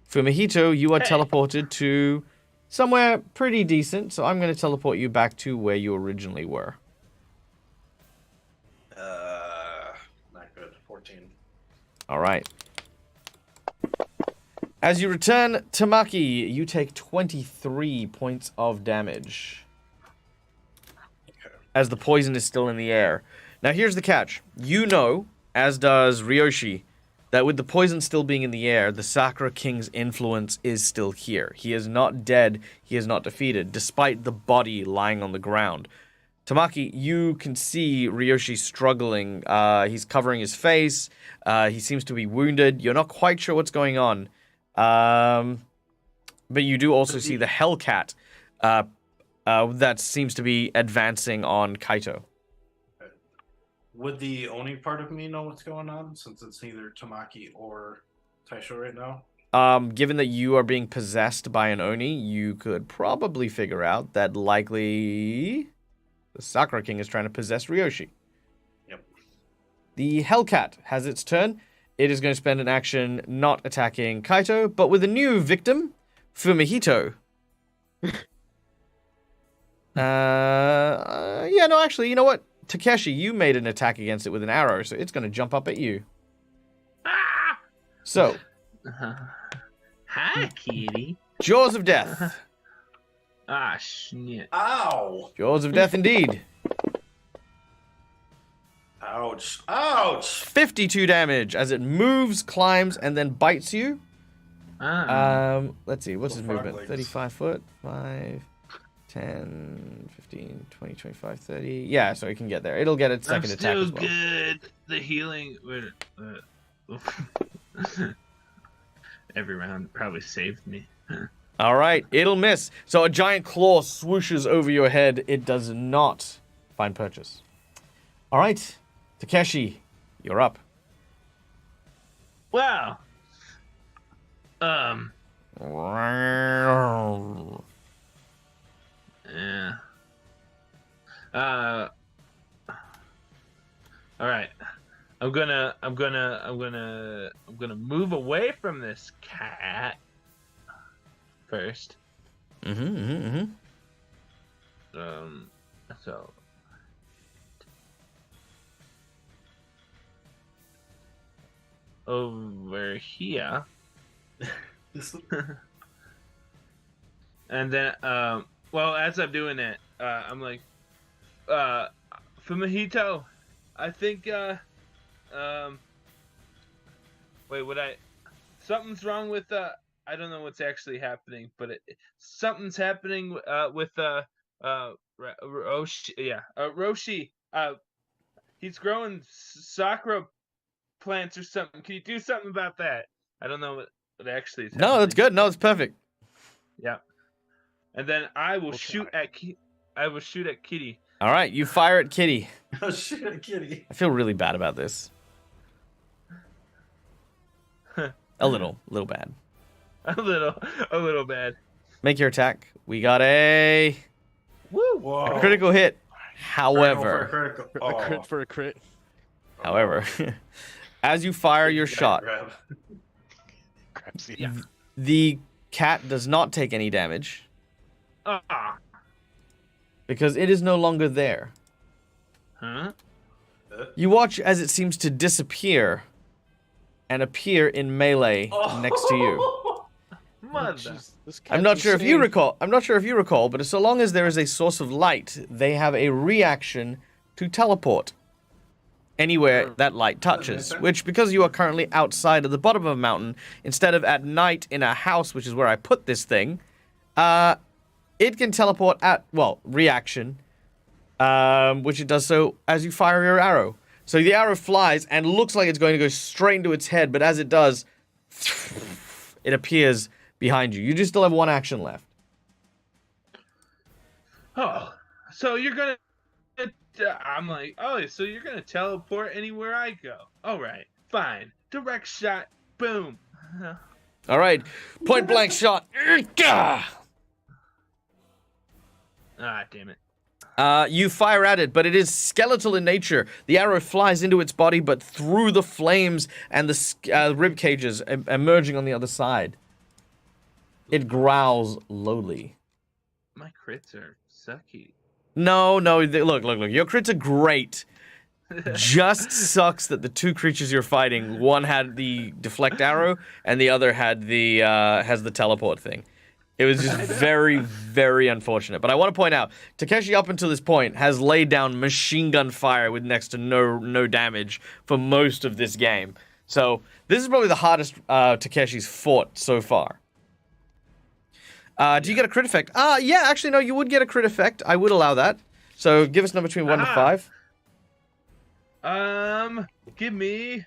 Fumihito, you are teleported to somewhere pretty decent, so I'm going to teleport you back to where you originally were. Not good. 14. All right. As you return, Tamaki, you take 23 points of damage as the poison is still in the air. Now, here's the catch. You know, as does Ryoshi, that with the poison still being in the air, the Sakura King's influence is still here. He is not dead. He is not defeated, despite the body lying on the ground. Tamaki, you can see Ryoshi struggling. He's covering his face. He seems to be wounded. You're not quite sure what's going on. But you do also see the Hellcat that seems to be advancing on Kaito. Would the Oni part of me know what's going on, since it's neither Tamaki or Taisho right now? Given that you are being possessed by an Oni, you could probably figure out that likely the Sakura King is trying to possess Ryoshi. Yep. The Hellcat has its turn. It is going to spend an action not attacking Kaito, but with a new victim, Fumihito. Yeah, no, actually, you know what? Takeshi, you made an attack against it with an arrow, so it's going to jump up at you. Ah! So. Hi, kitty. Jaws of Death. Ah, shit. Ow! Jaws of Death indeed. Ouch. Ouch! 52 damage as it moves, climbs, and then bites you. Let's see, what's his movement? legs. 35 foot, 5, 10, 15, 20, 25, 30. Yeah, so he can get there. It'll get its second attack as well. Good. The healing. Every round probably saved me. All right, it'll miss. So a giant claw swooshes over your head. It does not find purchase. All right, Takeshi, you're up. Wow. Yeah. All right. I'm gonna move away from this cat first. So. Over here. And then, well, as I'm doing it, I'm like, Fumihito, I think, something's wrong with, I don't know what's actually happening, but something's happening, with, Roshi, he's growing sakura plants or something. Can you do something about that? I don't know what actually is happening. No, that's good. No, it's perfect. Yeah. And then I will shoot at Kitty. All right, you fire at Kitty. Oh, shoot at Kitty. I feel really bad about this. A little bad. A little bad. Make your attack. We got a critical hit. However, A crit for a crit. However, as you fire your shot, the cat does not take any damage because it is no longer there. Huh? You watch as it seems to disappear and appear in melee next to you. Mother. I'm not sure if you recall, but so long as there is a source of light, they have a reaction to teleport. anywhere that light touches, which, because you are currently outside of the bottom of a mountain, instead of at night in a house, which is where I put this thing, it can teleport at, well, reaction, which it does so as you fire your arrow. So the arrow flies and looks like it's going to go straight into its head, but as it does, it appears behind you. You do still have one action left. Oh, so you're gonna... I'm like, oh, so you're gonna teleport anywhere I go. All right, fine. Direct shot, boom. All right, point blank shot. Ah, damn it. You fire at it, but it is skeletal in nature. The arrow flies into its body, but through the flames and the rib cages emerging on the other side. It growls lowly. My crits are sucky. No, look. Your crits are great. Just sucks that the two creatures you're fighting, one had the deflect arrow, and the other had the has the teleport thing. It was just very, very unfortunate. But I want to point out, Takeshi up until this point has laid down machine gun fire with next to no damage for most of this game. So this is probably the hardest Takeshi's fought so far. Do you get a crit effect? Yeah, actually, no, you would get a crit effect. I would allow that. So give us number between 1 to 5. Give me...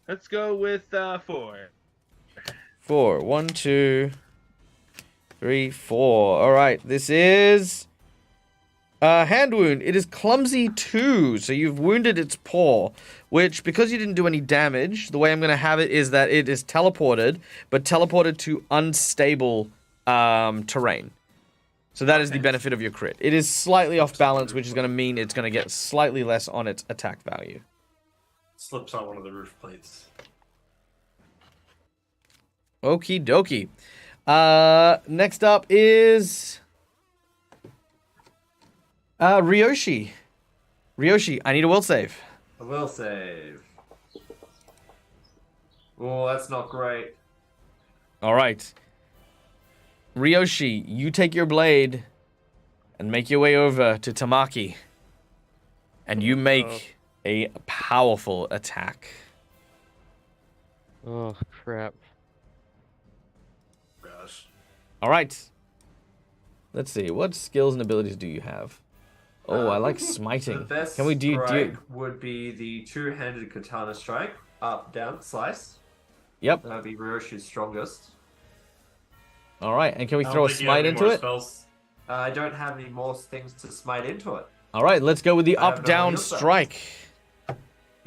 Let's go with 4. 4. 1, 2... 3, 4. All right, this is hand wound. It is clumsy 2, so you've wounded its paw, which, because you didn't do any damage, the way I'm going to have it is that it is teleported, but teleported to unstable terrain. So that is the benefit of your crit. It is slightly off balance, which is going to mean it's going to get slightly less on its attack value. Slips on one of the roof plates. Okie dokie. Next up is Ryoshi. Ryoshi, I need a will save. A will save. Oh, that's not great. All right. Ryoshi, you take your blade and make your way over to Tamaki. And you make a powerful attack. Oh, crap. Gosh. All right. Let's see. What skills and abilities do you have? Oh, I like smiting. The best Can we do strike would be the two-handed katana strike. Up, down, slice. Yep. That would be Ryoshi's strongest. All right. And can we I don't throw a think you have smite any into more it? spells. I don't have any more things to smite into it. All right. Let's go with the I have no up-down heal spells. strike.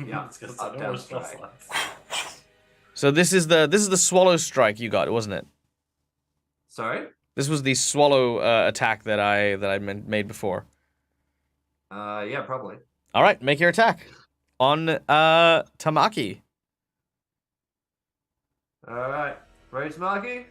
Yeah, It's 'cause up, no down, more spell strike. slots. So this is the swallow strike you got, wasn't it? Sorry? This was the swallow attack that I made before. Yeah, probably. All right, make your attack on Tamaki. Alright. Ready, Tamaki?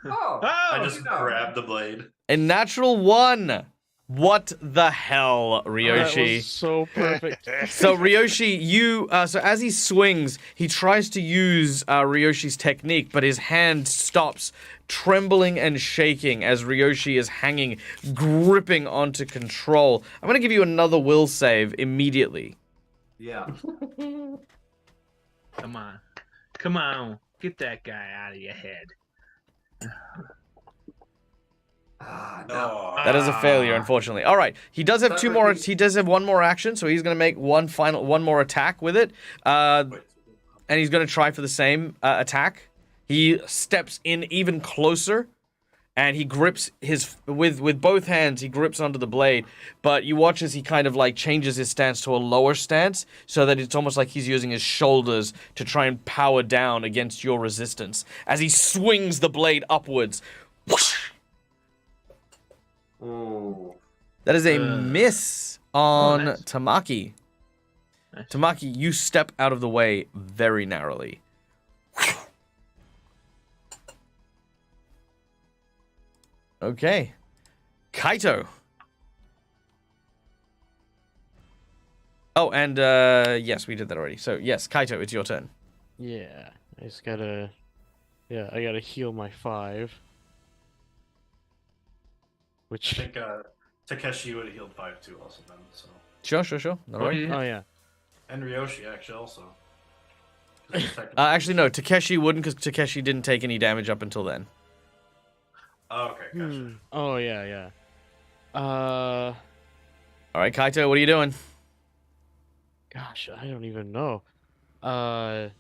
Oh! I just you know. grabbed the blade. A natural 1. What the hell, That Ryoshi? was so perfect. So Ryoshi, you so as he swings, he tries to use Ryoshi's technique, but his hand stops, trembling and shaking as Ryoshi is hanging, gripping onto control. I'm gonna give you another will save immediately. Yeah. Come on. Come on. Get that guy out of your head. Ah, no. No. That is a failure, unfortunately. All right, he does have two more. He does have one more action, so he's gonna make one more attack with it, and he's gonna try for the same attack. He steps in even closer, and he grips with both hands. He grips onto the blade, but you watch as he kind of like changes his stance to a lower stance, so that it's almost like he's using his shoulders to try and power down against your resistance. As he swings the blade upwards. Whoosh! Ooh. That is a miss on nice. Tamaki. Nice. Tamaki, you step out of the way very narrowly. Okay. Kaito. Oh, and yes, we did that already. So, yes, Kaito, it's your turn. Yeah, I just gotta... Yeah, I gotta heal my 5. I Which... think Takeshi would have healed 5 too, also then. So Sure. Not a worry. Oh yeah. And Ryoshi actually also. Actually, no. Takeshi wouldn't, because Takeshi didn't take any damage up until then. Oh, okay, gotcha. Oh yeah. All right, Kaito, what are you doing? Gosh, I don't even know. I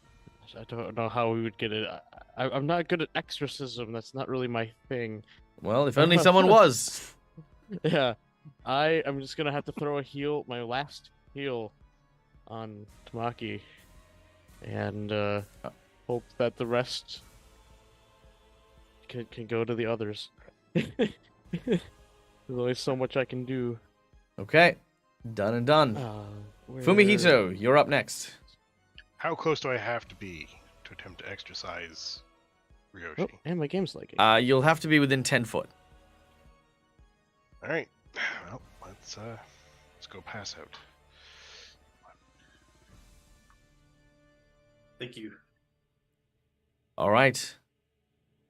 don't know how we would get it. I'm not good at exorcism. That's not really my thing. Well, if only someone was. Yeah, I'm just gonna have to throw my last heal, on Tamaki, and hope that the rest can go to the others. There's only so much I can do. Okay, done and done. Fumihito, you're up next. How close do I have to be to attempt to exercise Ryoshi? Oh, and my game's lagging. You'll have to be within 10 foot. All right. Well, let's go pass out. Thank you. All right.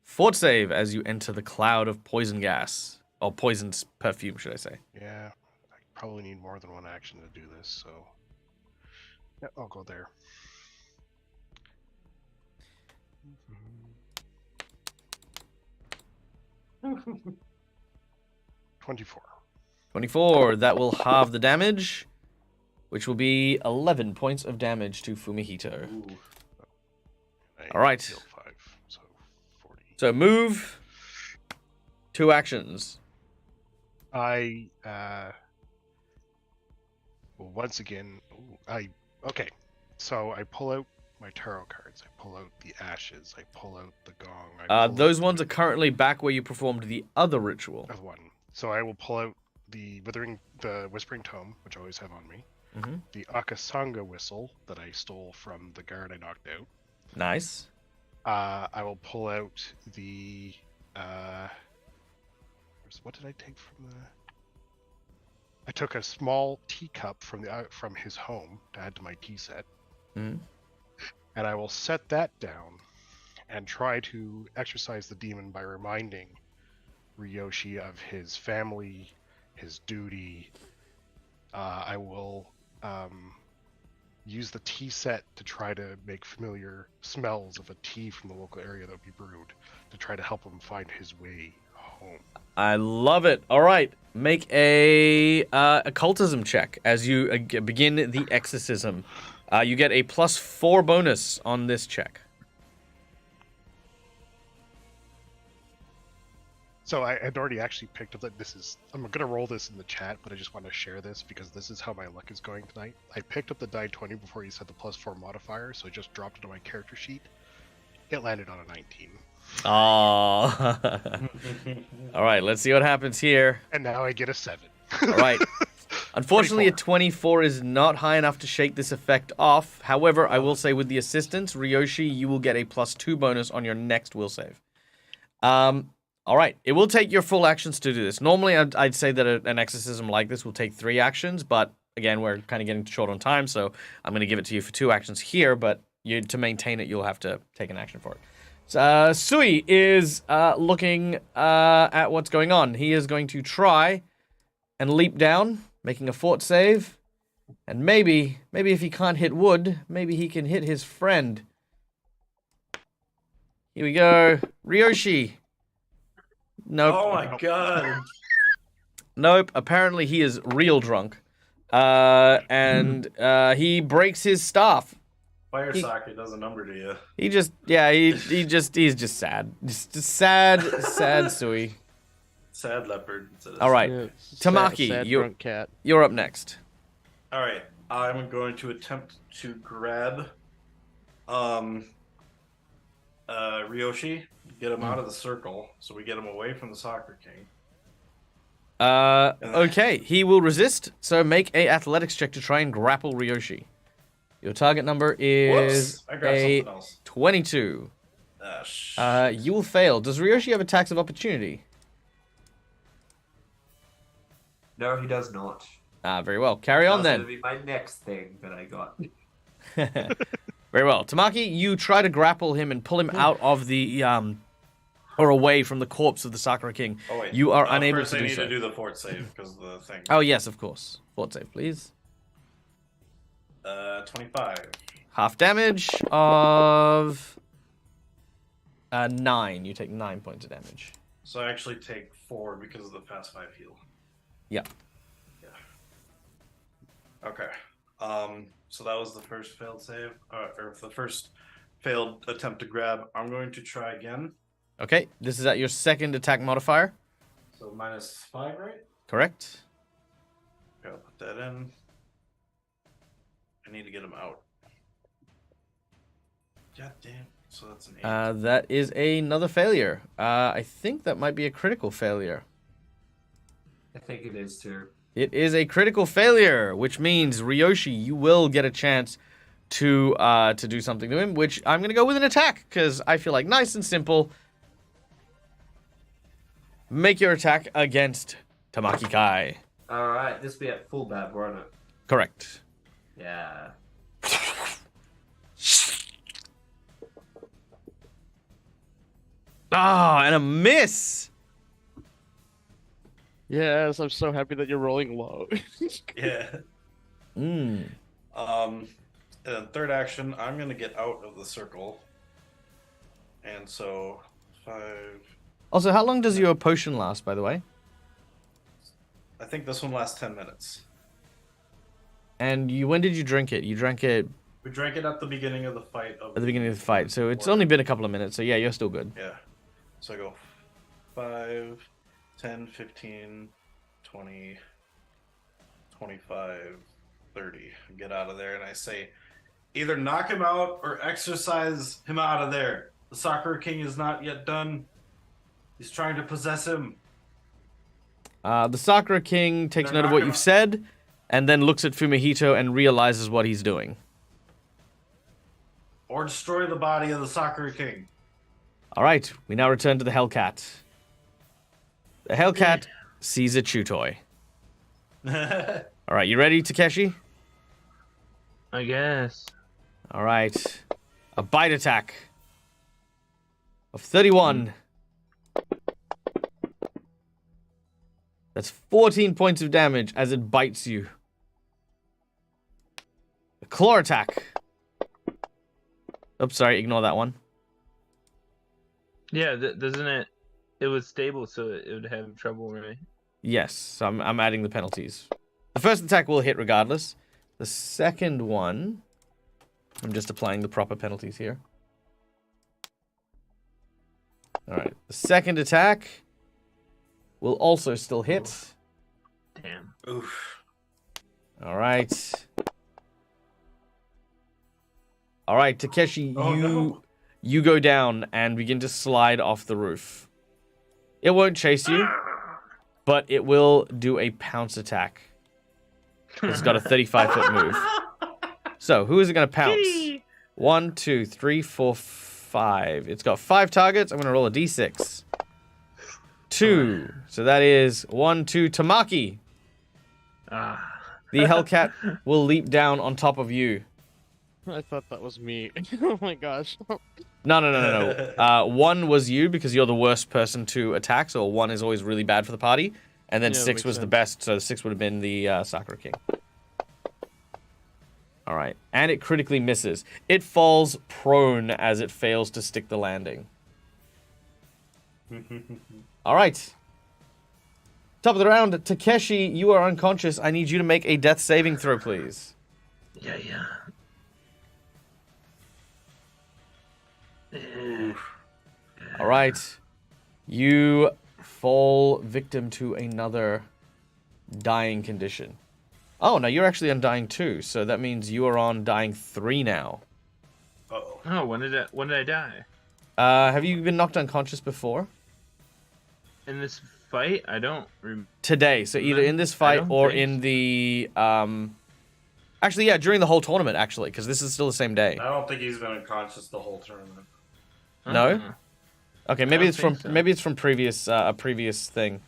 Fort save as you enter the cloud of poison gas. Or poison's perfume, should I say. Yeah, I probably need more than one action to do this, so... Yeah, I'll go there. 24. 24. That will halve the damage, which will be 11 points of damage to Fumihito. All right. Heal 5, so 40. So move. 2 actions. I well, once again, okay. So I pull out my tarot cards. I pull out the ashes. I pull out the gong. Those ones are currently back where you performed the other ritual. One. So I will pull out the Whispering Tome, which I always have on me. Mm-hmm. The Akasanga whistle that I stole from the guard I knocked out. Nice. I will pull out the what did I take from the? I took a small teacup from his home to add to my tea set. Mm-hmm. And I will set that down and try to exorcise the demon by reminding Ryoshi of his family, his duty. I will use the tea set to try to make familiar smells of a tea from the local area that would be brewed to try to help him find his way home. I love it. All right, make a occultism check as you begin the exorcism. You get a +4 bonus on this check. So I had already actually picked up that I'm going to roll this in the chat, but I just want to share this because this is how my luck is going tonight. I picked up the die 20 before you said the +4 modifier, so I just dropped it on my character sheet. It landed on a 19. Oh. All right, let's see what happens here. And now I get a 7. All right. Unfortunately, a 24 is not high enough to shake this effect off. However, I will say with the assistance, Ryoshi, you will get a +2 bonus on your next will save. All right, it will take your full actions to do this. Normally, I'd say that an exorcism like this will take 3 actions, but again, we're kind of getting short on time, so I'm going to give it to you for 2 actions here, but to maintain it, you'll have to take an action for it. So, Sui is looking at what's going on. He is going to try and leap down, making a fort save, and maybe if he can't hit wood, maybe he can hit his friend. Here we go. Ryoshi. Nope. Oh my god. Nope. Apparently he is real drunk. And he breaks his staff. Fire socket does a number to you. He's just sad. Just sad Sui. Sad leopard. All right. Yeah, Tamaki, sad drunk cat. You're up next. All right. I'm going to attempt to grab Ryoshi, get him out of the circle, so we get him away from the Soccer King. Okay, he will resist, so make a athletics check to try and grapple Ryoshi. Your target number is I grabbed something else. 22. You will fail. Does Ryoshi have attacks of opportunity? No, he does not. Very well. Carry on then. That's going to be my next thing that I got. Very well. Tamaki, you try to grapple him and pull him out of the, or away from the corpse of the Sakura King. Oh, wait. You are unable first to I do need so. to do the fort save because of the thing. Oh, yes, of course. Fort save, please. 25. Half damage of 9. You take 9 points of damage. So I actually take 4 because of the fast 5 heal. Yeah. Yeah. Okay. So that was the first failed save, or the first failed attempt to grab. I'm going to try again. Okay, this is at your second attack modifier. So -5, right? Correct. Okay, I'll put that in. I need to get him out. God damn. So that's an 8. That is another failure. I think that might be a critical failure. I think it is too. It is a critical failure, which means Ryoshi, you will get a chance to do something to him, which I'm gonna go with an attack because I feel like nice and simple. Make your attack against Tamaki Kai. All right, this be at full bat, won't it? Correct. Yeah. Ah, and a miss. Yes, I'm so happy that you're rolling low. Yeah. Mm. And then third action, I'm gonna get out of the circle. And so 5. Also, how long does your potion last, by the way? I think this one lasts 10 minutes. And when did you drink it? You drank it We drank it at the beginning of the fight. at the beginning of the fight, so it's only been a couple of minutes. So yeah, you're still good. Yeah. So I go 5, 10, 15, 20, 25, 30. Get out of there, and I say, either knock him out or exorcise him out of there. The Sakura King is not yet done. He's trying to possess him. The Sakura King takes They're note of not what gonna- you've said, and then looks at Fumihito and realizes what he's doing. Or destroy the body of the Sakura King. All right, we now return to the Hellcat. The Hellcat sees a chew toy. All right, you ready, Takeshi? I guess. All right, a bite attack of 31. That's 14 points of damage as it bites you. A claw attack. Oops, sorry, ignore that one. Yeah, doesn't it? It was stable, so it would have trouble, right? Yes, so I'm adding the penalties. The first attack will hit regardless. The second one, I'm just applying the proper penalties here. All right, the second attack will also still hit. Damn. Oof. All right. All right, Takeshi, Oh, no. you go down and begin to slide off the roof. It won't chase you, but it will do a pounce attack. It's got a 35-foot move. So, who is it going to pounce? 1, 2, 3, 4, 5. It's got 5 targets. I'm going to roll a d6. 2. So that is 1, 2, Tamaki. Ah. The Hellcat will leap down on top of you. I thought that was me. Oh my gosh. No. 1 was you because you're the worst person to attack, so 1 is always really bad for the party. And then Yeah, that 6 makes was the sense. best, so 6 would have been the Sakura King. All right, and it critically misses. It falls prone as it fails to stick the landing. All right. Top of the round, Takeshi, you are unconscious. I need you to make a death saving throw, please. Yeah. All right. You fall victim to another dying condition. Oh, no, you're actually on dying 2, so that means you are on dying 3 now. Uh-oh. Oh, when did I die? Have you been knocked unconscious before? In this fight, I don't. Today, so either in this fight don't or think in the actually, yeah, during the whole tournament, actually, because this is still the same day. I don't think he's been unconscious the whole tournament. No? Okay, maybe don't it's from think so. maybe it's from previous a previous thing.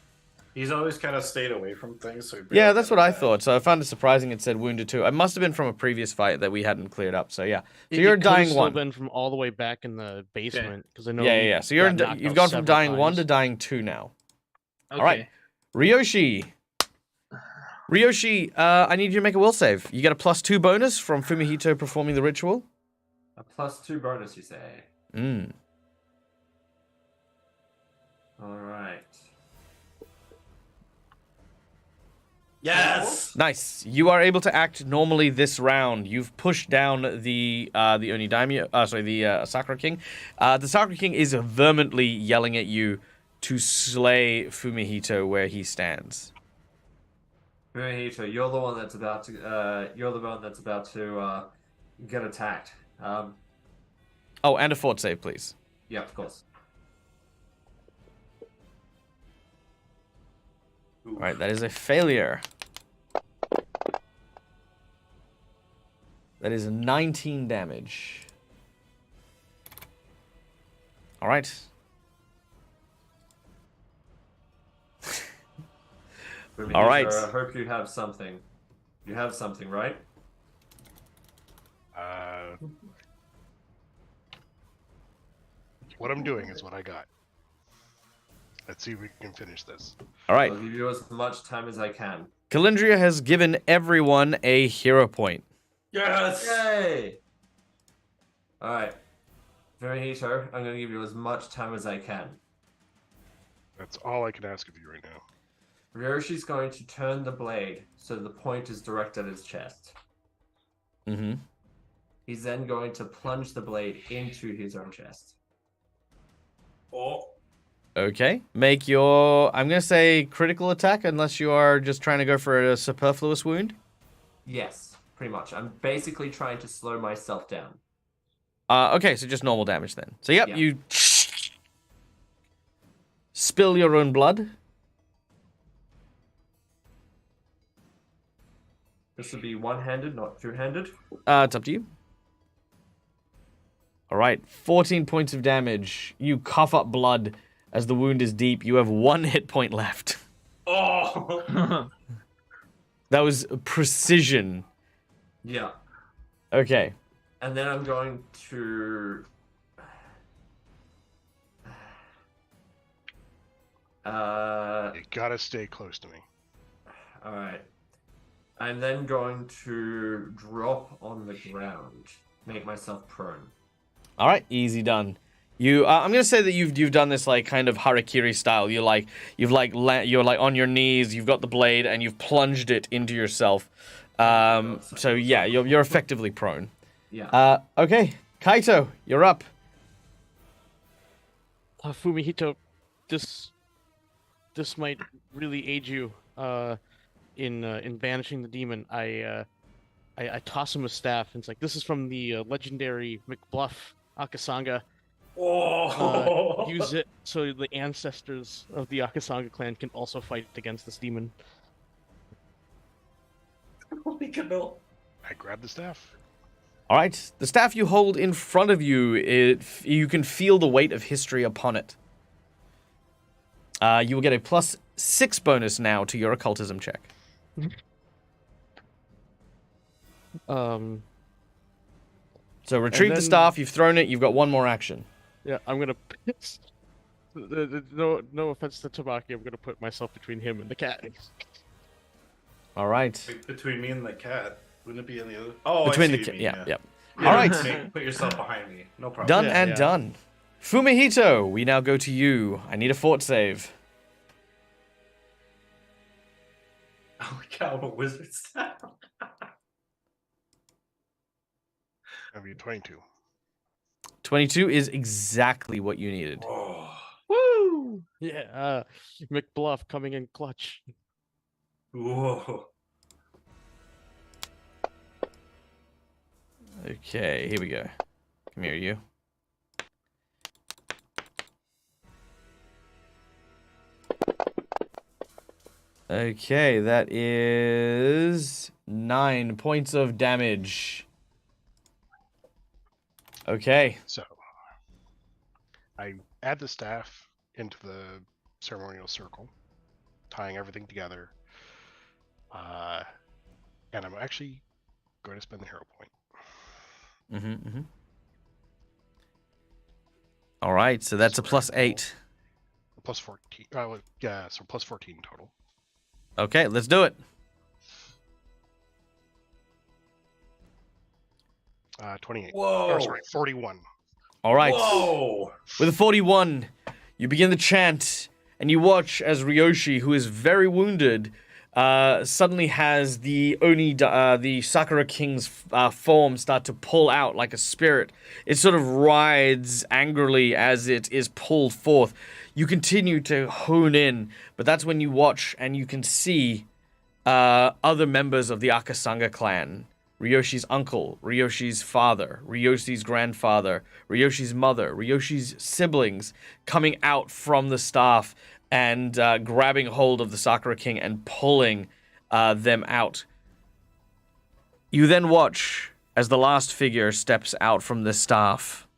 He's always kind of stayed away from things. So he Yeah, barely that's got what I attacked. thought. So I found it surprising it said wounded 2. It must have been from a previous fight that we hadn't cleared up. So yeah. So It you're could've dying still 1. been from all the way back in the basement because I know. Yeah. So you're got knocked you've out gone from several dying 1 times. to dying 2 now. Okay. All right. Ryoshi. Ryoshi, I need you to make a will save. You get a +2 bonus from Fumihito performing the ritual. A +2 bonus, you say? Mm. Alright. Yes. Nice. You are able to act normally this round. You've pushed down the Onidaimyo, the Sakura King. The Sakura King is vehemently yelling at you to slay Fumihito where he stands. Fumihito, you're the one that's about to get attacked. Oh, and a fort save, please. Yeah, of course. All right, that is a failure. That is 19 damage. All right. All right. I hope you have something. You have something, right? What I'm doing is what I got. Let's see if we can finish this. All right. I'll give you as much time as I can. Calendria has given everyone a hero point. Yes. Yay! Alright. Fumihito, I'm going to give you as much time as I can. That's all I can ask of you right now. Ryoshi's going to turn the blade so the point is directed at his chest. Mm-hmm. He's then going to plunge the blade into his own chest. Oh. Okay. Make your, I'm going to say critical attack unless you are just trying to go for a superfluous wound. Yes, pretty much. I'm basically trying to slow myself down. Okay, so just normal damage then. So yep, Yeah. you spill your own blood. This would be one-handed, not two-handed. It's up to you. All right, 14 points of damage. You cough up blood as the wound is deep. You have 1 hit point left. Oh. That was precision. Yeah. Okay. And then I'm going to... You gotta stay close to me. Alright. I'm then going to drop on the ground. Make myself prone. All right, easy done. You, I'm gonna say that you've done this like kind of harakiri style. You're like on your knees. You've got the blade and you've plunged it into yourself. So yeah, you're effectively prone. Yeah. Okay, Kaito, you're up. Fumihito, this might really aid you in banishing the demon. I toss him a staff and it's like, this is from the legendary McBluff Akasanga. Oh. Use it so the ancestors of the Akasanga clan can also fight against this demon. Holy canoe. I grab the staff. All right, the staff you hold in front of you, you can feel the weight of history upon it. You will get a +6 bonus now to your occultism check. So So retrieve the staff. You've thrown it. You've got 1 more action. yeah, I'm gonna piss. No offense to Tabaki, I'm gonna put myself between him and the cat. All right. Between me and the cat, wouldn't it be any other? Oh, Between I the see what cat, you mean, yeah. Yeah, All right. Put yourself behind me. No problem. Done Yeah, and yeah. done. Fumihito, we now go to you. I need a fort save. Oh, cow, I'm a wizard staff. That'd be 22. 22 is exactly what you needed. Oh. Woo! Yeah, McBluff coming in clutch. Whoa. Okay, here we go. Come here, you. Okay, that is 9 points of damage. Okay. So, I add the staff into the ceremonial circle, tying everything together. And I'm actually going to spend the hero point. All right, so that's a +8. Plus 14. Yeah, so plus 14 total. Okay, let's do it. 28. Whoa! Or sorry, 41. All right. Whoa! With a 41, you begin the chant, and you watch as Ryoshi, who is very wounded, suddenly has the the Sakura King's form start to pull out like a spirit. It sort of writhes angrily as it is pulled forth. You continue to hone in, but that's when you watch and you can see other members of the Akasanga clan. Ryoshi's uncle, Ryoshi's father, Ryoshi's grandfather, Ryoshi's mother, Ryoshi's siblings coming out from the staff and grabbing hold of the Sakura King and pulling them out. You then watch as the last figure steps out from the staff.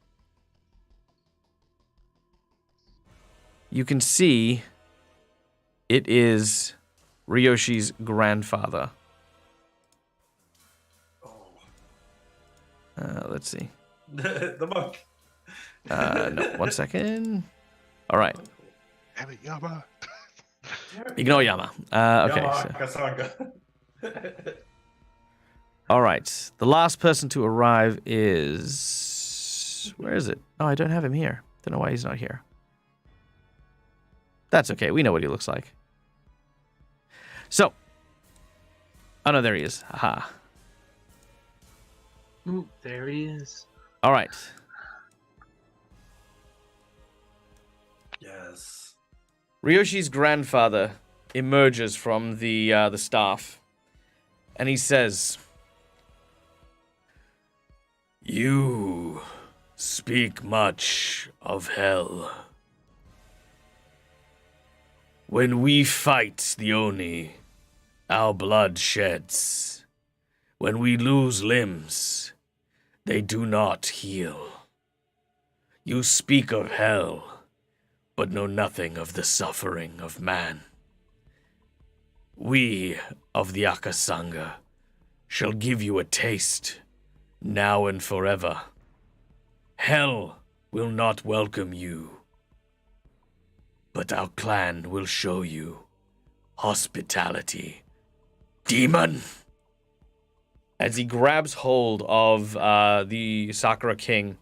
You can see it is Ryoshi's grandfather. Let's see. The monk. No, 1 second. All right. Have it, Yama. Ignore Yama. Okay. Yama So, Akasanga. all right. The last person to arrive is... Where is it? Oh, I don't have him here. Don't know why he's not here. That's okay. We know what he looks like. So. Oh, no, there he is. Haha. Ooh, there he is. All right. Yes. Ryoshi's grandfather emerges from the staff, and he says, "You speak much of hell. When we fight the Oni, our blood sheds. When we lose limbs, they do not heal. You speak of hell, but know nothing of the suffering of man. We of the Akasanga shall give you a taste, now and forever. Hell will not welcome you, but our clan will show you hospitality. Demon!" As he grabs hold of the Sakura King,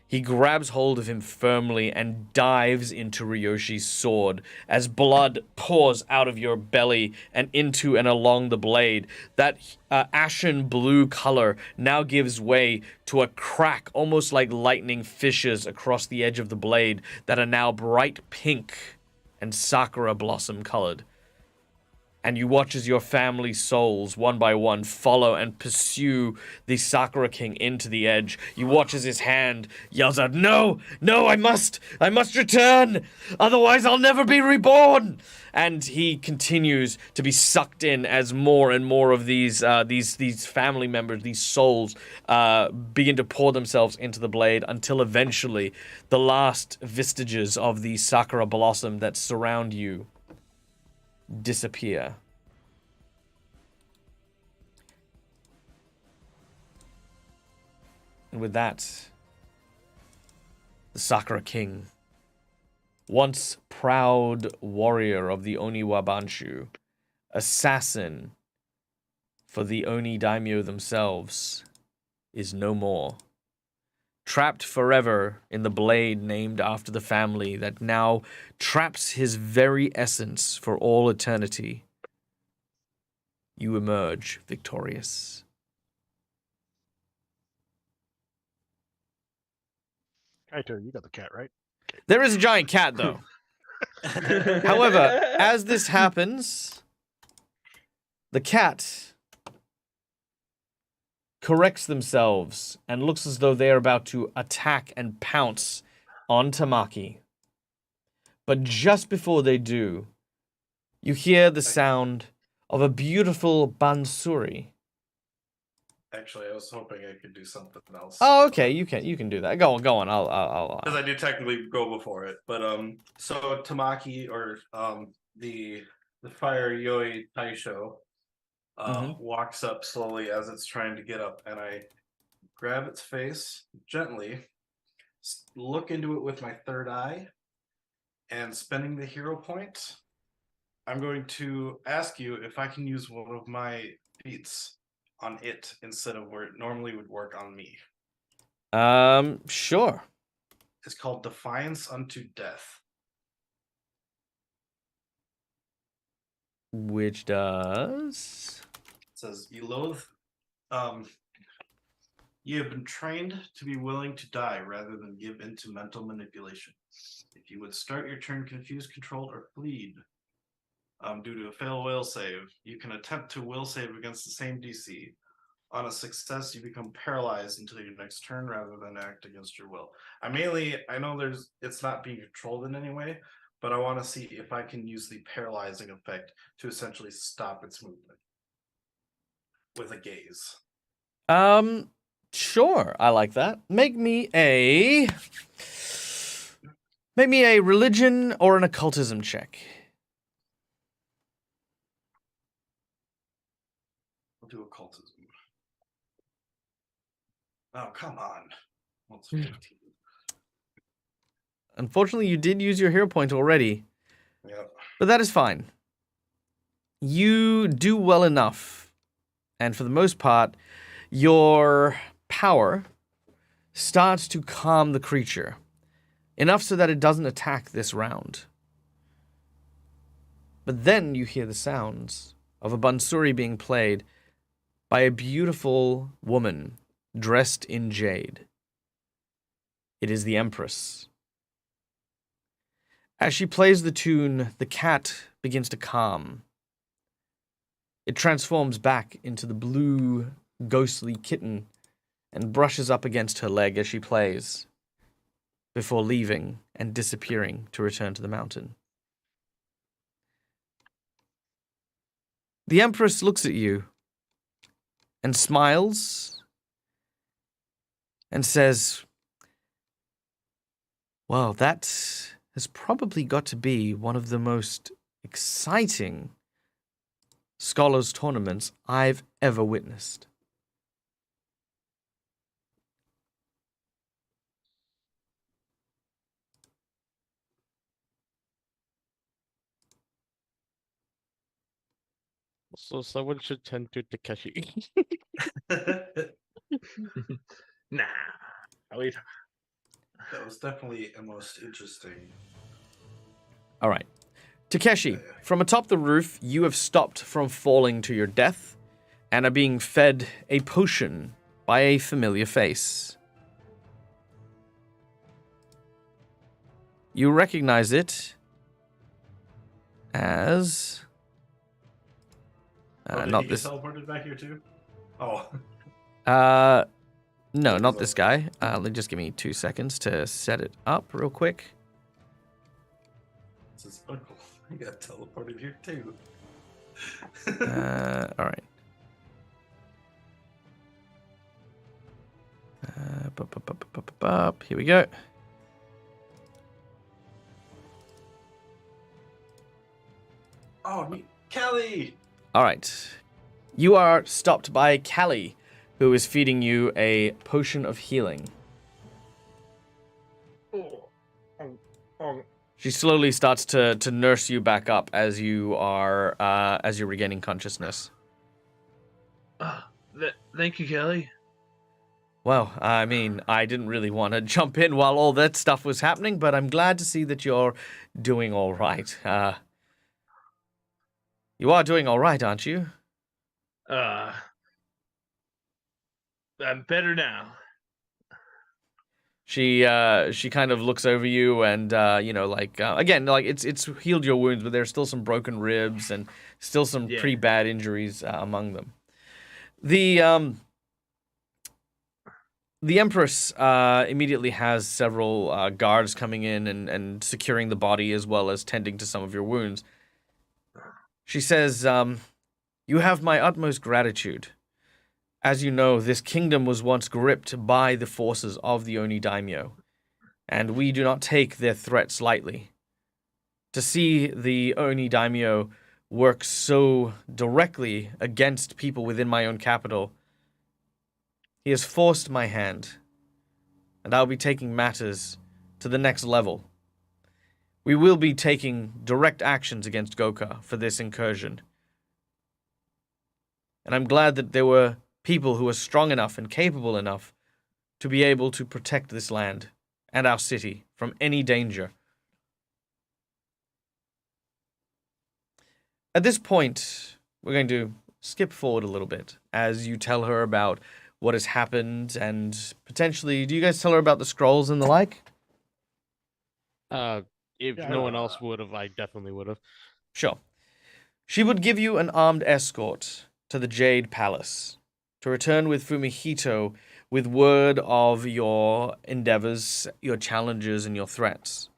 he grabs hold of him firmly and dives into Ryoshi's sword as blood pours out of your belly and into and along the blade. That ashen blue color now gives way to a crack, almost like lightning fissures across the edge of the blade that are now bright pink and sakura blossom colored. And you watch as your family's souls, one by one, follow and pursue the Sakura King into the edge. You watch as his hand yells out, "No! No, I must return! Otherwise I'll never be reborn!" And he continues to be sucked in as more and more of these family members, these souls, begin to pour themselves into the blade until eventually the last vestiges of the Sakura blossom that surround you disappear. And with that, the Sakura King, once proud warrior of the Oni Wabanshu, assassin for the Oni daimyo themselves, is no more. Trapped forever in the blade named after the family that now traps his very essence for all eternity, you emerge victorious. Kaito, you got the cat, right? There is a giant cat, though. However, as this happens, the cat corrects themselves and looks as though they are about to attack and pounce on Tamaki. But just before they do, you hear the sound of a beautiful bansuri. Actually, I was hoping I could do something else. Oh, okay, you can do that. Go on. I'll. Because I do technically go before it, but so Tamaki or the fire Yoi Taisho walks up slowly as it's trying to get up, and I grab its face gently, look into it with my third eye, and spending the hero point, I'm going to ask you if I can use one of my feats on it instead of where it normally would work on me. Sure. It's called Defiance Unto Death. Which does... It says, you have been trained to be willing to die rather than give in to mental manipulation. If you would start your turn confused, controlled, or fleed due to a failed will save, you can attempt to will save against the same DC. On a success, you become paralyzed until your next turn rather than act against your will. I know it's not being controlled in any way, but I want to see if I can use the paralyzing effect to essentially stop its movement with a gaze. Sure. I like that. Make me a religion or an occultism check. I'll do occultism. Oh, come on. Well, it's 15. Unfortunately, you did use your hero point already. Yep. But that is fine. You do well enough. And for the most part, your power starts to calm the creature. Enough so that it doesn't attack this round. But then you hear the sounds of a bansuri being played by a beautiful woman dressed in jade. It is the Empress. As she plays the tune, the cat begins to calm. It transforms back into the blue, ghostly kitten and brushes up against her leg as she plays, before leaving and disappearing to return to the mountain. The Empress looks at you and smiles and says, well, that has probably got to be one of the most exciting Scholars tournaments I've ever witnessed. So someone should tend to Takeshi. Nah. Wait. That was definitely a most interesting. All right. Takeshi, from atop the roof, you have stopped from falling to your death and are being fed a potion by a familiar face. You recognize it as... Did not he this... get teleported back here too? Oh. No, not this guy. Just give me 2 seconds to set it up real quick. It's his uncle. He got teleported here too. All right. Here we go. Oh, Kelly! All right. You are stopped by Callie, who is feeding you a potion of healing. She slowly starts to nurse you back up as you are as you're regaining consciousness. Thank you, Kelly. Well, I mean, I didn't really want to jump in while all that stuff was happening, but I'm glad to see that you're doing all right. You are doing all right, aren't you? I'm better now. She kind of looks over you and again, like it's healed your wounds, but there's still some broken ribs and still some pretty bad injuries among them. The Empress immediately has several guards coming in and securing the body as well as tending to some of your wounds. She says, you have my utmost gratitude. As you know, this kingdom was once gripped by the forces of the Oni Daimyo, and we do not take their threats lightly. To see the Oni Daimyo work so directly against people within my own capital, he has forced my hand, and I'll be taking matters to the next level. We will be taking direct actions against Goka for this incursion. And I'm glad that there were people who were strong enough and capable enough to be able to protect this land and our city from any danger. At this point, we're going to skip forward a little bit as you tell her about what has happened and potentially, do you guys tell her about the scrolls and the like? If Yeah, no one else would have, I definitely would have. Sure. She would give you an armed escort to the Jade Palace to return with Fumihito with word of your endeavors, your challenges, and your threats.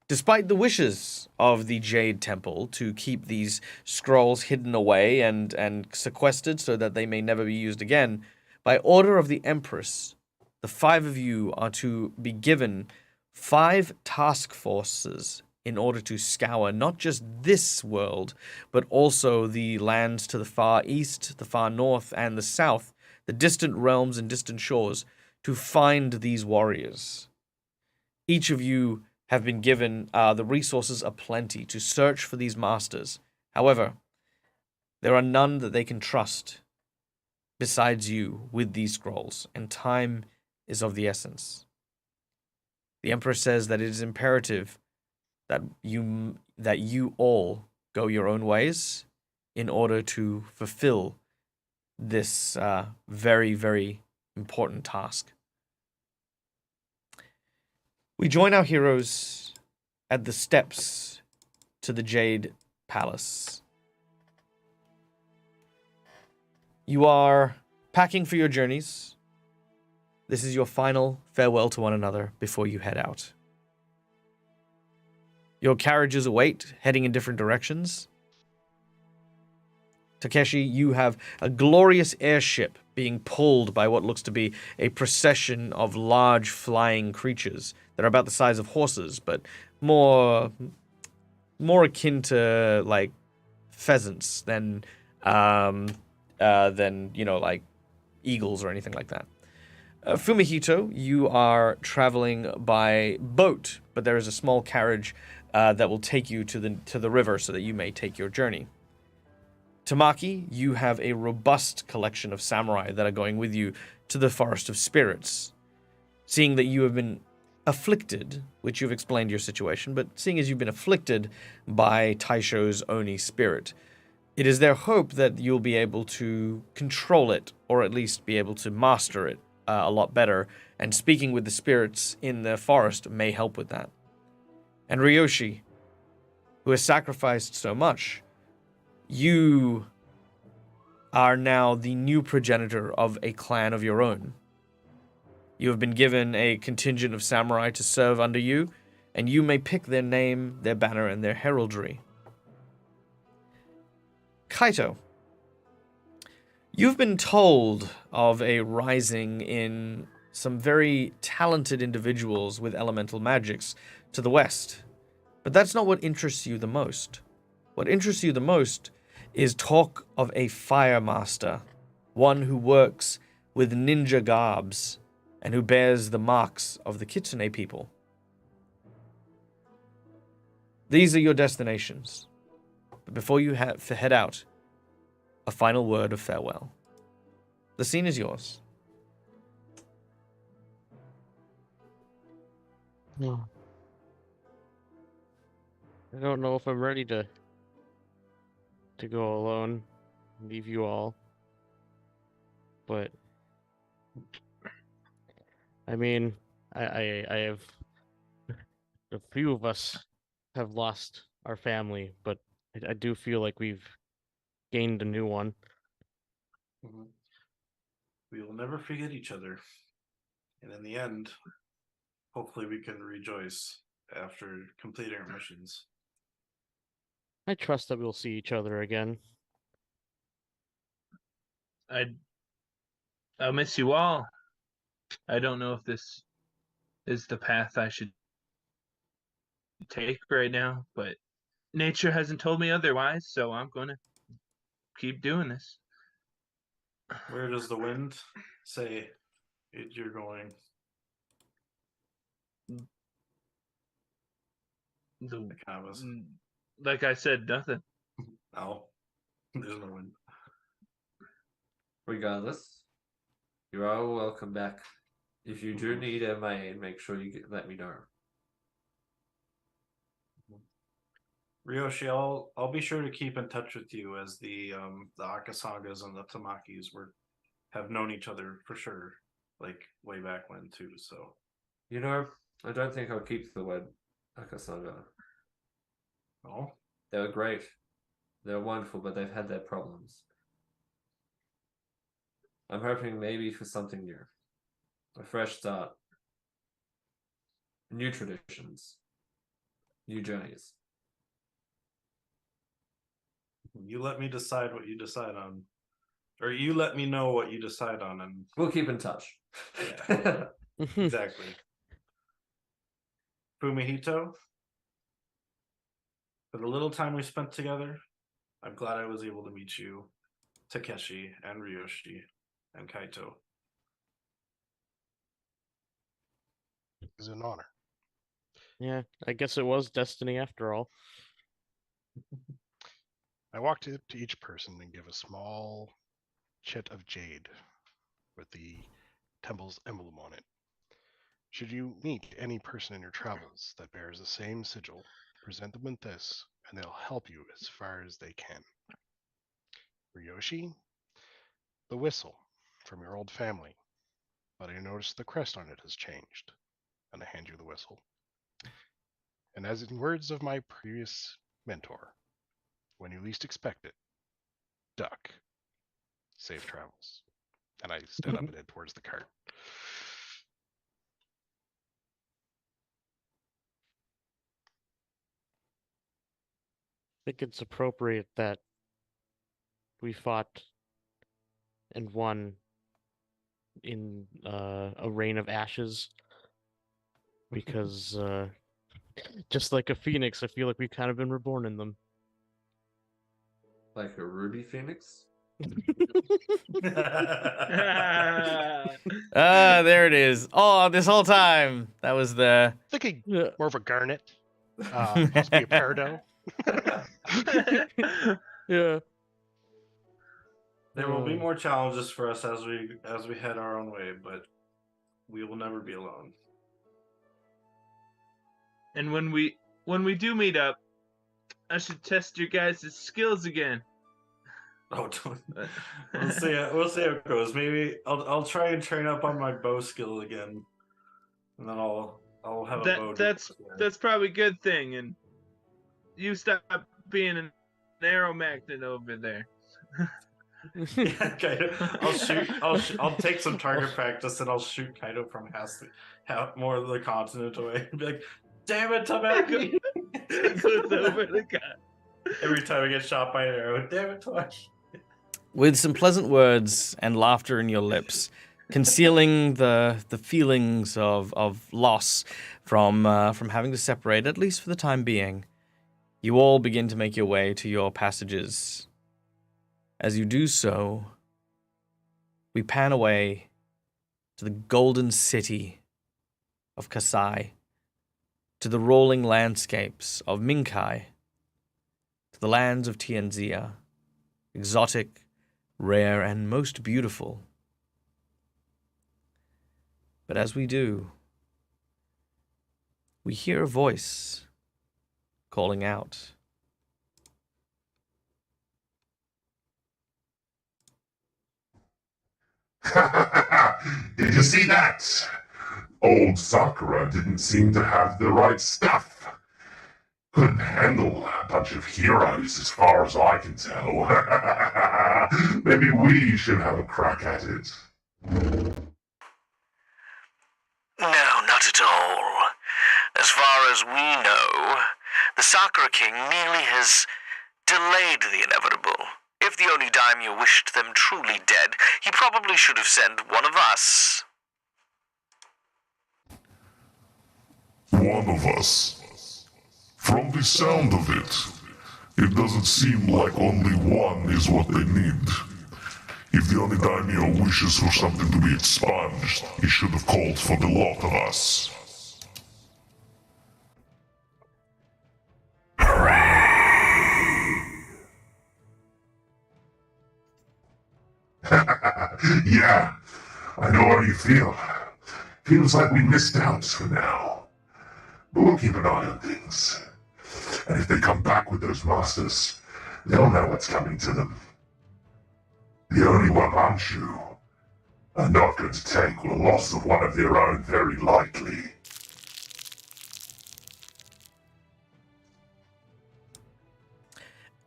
Despite the wishes of the Jade Temple to keep these scrolls hidden away and sequestered so that they may never be used again, by order of the Empress, the 5 of you are to be given 5 task forces in order to scour not just this world, but also the lands to the far east, the far north, and the south, the distant realms and distant shores, to find these warriors. Each of you have been given the resources aplenty to search for these masters. However, there are none that they can trust besides you with these scrolls, and time is of the essence. The Emperor says that it is imperative that you all go your own ways in order to fulfill this very, very important task. We join our heroes at the steps to the Jade Palace. You are packing for your journeys. This is your final farewell to one another before you head out. Your carriages await, heading in different directions. Takeshi, you have a glorious airship being pulled by what looks to be a procession of large flying creatures that are about the size of horses, but more akin to like pheasants than like eagles or anything like that. Fumihito, you are traveling by boat, but there is a small carriage that will take you to the river so that you may take your journey. Tamaki, you have a robust collection of samurai that are going with you to the Forest of Spirits. Seeing that you have been afflicted, which you've explained your situation, but seeing as you've been afflicted by Taisho's Oni spirit, it is their hope that you'll be able to control it, or at least be able to master it a lot better, and speaking with the spirits in the forest may help with that. And Ryoshi, who has sacrificed so much, you are now the new progenitor of a clan of your own. You have been given a contingent of samurai to serve under you, and you may pick their name, their banner, and their heraldry. Kaito, you've been told of a rising in some very talented individuals with elemental magics to the west, but that's not what interests you the most. What interests you the most is talk of a fire master, one who works with ninja garbs and who bears the marks of the Kitsune people. These are your destinations. But before you head out, a final word of farewell. The scene is yours. I don't know if I'm ready to go alone, leave you all. But I mean, I have a few of us have lost our family, but I do feel like we've gained a new one. We will never forget each other. And in the end, hopefully we can rejoice after completing our missions. I trust that we'll see each other again. I'll miss you all. I don't know if this is the path I should take right now, but nature hasn't told me otherwise, so I'm going to keep doing this. Where does the wind say you're going? The canvas. Like I said, nothing. No, there's no wind. Regardless, you're all welcome back If you do need MA, make sure you let me know. Ryoshi, I'll be sure to keep in touch with you as the Akasagas and the Tamakis have known each other for sure, like way back when too. So You know, I don't think I'll keep the word Akasaga. oh, They were great. They were wonderful, but they've had their problems. I'm hoping maybe for something new. A fresh start. New traditions. New journeys. you let me decide what you decide on, or you let me know what you decide on, and We'll keep in touch. yeah, exactly. Fumihito, for the little time we spent together, I'm glad I was able to meet you, Takeshi and Ryoshi and Kaito. It's an honor. Yeah, I guess it was destiny after all. I walked up to each person and give a small chit of jade with the temple's emblem on it. Should you meet any person in your travels that bears the same sigil, present them with this, and they'll help you as far as they can. Ryoshi, the whistle from your old family, but I noticed the crest on it has changed, and I hand you the whistle. And as in words of my previous mentor, when you least expect it, duck. Safe travels. And I stand up and head towards the cart. I think it's appropriate that we fought and won in a rain of ashes because just like a phoenix, I feel like we've kind of been reborn in them. Like a ruby phoenix? There it is. Oh, this whole time. That was the. Thinking Yeah. more of a garnet. Possibly a peridot. Yeah. There will be more challenges for us as we head our own way, but we will never be alone. And when we do meet up, I should test your guys' skills again. Oh, we'll see. We'll see how it goes. Maybe I'll try and train up on my bow skill again, and then I'll have a bow. That's probably a good thing. And you stop being an arrow magnet over there. Yeah, I'll take some target practice and I'll shoot Kaido from half more of the continent away. Be like, damn it, Tamaki! It goes over the gun. Every time I get shot by an arrow, damn it, Tamaki! With some pleasant words and laughter in your lips, concealing the feelings of loss from having to separate, at least for the time being, you all begin to make your way to your passages. As you do so, we pan away to the golden city of Kasai, to the rolling landscapes of Minkai, to the lands of Tianzia, exotic, rare, and most beautiful. But as we do, we hear a voice calling out. Did you see that? Old Sakura didn't seem to have the right stuff. Couldn't handle a bunch of heroes as far as I can tell. Maybe we should have a crack at it. No, not at all. As far as we know, the Sakura King merely has delayed the inevitable. If the only daimyo wished them truly dead, he probably should have sent one of us. One of us. From the sound of it, it doesn't seem like only one is what they need. If the only daimyo wishes for something to be expunged, he should have called for the lot of us. Yeah, I know how you feel. Feels like we missed out for now. But we'll keep an eye on things. And if they come back with those masters, they'll know what's coming to them. The only one I'm sure are not going to take the loss of one of their own very lightly.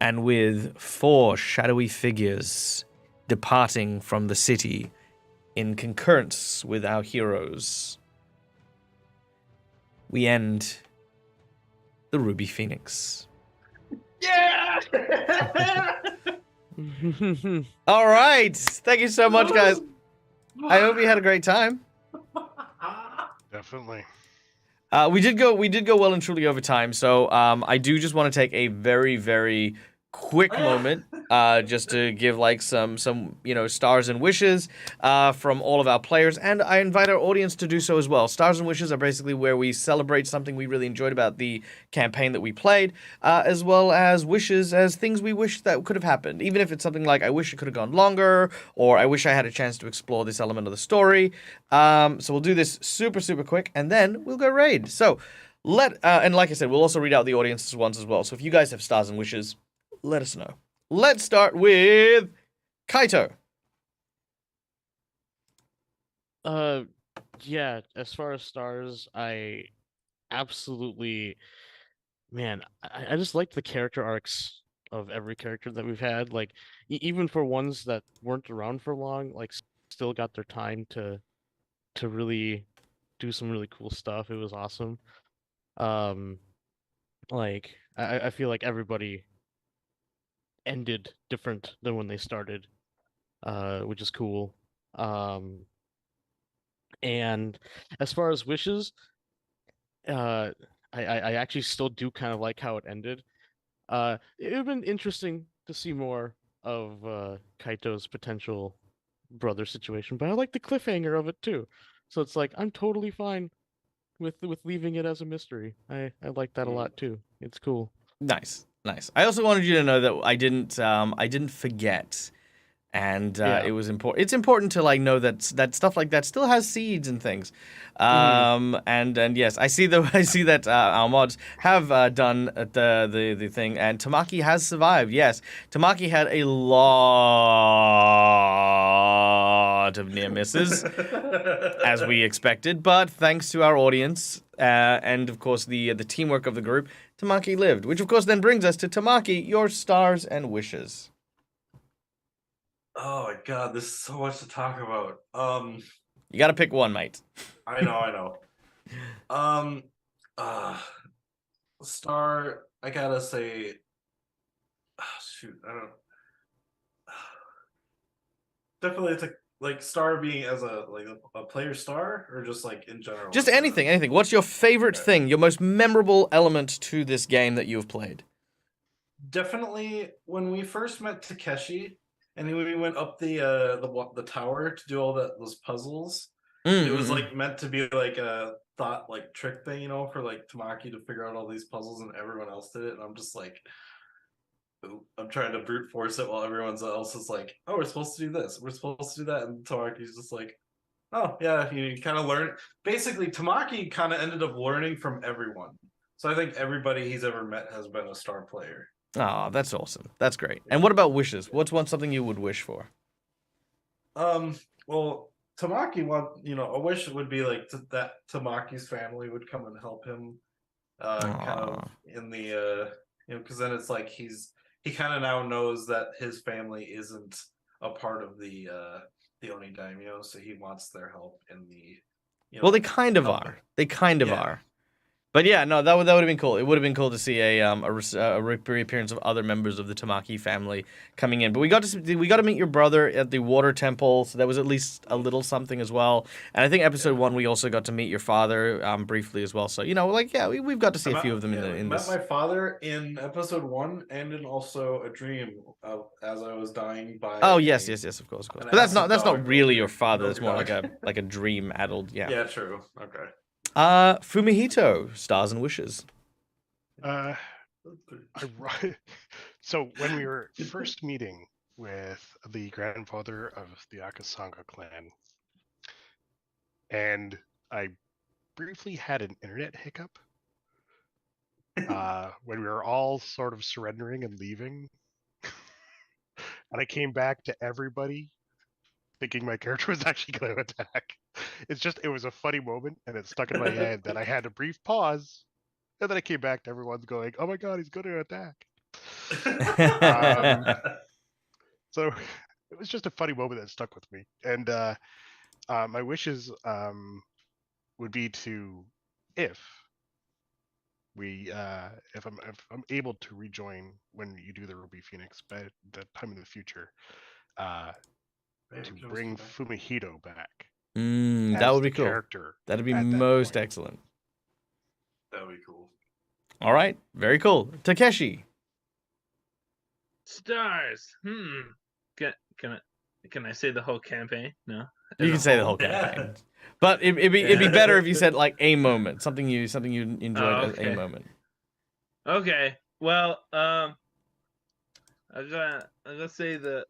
And with 4 shadowy figures departing from the city in concurrence with our heroes, we end the Ruby Phoenix. Yeah! All right. Thank you so much, guys. I hope you had a great time. Definitely. We did go well and truly over time, so I do just want to take a very, very quick moment just to give like some stars and wishes from all of our players, and I invite our audience to do so as well. Stars and wishes are basically where we celebrate something we really enjoyed about the campaign that we played, as well as wishes as things we wish that could have happened, even if it's something like I wish it could have gone longer, or I wish I had a chance to explore this element of the story. So we'll do this super, super quick, and then we'll go raid. So and like I said, we'll also read out the audience's ones as well. So if you guys have stars and wishes, let us know. Let's start with Kaito. Yeah, as far as stars, I absolutely, man, I just like the character arcs of every character that we've had. Like, even for ones that weren't around for long, like, still got their time to really do some really cool stuff. It was awesome. Like, I feel like everybody ended different than when they started, which is cool. And as far as wishes, uh, I actually still do kind of like how it ended. It would have been interesting to see more of Kaito's potential brother situation, but I like the cliffhanger of it too. So it's like I'm totally fine with leaving it as a mystery. I like that a lot too. It's cool. Nice. I also wanted you to know that I didn't forget, and Yeah. it was important. It's important to like know that stuff like that still has seeds and things. And yes, I see that our mods have done the thing, and Tamaki has survived. Yes, Tamaki had a lot of near misses, as we expected, but thanks to our audience and of course the teamwork of the group, Tamaki lived. Which of course then brings us to Tamaki, your stars and wishes. Oh my god, this is so much to talk about. You gotta pick one, mate. I know. Star, I gotta say, shoot, I don't. Definitely, it's like Star being as a player star, or just like in general. Just anything. What's your favorite thing, your most memorable element to this game that you've played? Definitely, when we first met Takeshi, and we went up the tower to do all those puzzles. It was like meant to be like a thought like trick thing, for like Tamaki to figure out all these puzzles, and everyone else did it, and I'm just like, I'm trying to brute force it while everyone else is like, oh, we're supposed to do this, we're supposed to do that, and Tamaki's just like, oh yeah, you kind of learn. Basically, Tamaki kind of ended up learning from everyone. So I think everybody he's ever met has been a star player. Oh, that's awesome. That's great. And what about wishes? What's something you would wish for? Well, Tamaki a wish would be like that Tamaki's family would come and help him, kind of in the because then it's like he kind of now knows that his family isn't a part of the Oni Daimyo, so he wants their help in the. Well, they kind of are. They kind of are. But yeah, no, that would have been cool. It would have been cool to see a reappearance of other members of the Tamaki family coming in. But we got to meet your brother at the water temple, so that was at least a little something as well. And I think episode 1 we also got to meet your father briefly as well. So we've got to see a few of them in met this. My father in episode 1, and in also a dream as I was dying by. Oh yes, of course. But that's not really your father. That's more like a dream addled. Yeah. Yeah, true. Okay. Fumihito, stars and wishes. So when we were first meeting with the grandfather of the Akasanga clan, and I briefly had an internet hiccup when we were all sort of surrendering and leaving, and I came back to everybody thinking my character was actually going to attack. It was a funny moment, and it stuck in my head that I had a brief pause, and then I came back to everyone going, "Oh my god, he's going to attack." So it was just a funny moment that stuck with me. And my wishes would be to, if I'm able to rejoin when you do the Ruby Phoenix, but at that time in the future, to bring Fumihito back. That as would be the cool. character That'd be at that most point. excellent. That would be cool. All right, very cool. Takeshi. Stars. Can I say the whole campaign? No. You can say the whole campaign, but it'd be better if you said like a moment, something you enjoyed as a moment. Okay. Well, I'm gonna say the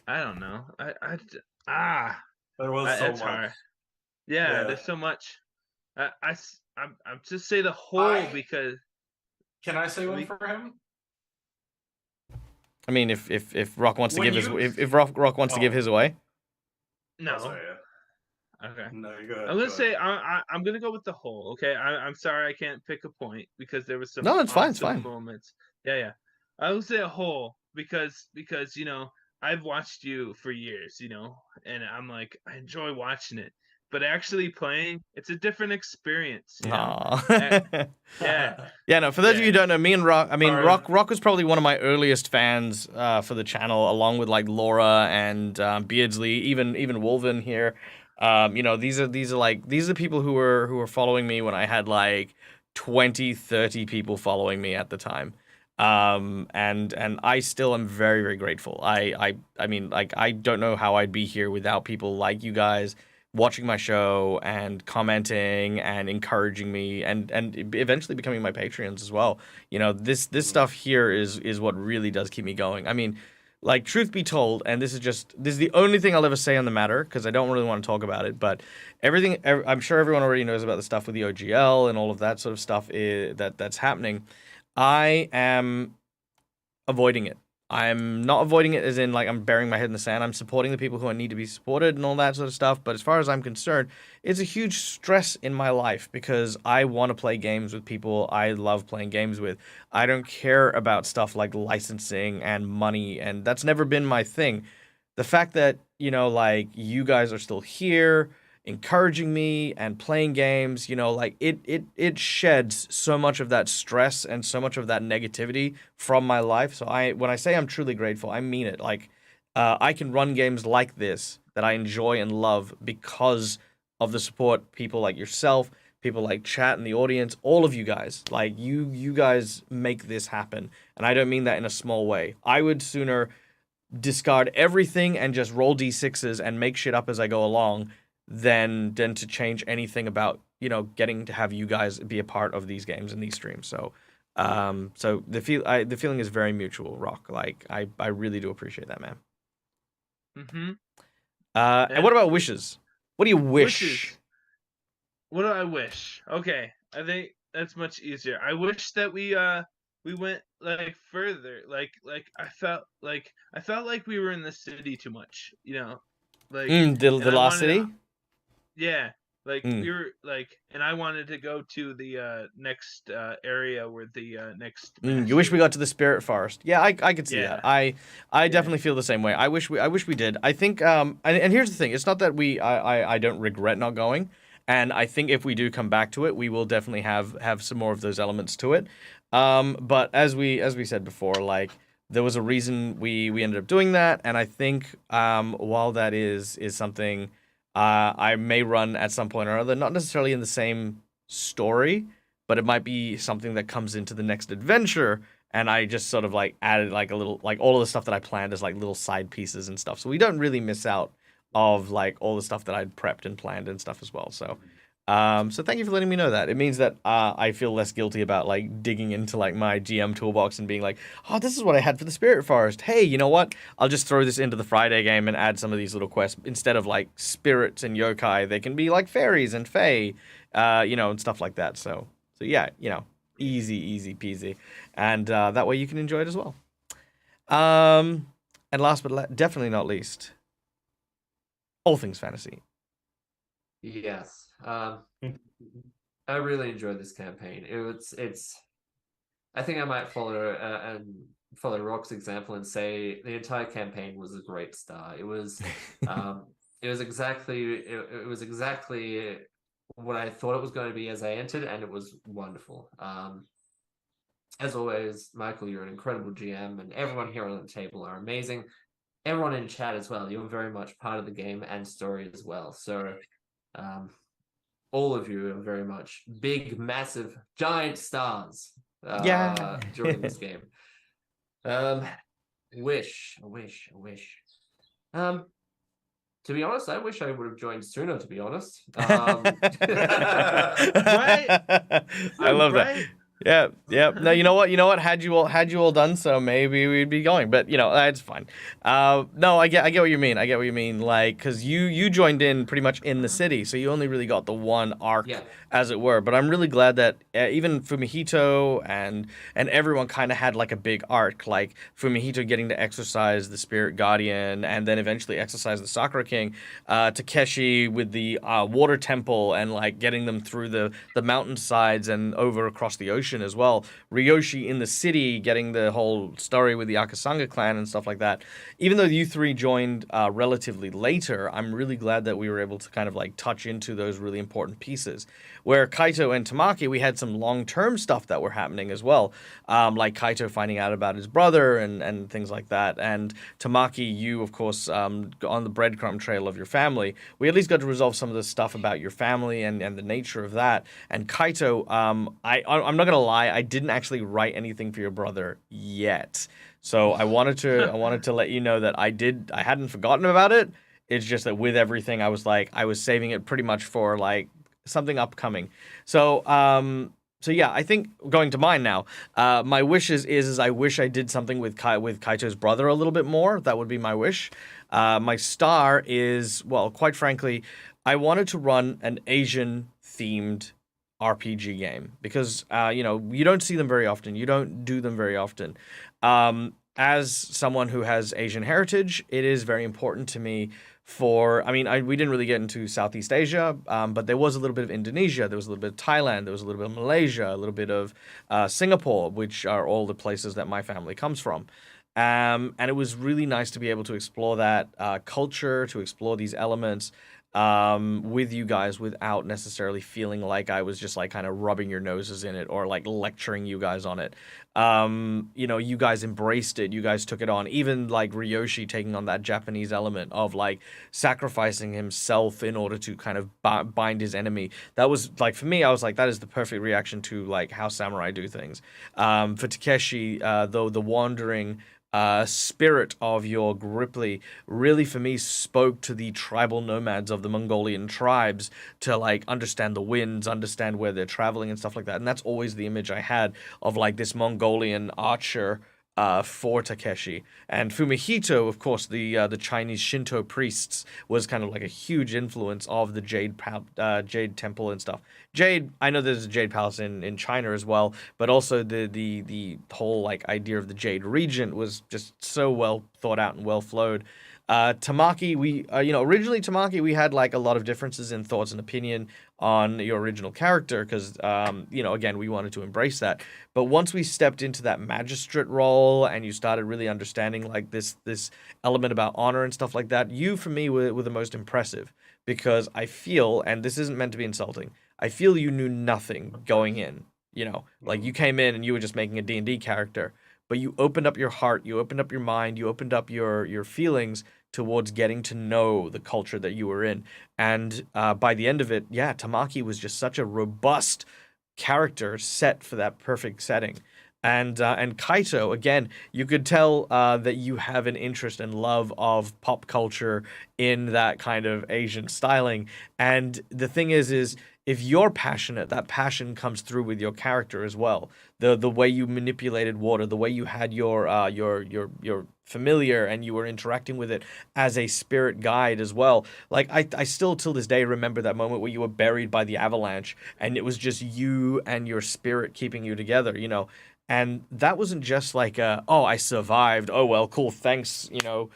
I don't know. There was so that's much. hard. Yeah, there's so much. I'm just say the whole because. Can I say one for him? I mean, if Rock wants to When give you- his if Rock wants to give his away. No. Oh, sorry, yeah. Okay. No, you go ahead. I'm gonna say I'm gonna go with the whole. Okay. I'm sorry I can't pick a point because there was some No, it's fine. It's awesome fine. moments. Yeah. I will say a whole because I've watched you for years, and I'm like I enjoy watching it, but actually playing it's a different experience. Aww. Yeah. Yeah, no, for those of you who don't know, me and Rock, Rock was probably one of my earliest fans for the channel, along with like Laura and Beardsley, even Wolven here. These are the people who were following me when I had like 20, 30 people following me at the time. And I still am very, very grateful. I mean, like, I don't know how I'd be here without people like you guys watching my show and commenting and encouraging me and eventually becoming my Patreons as well. This stuff here is what really does keep me going. I mean, like, truth be told, and this is the only thing I'll ever say on the matter because I don't really want to talk about it, but I'm sure everyone already knows about the stuff with the OGL and all of that sort of stuff that's happening. I am avoiding it. I'm not avoiding it as in like I'm burying my head in the sand. I'm supporting the people who need to be supported and all that sort of stuff. But as far as I'm concerned, it's a huge stress in my life because I want to play games with people I love playing games with. I don't care about stuff like licensing and money, and that's never been my thing. The fact that, like, you guys are still here encouraging me and playing games, like it sheds so much of that stress and so much of that negativity from my life. So when I say I'm truly grateful, I mean it. Like, I can run games like this that I enjoy and love because of the support people like yourself, people like chat and the audience, all of you guys. Like, you guys make this happen, and I don't mean that in a small way. I would sooner discard everything and just roll d6s and make shit up as I go along than to change anything about getting to have you guys be a part of these games and these streams. So the feeling is very mutual, Rock. Like, I really do appreciate that, man. And what about wishes? What do you wish? Wishes. What do I wish? Okay, I think that's much easier. I wish that we went like further. Like I felt like we were in the city too much. Like the lost city. Yeah, like we were like, and I wanted to go to the next area where the next. You wish we got to the Spirit Forest. Yeah, I could see that. I definitely feel the same way. I wish we did. I think and here's the thing. It's not that I don't regret not going, and I think if we do come back to it, we will definitely have some more of those elements to it. But as we said before, like, there was a reason we ended up doing that, and I think while that is something. I may run at some point or other, not necessarily in the same story, but it might be something that comes into the next adventure, and I just sort of like added like a little, like, all of the stuff that I planned as like little side pieces and stuff. So we don't really miss out of like all the stuff that I'd prepped and planned and stuff as well. So So thank you for letting me know that. It means that I feel less guilty about like digging into like my GM toolbox and being like, oh, this is what I had for the Spirit Forest. Hey, you know what? I'll just throw this into the Friday game and add some of these little quests instead of like spirits and yokai. They can be like fairies and fae, and stuff like that. So yeah, easy peasy, and that way you can enjoy it as well. And last but definitely not least, all things fantasy. Yes. I really enjoyed this campaign. It's. I think I might follow Rock's example and say the entire campaign was a great start. It was, it was exactly what I thought it was going to be as I entered, and it was wonderful. As always, Michael, you're an incredible GM, and everyone here on the table are amazing. Everyone in chat as well. You're very much part of the game and story as well. So, all of you are very much big, massive, giant stars during this game. Wish. To be honest, I wish I would have joined sooner, to be honest. Right? I love Right? that. Yeah. No, you know what? Had you all done so, maybe we'd be going. But it's fine. No, I get what you mean. Like, because you joined in pretty much in the city, so you only really got the one arc, as it were. But I'm really glad that even Fumihito and everyone kind of had like a big arc, like Fumihito getting to exercise the Spirit Guardian, and then eventually exercise the Sakura King, Takeshi with the Water Temple, and like getting them through the mountainsides and over across the ocean as well. Ryoshi in the city, getting the whole story with the Akasanga clan and stuff like that. Even though you three joined relatively later, I'm really glad that we were able to kind of like touch into those really important pieces. Where Kaito and Tamaki, we had some long-term stuff that were happening as well, like Kaito finding out about his brother and things like that. And Tamaki, you, of course, on the breadcrumb trail of your family. We at least got to resolve some of the stuff about your family and the nature of that. And Kaito, I'm not going to lie, I didn't actually write anything for your brother yet. So I wanted to let you know that I hadn't forgotten about it. It's just that with everything, I was saving it pretty much for like something upcoming. So yeah, I think going to mine now. My wish is I wish I did something with Kaito's brother a little bit more. That would be my wish. My star is, well, quite frankly, I wanted to run an Asian themed RPG game because you don't see them very often. You don't do them very often. As someone who has Asian heritage, it is very important to me. We didn't really get into Southeast Asia, but there was a little bit of Indonesia, there was a little bit of Thailand, there was a little bit of Malaysia, a little bit of Singapore, which are all the places that my family comes from. And it was really nice to be able to explore that culture, to explore these elements with you guys without necessarily feeling like I was just like kind of rubbing your noses in it or like lecturing you guys on it. You guys embraced it. You guys took it on. Even like Ryoshi taking on that Japanese element of like sacrificing himself in order to kind of bind his enemy. That was like, for me, I was like, that is the perfect reaction to like how samurai do things. For Takeshi, though, the wandering spirit of your Gripply really for me spoke to the tribal nomads of the Mongolian tribes to like understand the winds, understand where they're traveling and stuff like that. And that's always the image I had of like this Mongolian archer for Takeshi. And Fumihito, of course, the Chinese Shinto priests, was kind of like a huge influence of the Jade Temple and stuff. Jade, I know there's a Jade Palace in China as well, but also the whole like idea of the Jade Regent was just so well thought out and well flowed. Tamaki, originally Tamaki, we had like a lot of differences in thoughts and opinion on your original character because, again, we wanted to embrace that. But once we stepped into that magistrate role and you started really understanding like this element about honor and stuff like that, you, for me, were the most impressive because I feel, and this isn't meant to be insulting, I feel you knew nothing going in, like you came in and you were just making a D&D character, but you opened up your heart, you opened up your mind, you opened up your feelings towards getting to know the culture that you were in. And by the end of it, yeah, Tamaki was just such a robust character set for that perfect setting. And Kaito, again, you could tell that you have an interest and love of pop culture in that kind of Asian styling. And the thing is if you're passionate, that passion comes through with your character as well. The way you manipulated water, the way you had your familiar and you were interacting with it as a spirit guide as well. Like I still till this day remember that moment where you were buried by the avalanche and it was just you and your spirit keeping you together, you know. And that wasn't just like, oh, I survived. Oh, well, cool. Thanks. You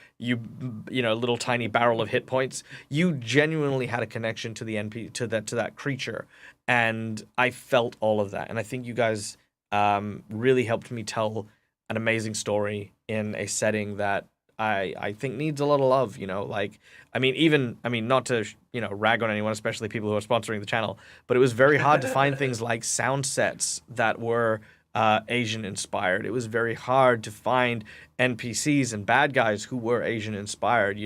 little tiny barrel of hit points. You genuinely had a connection to the to that creature. And I felt all of that. And I think you guys really helped me tell an amazing story in a setting that I think needs a lot of love, like, not to, rag on anyone, especially people who are sponsoring the channel, but it was very hard to find things like sound sets that were Asian inspired. It was very hard to find NPCs and bad guys who were Asian inspired,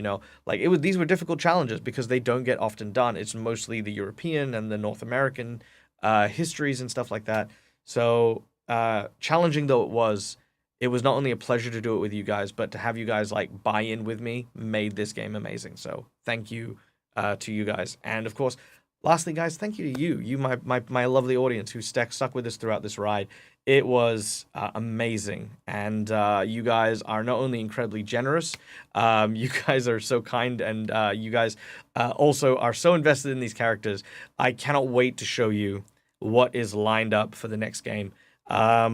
like these were difficult challenges because they don't get often done. It's mostly the European and the North American histories and stuff like that. So challenging though it was not only a pleasure to do it with you guys, but to have you guys like buy in with me made this game amazing. So thank you to you guys. And of course, lastly, guys, thank you to you, my lovely audience who stuck with us throughout this ride. It was amazing, and you guys are not only incredibly generous, you guys are so kind, and you guys also are so invested in these characters. I cannot wait to show you what is lined up for the next game.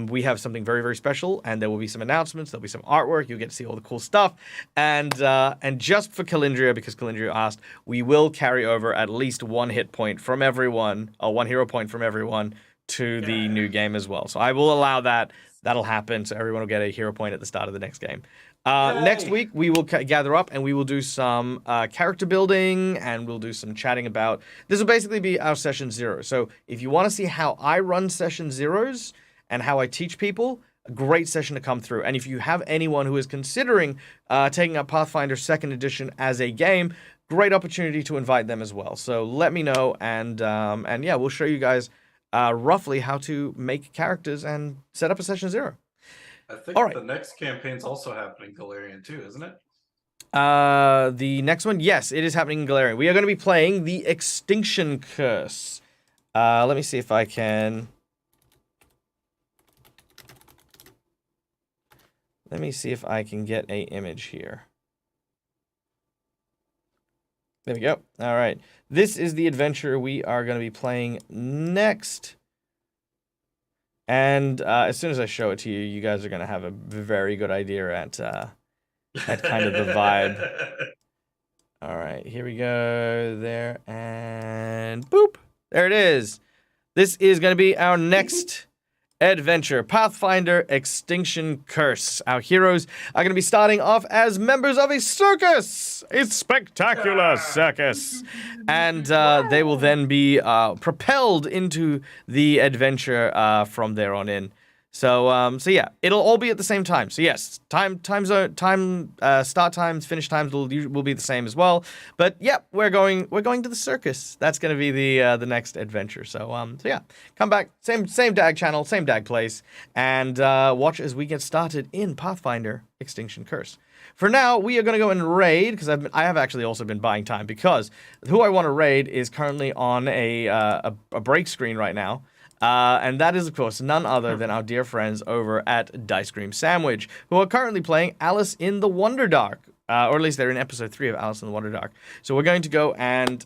We have something very, very special, and there will be some announcements. There'll be some artwork. You'll get to see all the cool stuff. And just for Calindria, because Calindria asked, we will carry over at least one hit point from everyone, or one hero point from everyone, to the new game as well. So I will allow that. That'll happen. So everyone will get a hero point at the start of the next game. Next week, we will gather up and we will do some character building and we'll do some chatting about... This will basically be our session 0. So if you want to see how I run session 0s and how I teach people, a great session to come through. And if you have anyone who is considering taking up Pathfinder 2nd Edition as a game, great opportunity to invite them as well. So let me know, and yeah, we'll show you guys roughly how to make characters and set up a session 0. I think the next campaign's also happening in Galarian too, isn't it? The next one, yes, it is happening in Galarian. We are going to be playing the Extinction Curse. Let me see if I can... Let me see if I can get a image here. There we go. All right. This is the adventure we are going to be playing next. And as soon as I show it to you, you guys are going to have a very good idea at kind of the vibe. All right. Here we go. There. And boop. There it is. This is going to be our next adventure, Pathfinder Extinction Curse. Our heroes are going to be starting off as members of a circus, a spectacular circus, and they will then be propelled into the adventure from there on in. So yeah, it'll all be at the same time. So yes, start times, finish times will be the same as well. But yeah, we're going to the circus. That's going to be the next adventure. So yeah, come back, same DAG channel, same DAG place, and watch as we get started in Pathfinder Extinction Curse. For now, we are going to go and raid, because I have actually also been buying time, because who I want to raid is currently on a break screen right now. And that is, of course, none other than our dear friends over at Dice Cream Sandwich, who are currently playing Alice in the Wonderdark. Or at least they're in episode 3 of Alice in the Wonderdark. So we're going to go and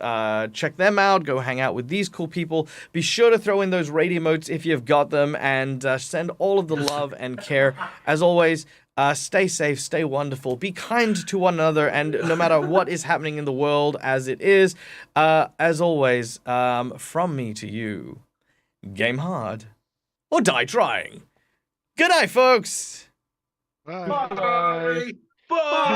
check them out, go hang out with these cool people. Be sure to throw in those raid emotes if you've got them, and send all of the love and care. As always, stay safe, stay wonderful, be kind to one another, and no matter what is happening in the world as it is, as always, from me to you, game hard or die trying. Good night, folks. Bye. Bye. Bye.